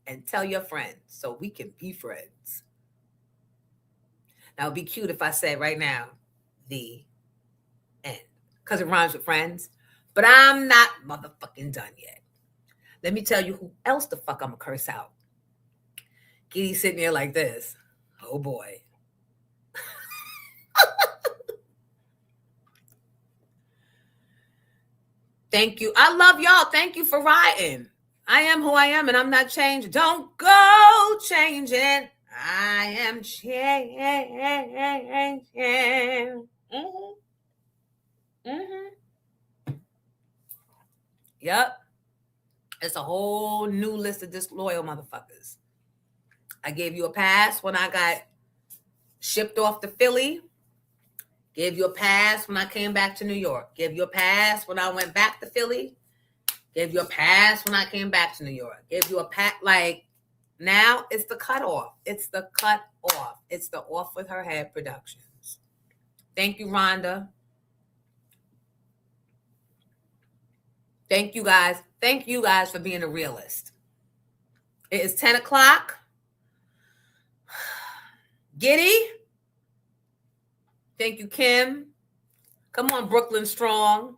And tell your friends so we can be friends. Now, it'd be cute if I said right now, the end. Because it rhymes with friends. But I'm not motherfucking done yet. Let me tell you who else the fuck I'm going to curse out. Giddy sitting there like this. Oh, boy. Thank you. I love y'all. Thank you for writing. I am who I am and I'm not changed. Don't go changing. I am changing. Yep. It's a whole new list of disloyal motherfuckers. I gave you a pass when I got shipped off to Philly. Gave you a pass when I came back to New York. Gave you a pass when I went back to Philly. Gave you a pass when I came back to New York. Gave you a pass. Like, now it's the cutoff. It's the cutoff. It's the Off With Her Head Productions. Thank you, Rhonda. Thank you, guys. Thank you, guys, for being a realist. It is 10 o'clock. Giddy. Thank you, Kim. Come on, Brooklyn Strong.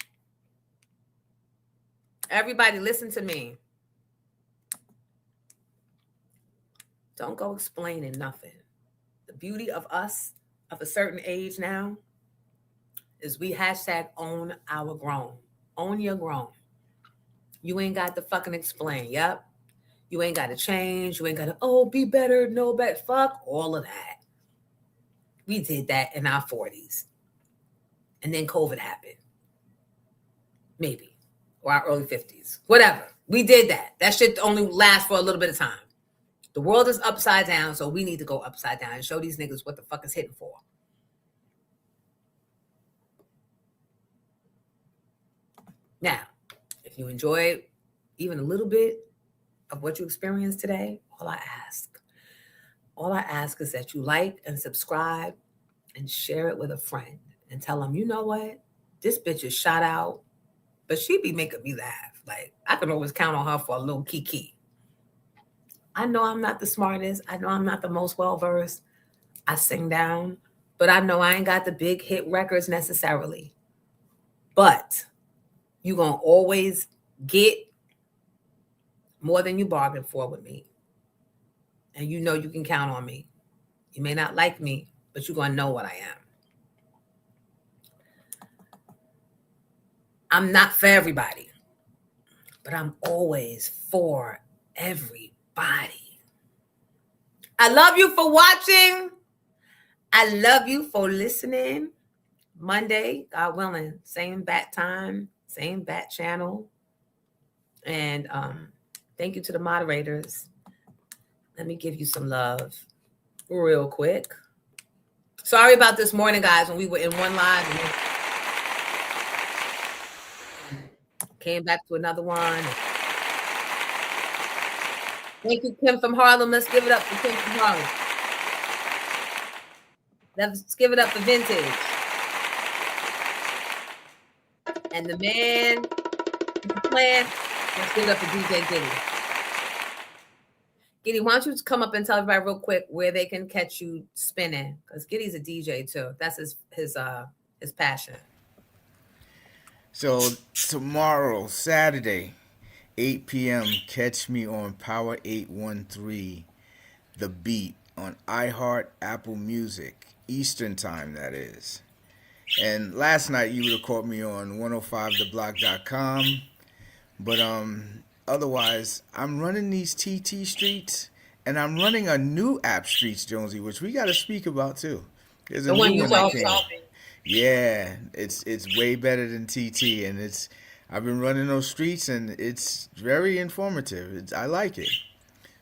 Everybody, listen to me. Don't go explaining nothing. The beauty of us of a certain age now is we hashtag own our grown. Own your grown. You ain't got to fucking explain. Yep. You ain't got to change. You ain't got to, be better, know better. Fuck all of that. We did that in our 40s. And then COVID happened. Maybe. Or our early 50s. Whatever. We did that. That shit only lasts for a little bit of time. The world is upside down, so we need to go upside down and show these niggas what the fuck is hitting for. Now, if you enjoyed even a little bit of what you experienced today, all I ask is that you like and subscribe and share it with a friend and tell them, you know what? This bitch is shot out, but she be making me laugh. Like, I can always count on her for a little kiki. I know I'm not the smartest. I know I'm not the most well-versed. I sing down, but I know I ain't got the big hit records necessarily. But you're going to always get more than you bargained for with me. And you know you can count on me. You may not like me, but you're going to know what I am. I'm not for everybody, but I'm always for everybody. I love you for watching. I love you for listening. Monday, God willing, same bat time, same bat channel. And thank you to the moderators. Let me give you some love real quick. Sorry about this morning, guys, when we were in one live and came back to another one. Thank you, Kim from Harlem. Let's give it up for Kim from Harlem. Let's give it up for Vintage. And the man, the plan, let's give it up for DJ Giddy. Giddy, why don't you come up and tell everybody real quick where they can catch you spinning? Because Giddy's a DJ too. That's his passion. So tomorrow, Saturday, 8 p.m., catch me on Power 813, The Beat, on iHeart, Apple Music, Eastern Time, that is. And last night, you would have caught me on 105theblock.com. But otherwise, I'm running these TT streets, and I'm running a new app, Streets Jonesy, which we got to speak about, too. There's a The one new you that saw. came. Yeah, it's way better than TT, and I've been running those streets, and it's very informative. I like it.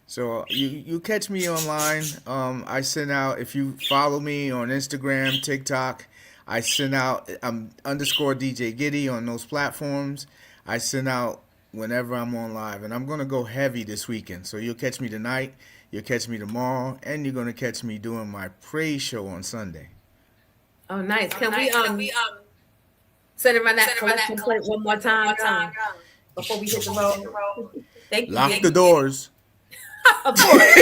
So you catch me online. I send out, if you follow me on Instagram, TikTok, I send out _ DJ Giddy on those platforms. I send out whenever I'm on live, and I'm gonna go heavy this weekend. So you'll catch me tonight, you'll catch me tomorrow, and you're gonna catch me doing my praise show on Sunday. Oh, nice. Can we send it around that collection plate one more time before we hit the road? Thank you. Lock the doors. Of course.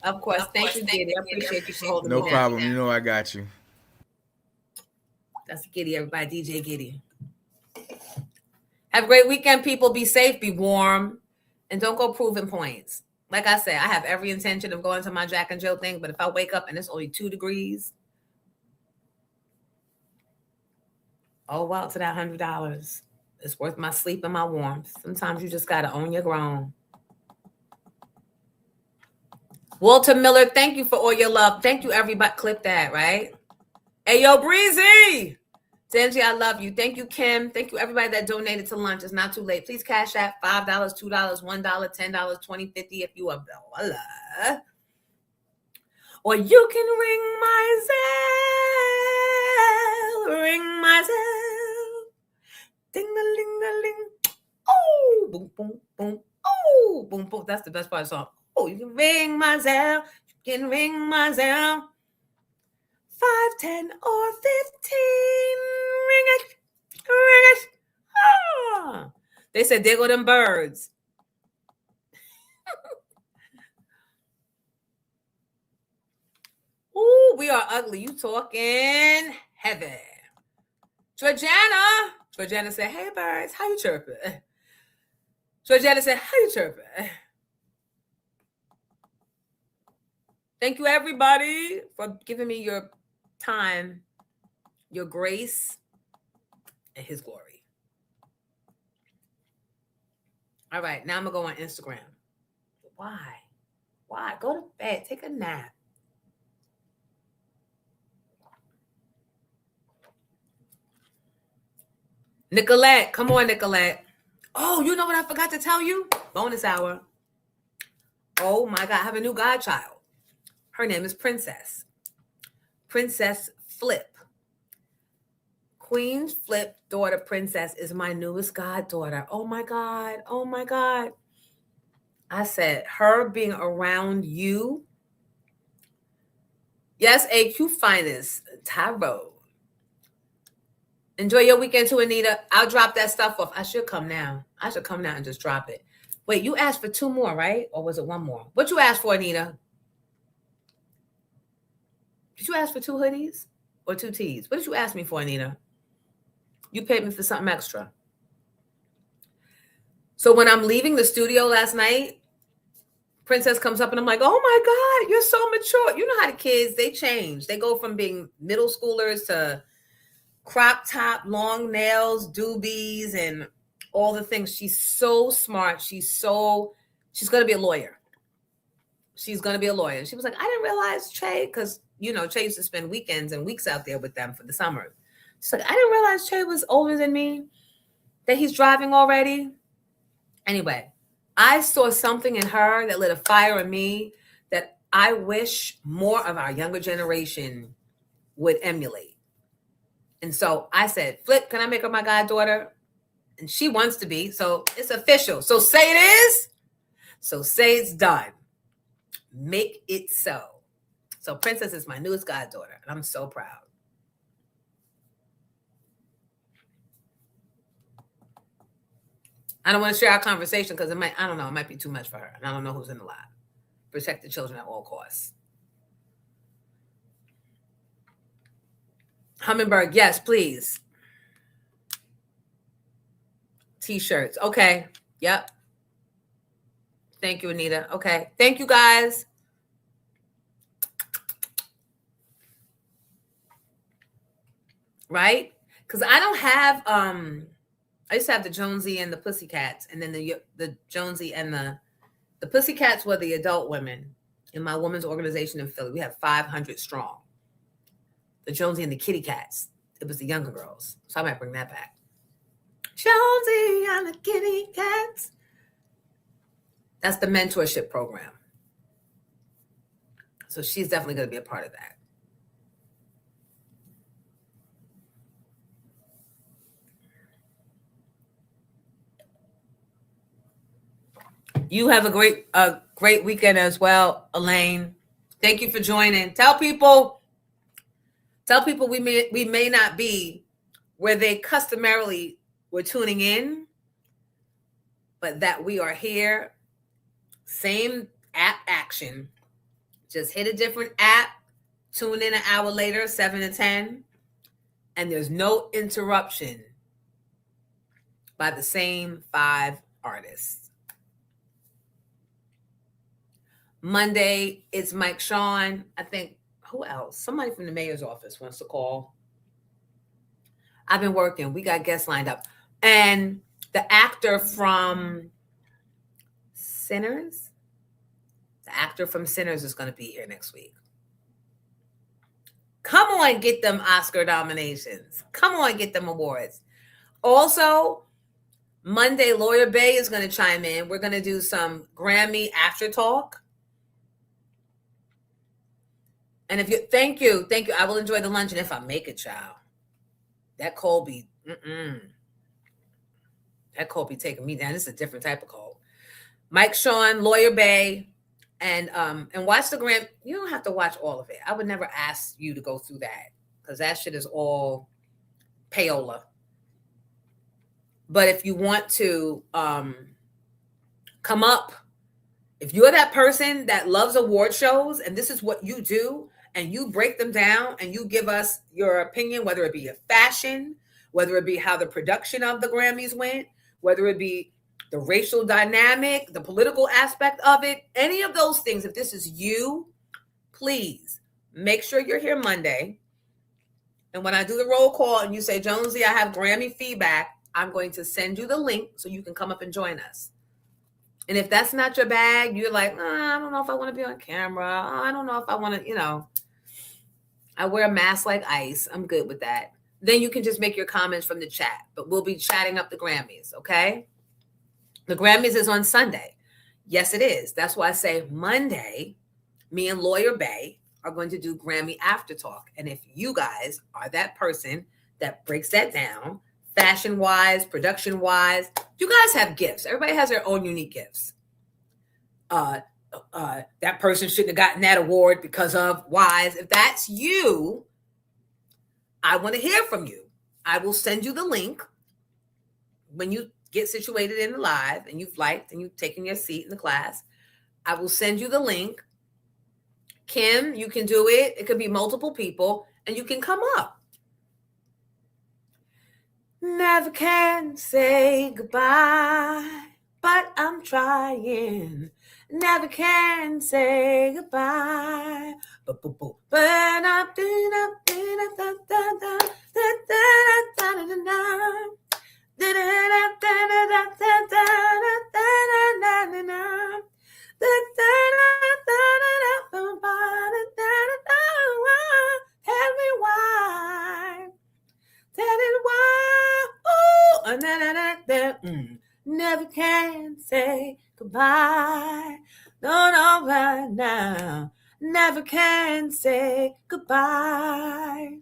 Of course. Thank you, Giddy. I appreciate you for holding me No down. problem. You know I got you. That's Giddy, everybody. DJ Giddy. Have a great weekend, people. Be safe, be warm, and don't go proving points. Like I said, I have every intention of going to my Jack and Jill thing, but if I wake up and it's only 2 degrees, oh, well, to that $100. It's worth my sleep and my warmth. Sometimes you just got to own your grown. Walter Miller, thank you for all your love. Thank you, everybody. Clip that, right? Hey, yo, Breezy. Denji, I love you. Thank you, Kim. Thank you, everybody that donated to lunch. It's not too late. Please cash out $5, $2, $1, $10, $20, $50 if you are $1. Or you can ring myself. Ding-a-ling-a-ling. Oh, boom, boom, boom. Oh, boom, boom. That's the best part of the song. Oh, you can ring myself. You can ring myself. 5, 10, or 15. Ring it. Ring it. Ah. They said, there go them birds. Ooh, we are ugly. You talking heavy. Georgiana said, hey, birds, how you chirping? Georgiana said, how you chirping? Thank you, everybody, for giving me your time, your grace, and his glory. All right, now I'm going to go on Instagram. Why? Go to bed. Take a nap. Nicolette, come on, Nicolette. Oh, you know what I forgot to tell you? Bonus hour. Oh my God, I have a new godchild. Her name is Princess. Princess Flip. Queen Flip, daughter Princess, is my newest goddaughter. Oh my God. Oh my God. I said, her being around you. Yes, AQ Finest, Tyrone. Enjoy your weekend too, Anita. I'll drop that stuff off. I should come now. I should come now and just drop it. Wait, you asked for 2 more, right? Or was it 1 more? What you asked for, Anita? Did you ask for 2 hoodies or 2 tees? What did you ask me for, Anita? You paid me for something extra. So when I'm leaving the studio last night, Princess comes up and I'm like, oh my God, you're so mature. You know how the kids, they change. They go from being middle schoolers to crop top, long nails, doobies, and all the things. She's so smart. She's going to be a lawyer. She's going to be a lawyer. She was like, I didn't realize Trey, because, you know, Trey used to spend weekends and weeks out there with them for the summer. She's like, I didn't realize Trey was older than me, that he's driving already. Anyway, I saw something in her that lit a fire in me that I wish more of our younger generation would emulate. And so I said, Flip, can I make her my goddaughter? And she wants to be, so it's official. So say it is. So say it's done. Make it so. So Princess is my newest goddaughter, and I'm so proud. I don't want to share our conversation because it might be too much for her. And I don't know who's in the live. Protect the children at all costs. Hummingbird, yes, please. T-shirts. Okay. Yep. Thank you, Anita. Okay. Thank you, guys. Right? Because I don't have I used to have the Jonesy and the Pussycats, and then the Jonesy and the Pussycats were the adult women in my women's organization in Philly. We have 500 strong. The Jonesy and the Kitty Cats, it was the younger girls. So I might bring that back. Jonesy and the Kitty Cats. That's the mentorship program. So she's definitely going to be a part of that. You have a great weekend as well, Elaine. Thank you for joining. Tell people we may not be where they customarily were tuning in, but that we are here. Same app action. Just hit a different app, tune in an hour later, 7 to 10, and there's no interruption by the same 5 artists. Monday, it's Mike Sean. I think, who else? Somebody from the mayor's office wants to call. I've been working. We got guests lined up. And the actor from Sinners, is going to be here next week. Come on, get them Oscar nominations. Come on, get them awards. Also, Monday, Lawyer Bay is going to chime in. We're going to do some Grammy after talk. And thank you. I will enjoy the luncheon if I make it, child. That cold be taking me down. This is a different type of cold. Mike Sean, Lawyer Bay, and watch the Grammy. You don't have to watch all of it. I would never ask you to go through that because that shit is all payola. But if you want to come up, if you're that person that loves award shows and this is what you do, and you break them down and you give us your opinion, whether it be a fashion, whether it be how the production of the Grammys went, whether it be the racial dynamic, the political aspect of it, any of those things, if this is you, please make sure you're here Monday. And when I do the roll call and you say, Jonesy, I have Grammy feedback, I'm going to send you the link so you can come up and join us. And if that's not your bag, you're like, I don't know if I want to be on camera. I don't know if I want to, I wear a mask like ice. I'm good with that. then you can just make your comments from the chat. But we'll be chatting up the Grammys, okay? The Grammys is on Sunday. Yes, it is. That's why I say Monday, me and Lawyer Bay are going to do Grammy After Talk. And if you guys are that person that breaks that down, fashion-wise, production-wise, you guys have gifts. Everybody has their own unique gifts. That person shouldn't have gotten that award because of whys. If that's you, I want to hear from you. I will send you the link when you get situated in the live and you've liked and you've taken your seat in the class. I will send you the link. Kim, you can do it. It could be multiple people and you can come up. Never can say goodbye, but I'm trying. Never can say goodbye. Tell me why. Tell it why. Ooh, never can say goodbye. No, right now. Never can say goodbye.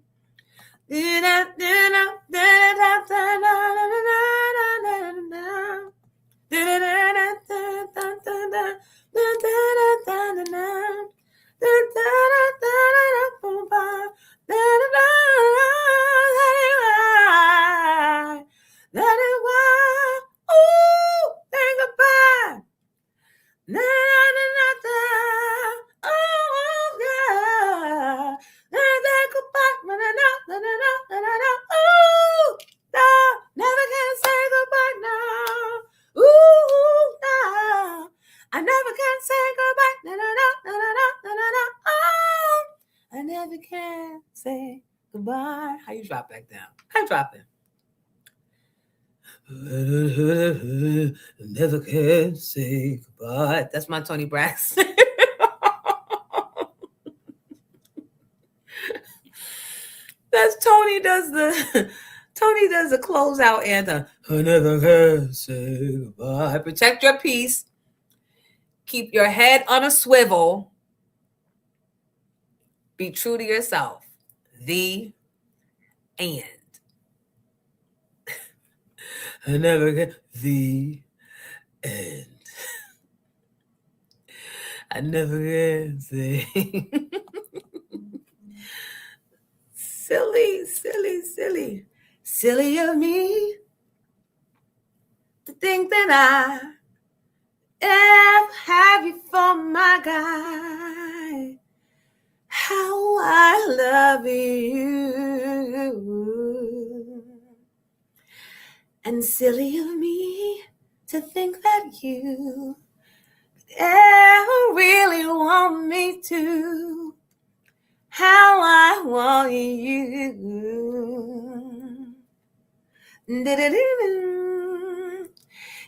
That is why, ooh, think goodbye. Na na na na na, oh yeah. Na na goodbye, na na na na na na na. Ooh, no, never can say goodbye now. Ooh, no, I never can say goodbye. Na na na na na na na na. Oh, I never can say goodbye. How you drop back down? How you drop it? Never can say goodbye. That's my Tony Braxton. That's Tony does the closeout anthem. I never can say goodbye. Protect your peace. Keep your head on a swivel. Be true to yourself. The end. I never get the end. I never get the silly of me to think that I ever have you for my guy. How I love you. And silly of me to think that you ever really want me to. How I want you.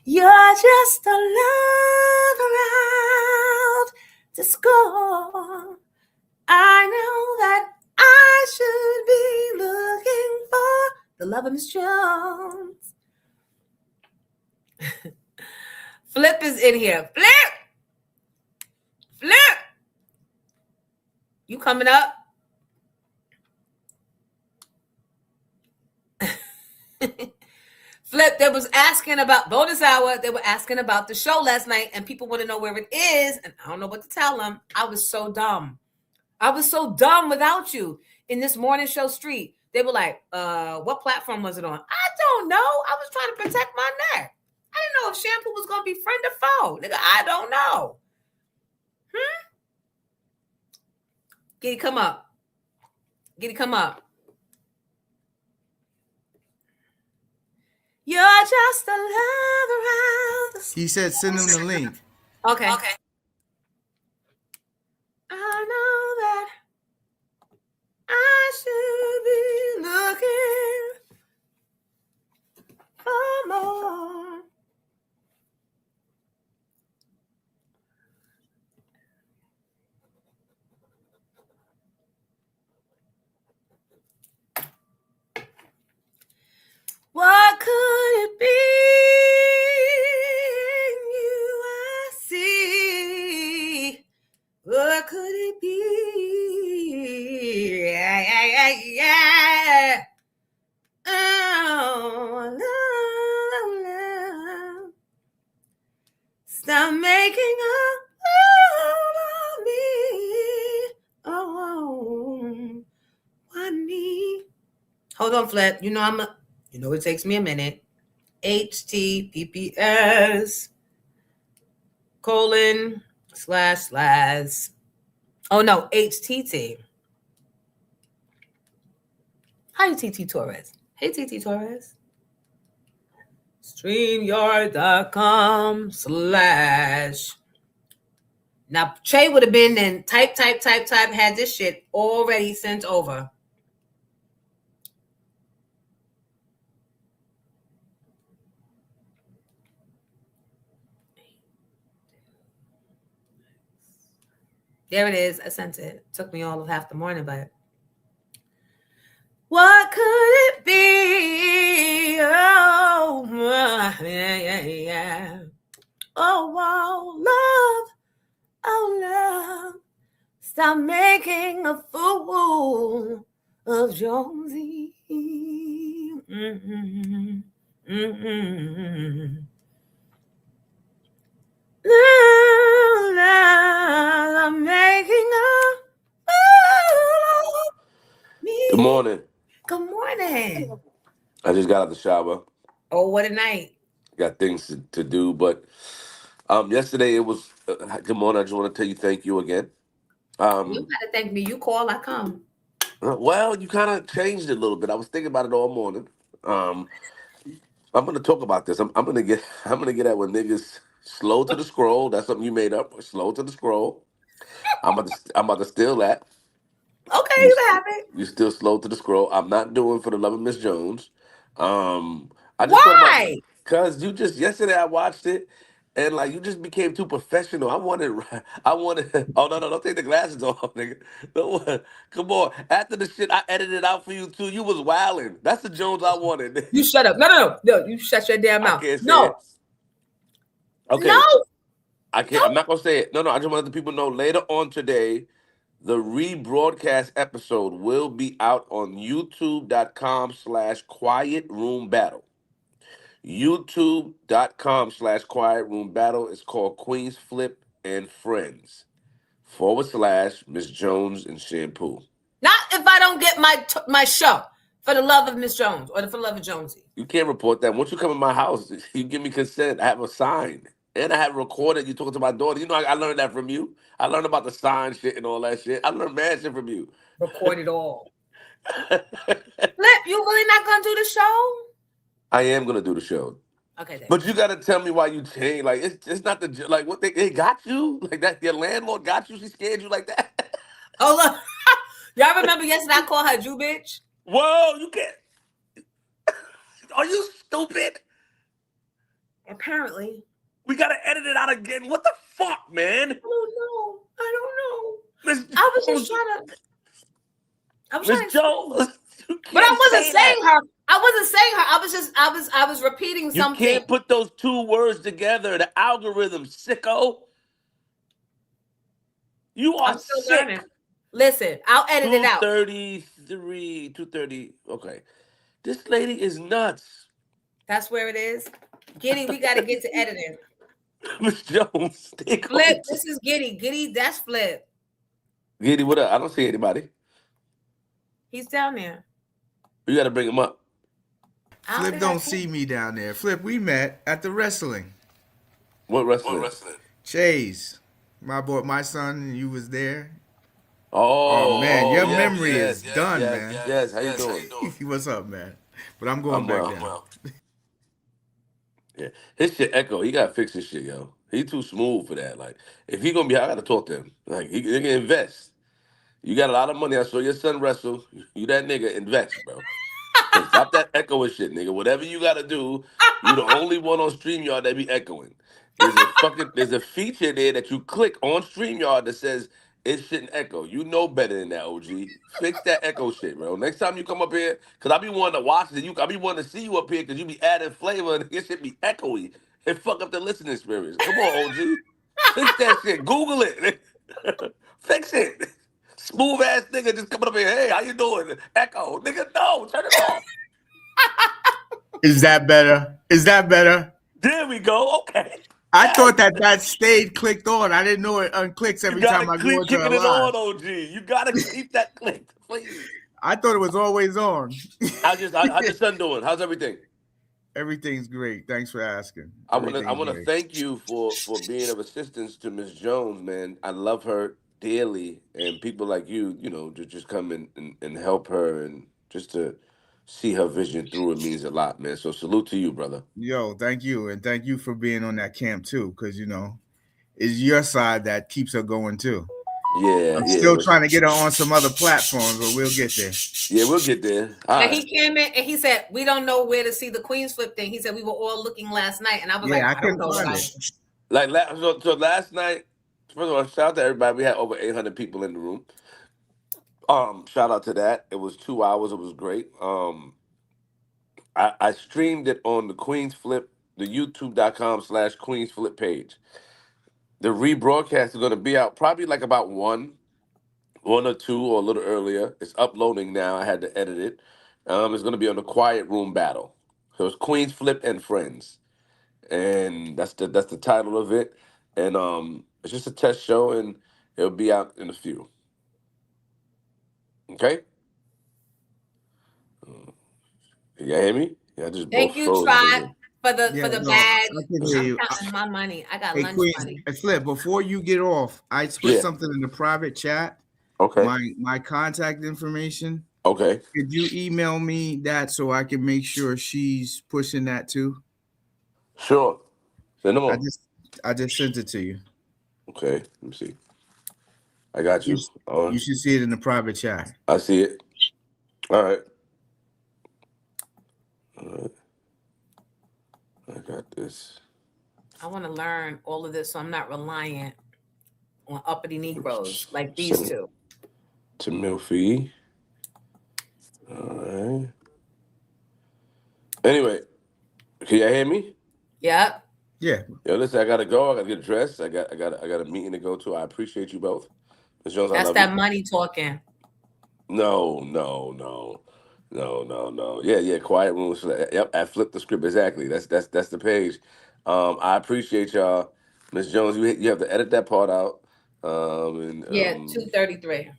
You're just a love around to score. I know that I should be looking for the love of Miss Jones. Flip is in here. Flip. You coming up? Flip, they was asking about bonus hour. They were asking about the show last night, and people want to know where it is, and I don't know what to tell them. I was so dumb. Without you in this morning show street. They were like, what platform was it on? I don't know. I was trying to protect my neck. I didn't know if shampoo was going to be friend or foe. Nigga, I don't know. Giddy, come up. You're just a love around. He said send him the link. Okay. I know that I should be looking for more. Hold on, Flip. You know it takes me a minute. HTTPS : Oh no, HTT. Hi, TT Torres. Hey, TT Torres. StreamYard.com/ Now, Trey would have been in type, had this shit already sent over. There it is. I sent it. Took me all of half the morning, but what could it be? Oh, yeah. Oh, love. Oh, love. Stop making a fool of Jonesy. I'm making a fool of me. Good morning. Good morning. I just got out the shower. Oh, what a night. Got things to do, but yesterday it was. Good morning. I just want to tell you thank you again. You gotta thank me. You call, I come. Well, you kind of changed it a little bit. I was thinking about it all morning. I'm going to talk about this. I'm going to get at when niggas slow to the scroll. That's something you made up. Slow to the scroll. I'm about to steal that. Okay, you can have it. You still slow to the scroll. I'm not doing For the Love of Miss Jones. I just Why? Because yesterday I watched it and like you just became too professional. I wanted. Oh no, don't take the glasses off, nigga. No, come on. After the shit I edited out for you too, you was wilding. That's the Jones I wanted. You shut up. No. You shut your damn mouth. I can't say No. it. Okay. No. I can't. I'm not gonna say it. No. I just want the people know later on today. The rebroadcast episode will be out on youtube.com/Quiet Room Battle. youtube.com/Quiet Room Battle. It's called Queens Flip and Friends / Miss Jones and Shampoo. Not if I don't get my show For the Love of Miss Jones or For the Love of Jonesy. You can't report that. Once you come in my house, you give me consent. I have a sign. And I have recorded you talking to my daughter. You know, I learned that from you. I learned about the sign shit and all that shit. I learned mad shit from you. Record it all. Flip, you really not gonna do the show? I am gonna do the show. Okay, then. But you gotta tell me why you changed. Like it's not like what they got you like that. Your landlord got you. She scared you like that. Oh look, y'all remember yesterday I called her Jew bitch? Whoa, you can't. Are you stupid? Apparently. We gotta edit it out again. What the fuck, man? I don't know. Miss I was just trying to. Miss Jones. But I wasn't saying her. I wasn't saying her. I was repeating something. You can't put those two words together. The algorithm, sicko. You are still sick. learning. Listen, I'll edit it out. 2:30. Okay. This lady is nuts. That's where it is. Giddy, we got to get to editing. Miss Jones. Flip, this is Giddy. Giddy, that's Flip. Giddy, what up? I don't see anybody. He's down there. You got to bring him up. Flip don't see me down there. Flip, we met at the wrestling. What wrestling? Chase, my son, you was there. Oh man, your yes, memory yes, is yes, done, yes, man. Yes, how you doing? What's up, man? But I'm going back down. Well. Yeah, his shit echo. He gotta fix his shit, yo. He too smooth for that. Like, if he gonna be, I gotta talk to him. Like, he can invest. You got a lot of money. I saw your son wrestle. You that nigga, invest, bro. Stop that echoing shit, nigga. Whatever you gotta do, you the only one on StreamYard that be echoing. There's a feature there that you click on StreamYard that says it shouldn't echo. You know better than that, OG. Fix that echo shit, bro. Next time you come up here, cause I be wanting to watch it. I be wanting to see you up here because you be adding flavor and this shit be echoey and fuck up the listening experience. Come on, OG. Fix that shit. Google it. Fix it. Smooth ass nigga just coming up here. Hey, how you doing? Echo. Nigga, no. Turn it off. Is that better? There we go. Okay. I thought that stayed clicked on. I didn't know it unclicks every time I go into a it live. on, OG. You gotta keep that clicked, please. I thought it was always on. How's your son doing? How's everything? Everything's great. Thanks for asking. I want to Everything's great. thank you for being of assistance to Miss Jones, man. I love her dearly, and people like you, just come and help her, and just to see her vision through it means a lot, man. So salute to you, brother. Yo, thank you, and thank you for being on that camp too, because it's your side that keeps her going too. Yeah, I'm still trying to get her on some other platforms, but we'll get there. Yeah, we'll get there. All And right. he came in and he said, "We don't know where to see the Queens Flip thing." He said, "We were all looking last night," and I was Yeah, like, I "I don't couldn't know find about it. it." Like so last night, first of all, shout out to everybody. We had over 800 people in the room. Shout out to that. It was 2 hours. It was great. I streamed it on the Queens Flip, the youtube.com/Queens Flip page. The rebroadcast is going to be out probably like about one or two or a little earlier. It's uploading now. I had to edit it. It's going to be on the Quiet Room Battle. So it's Queens Flip and Friends, and that's the title of it. And it's just a test show, and it'll be out in a few. Okay. You hear me? Yeah, I just Thank both you, froze. Tribe, for the Yeah, no, badge. I can hear you. I'm counting my money. I got Hey, lunch Queen, money. Flip, before you get off, I put Yeah. something in the private chat. Okay. My contact information. Okay. Could you email me that so I can make sure she's pushing that too? Sure. Send them on. I just sent it to you. Okay. Let me see. I got you. You should see it in the private chat. I see it. All right. I got this. I want to learn all of this so I'm not reliant on uppity Negroes like these two. To Milfy. All right. Anyway, can y'all hear me? Yep. Yeah. Yo, listen, I gotta go. I gotta get dressed. I got a meeting to go to. I appreciate you both. Ms. Jones, I That's love that you. money talking. No. Yeah. Quiet room. Yep. I flipped the script exactly. That's the page. I appreciate y'all, Ms. Jones. You have to edit that part out. Yeah, 233.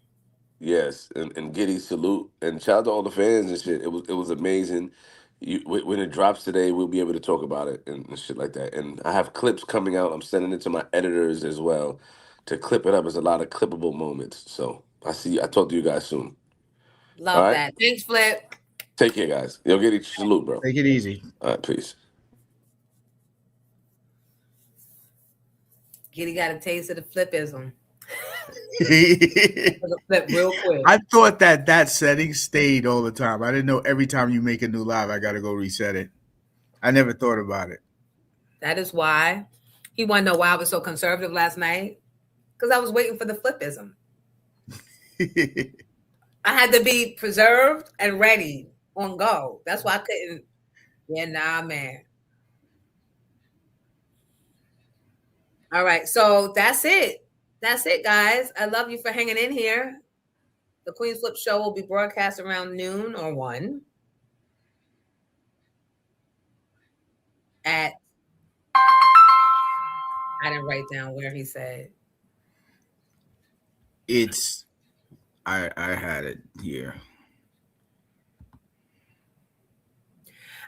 Yes, and Giddy salute and shout out to all the fans and shit. It was amazing. When it drops today, we'll be able to talk about it and shit like that. And I have clips coming out. I'm sending it to my editors as well to clip it up. There's a lot of clippable moments. So I talk to you guys soon. Love All right? that. Thanks, Flip. Take care, guys. Yo, Giddy, salute, bro. Take it easy. All right, peace. Giddy got a taste of the Flipism. Flip real quick. I thought that setting stayed all the time. I didn't know every time you make a new live, I got to go reset it. I never thought about it. That is why he wanted to know why I was so conservative last night. Because I was waiting for the Flipism. I had to be preserved and ready on go. That's why I couldn't. Yeah, nah, man. All right. So that's it. That's it, guys. I love you for hanging in here. The Queens Flip Show will be broadcast around noon or 1 at, I didn't write down where he said. I had it here.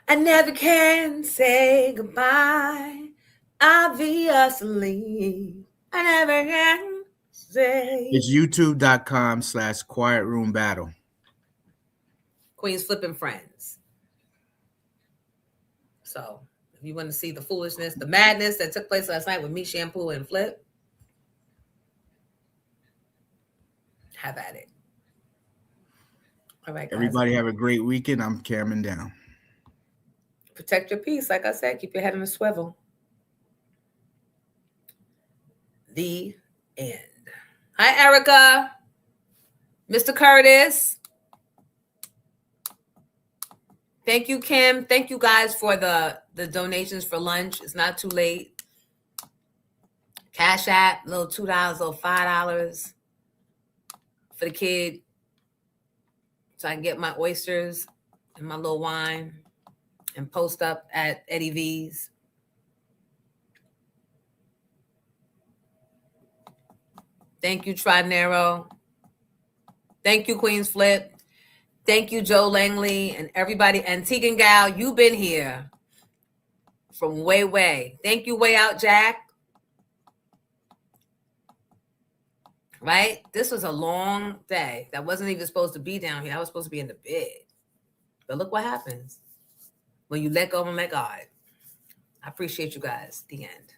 I never can say goodbye, obviously. I never can say. It's youtube.com/Quiet Room Battle. Queens Flipping Friends. So if you want to see the foolishness, the madness that took place last night with me, Shampoo, and Flip, have at it. All right, guys. Everybody have a great weekend. I'm Cameron Down. Protect your peace. Like I said, keep your head in a swivel. The end. Hi, Erica. Mr. Curtis. Thank you, Kim. Thank you guys for the donations for lunch. It's not too late. Cash App, little $2, little $5 for the kid. So I can get my oysters and my little wine and post up at Eddie V's. Thank you, Trinero. Thank you, Queens Flip. Thank you, Joe Langley, and everybody. And Tegan Gal, you've been here from way. Thank you, Way Out Jack. Right? This was a long day. That wasn't even supposed to be down here. I was supposed to be in the bed. But look what happens when you let go and let God. I appreciate you guys. The end.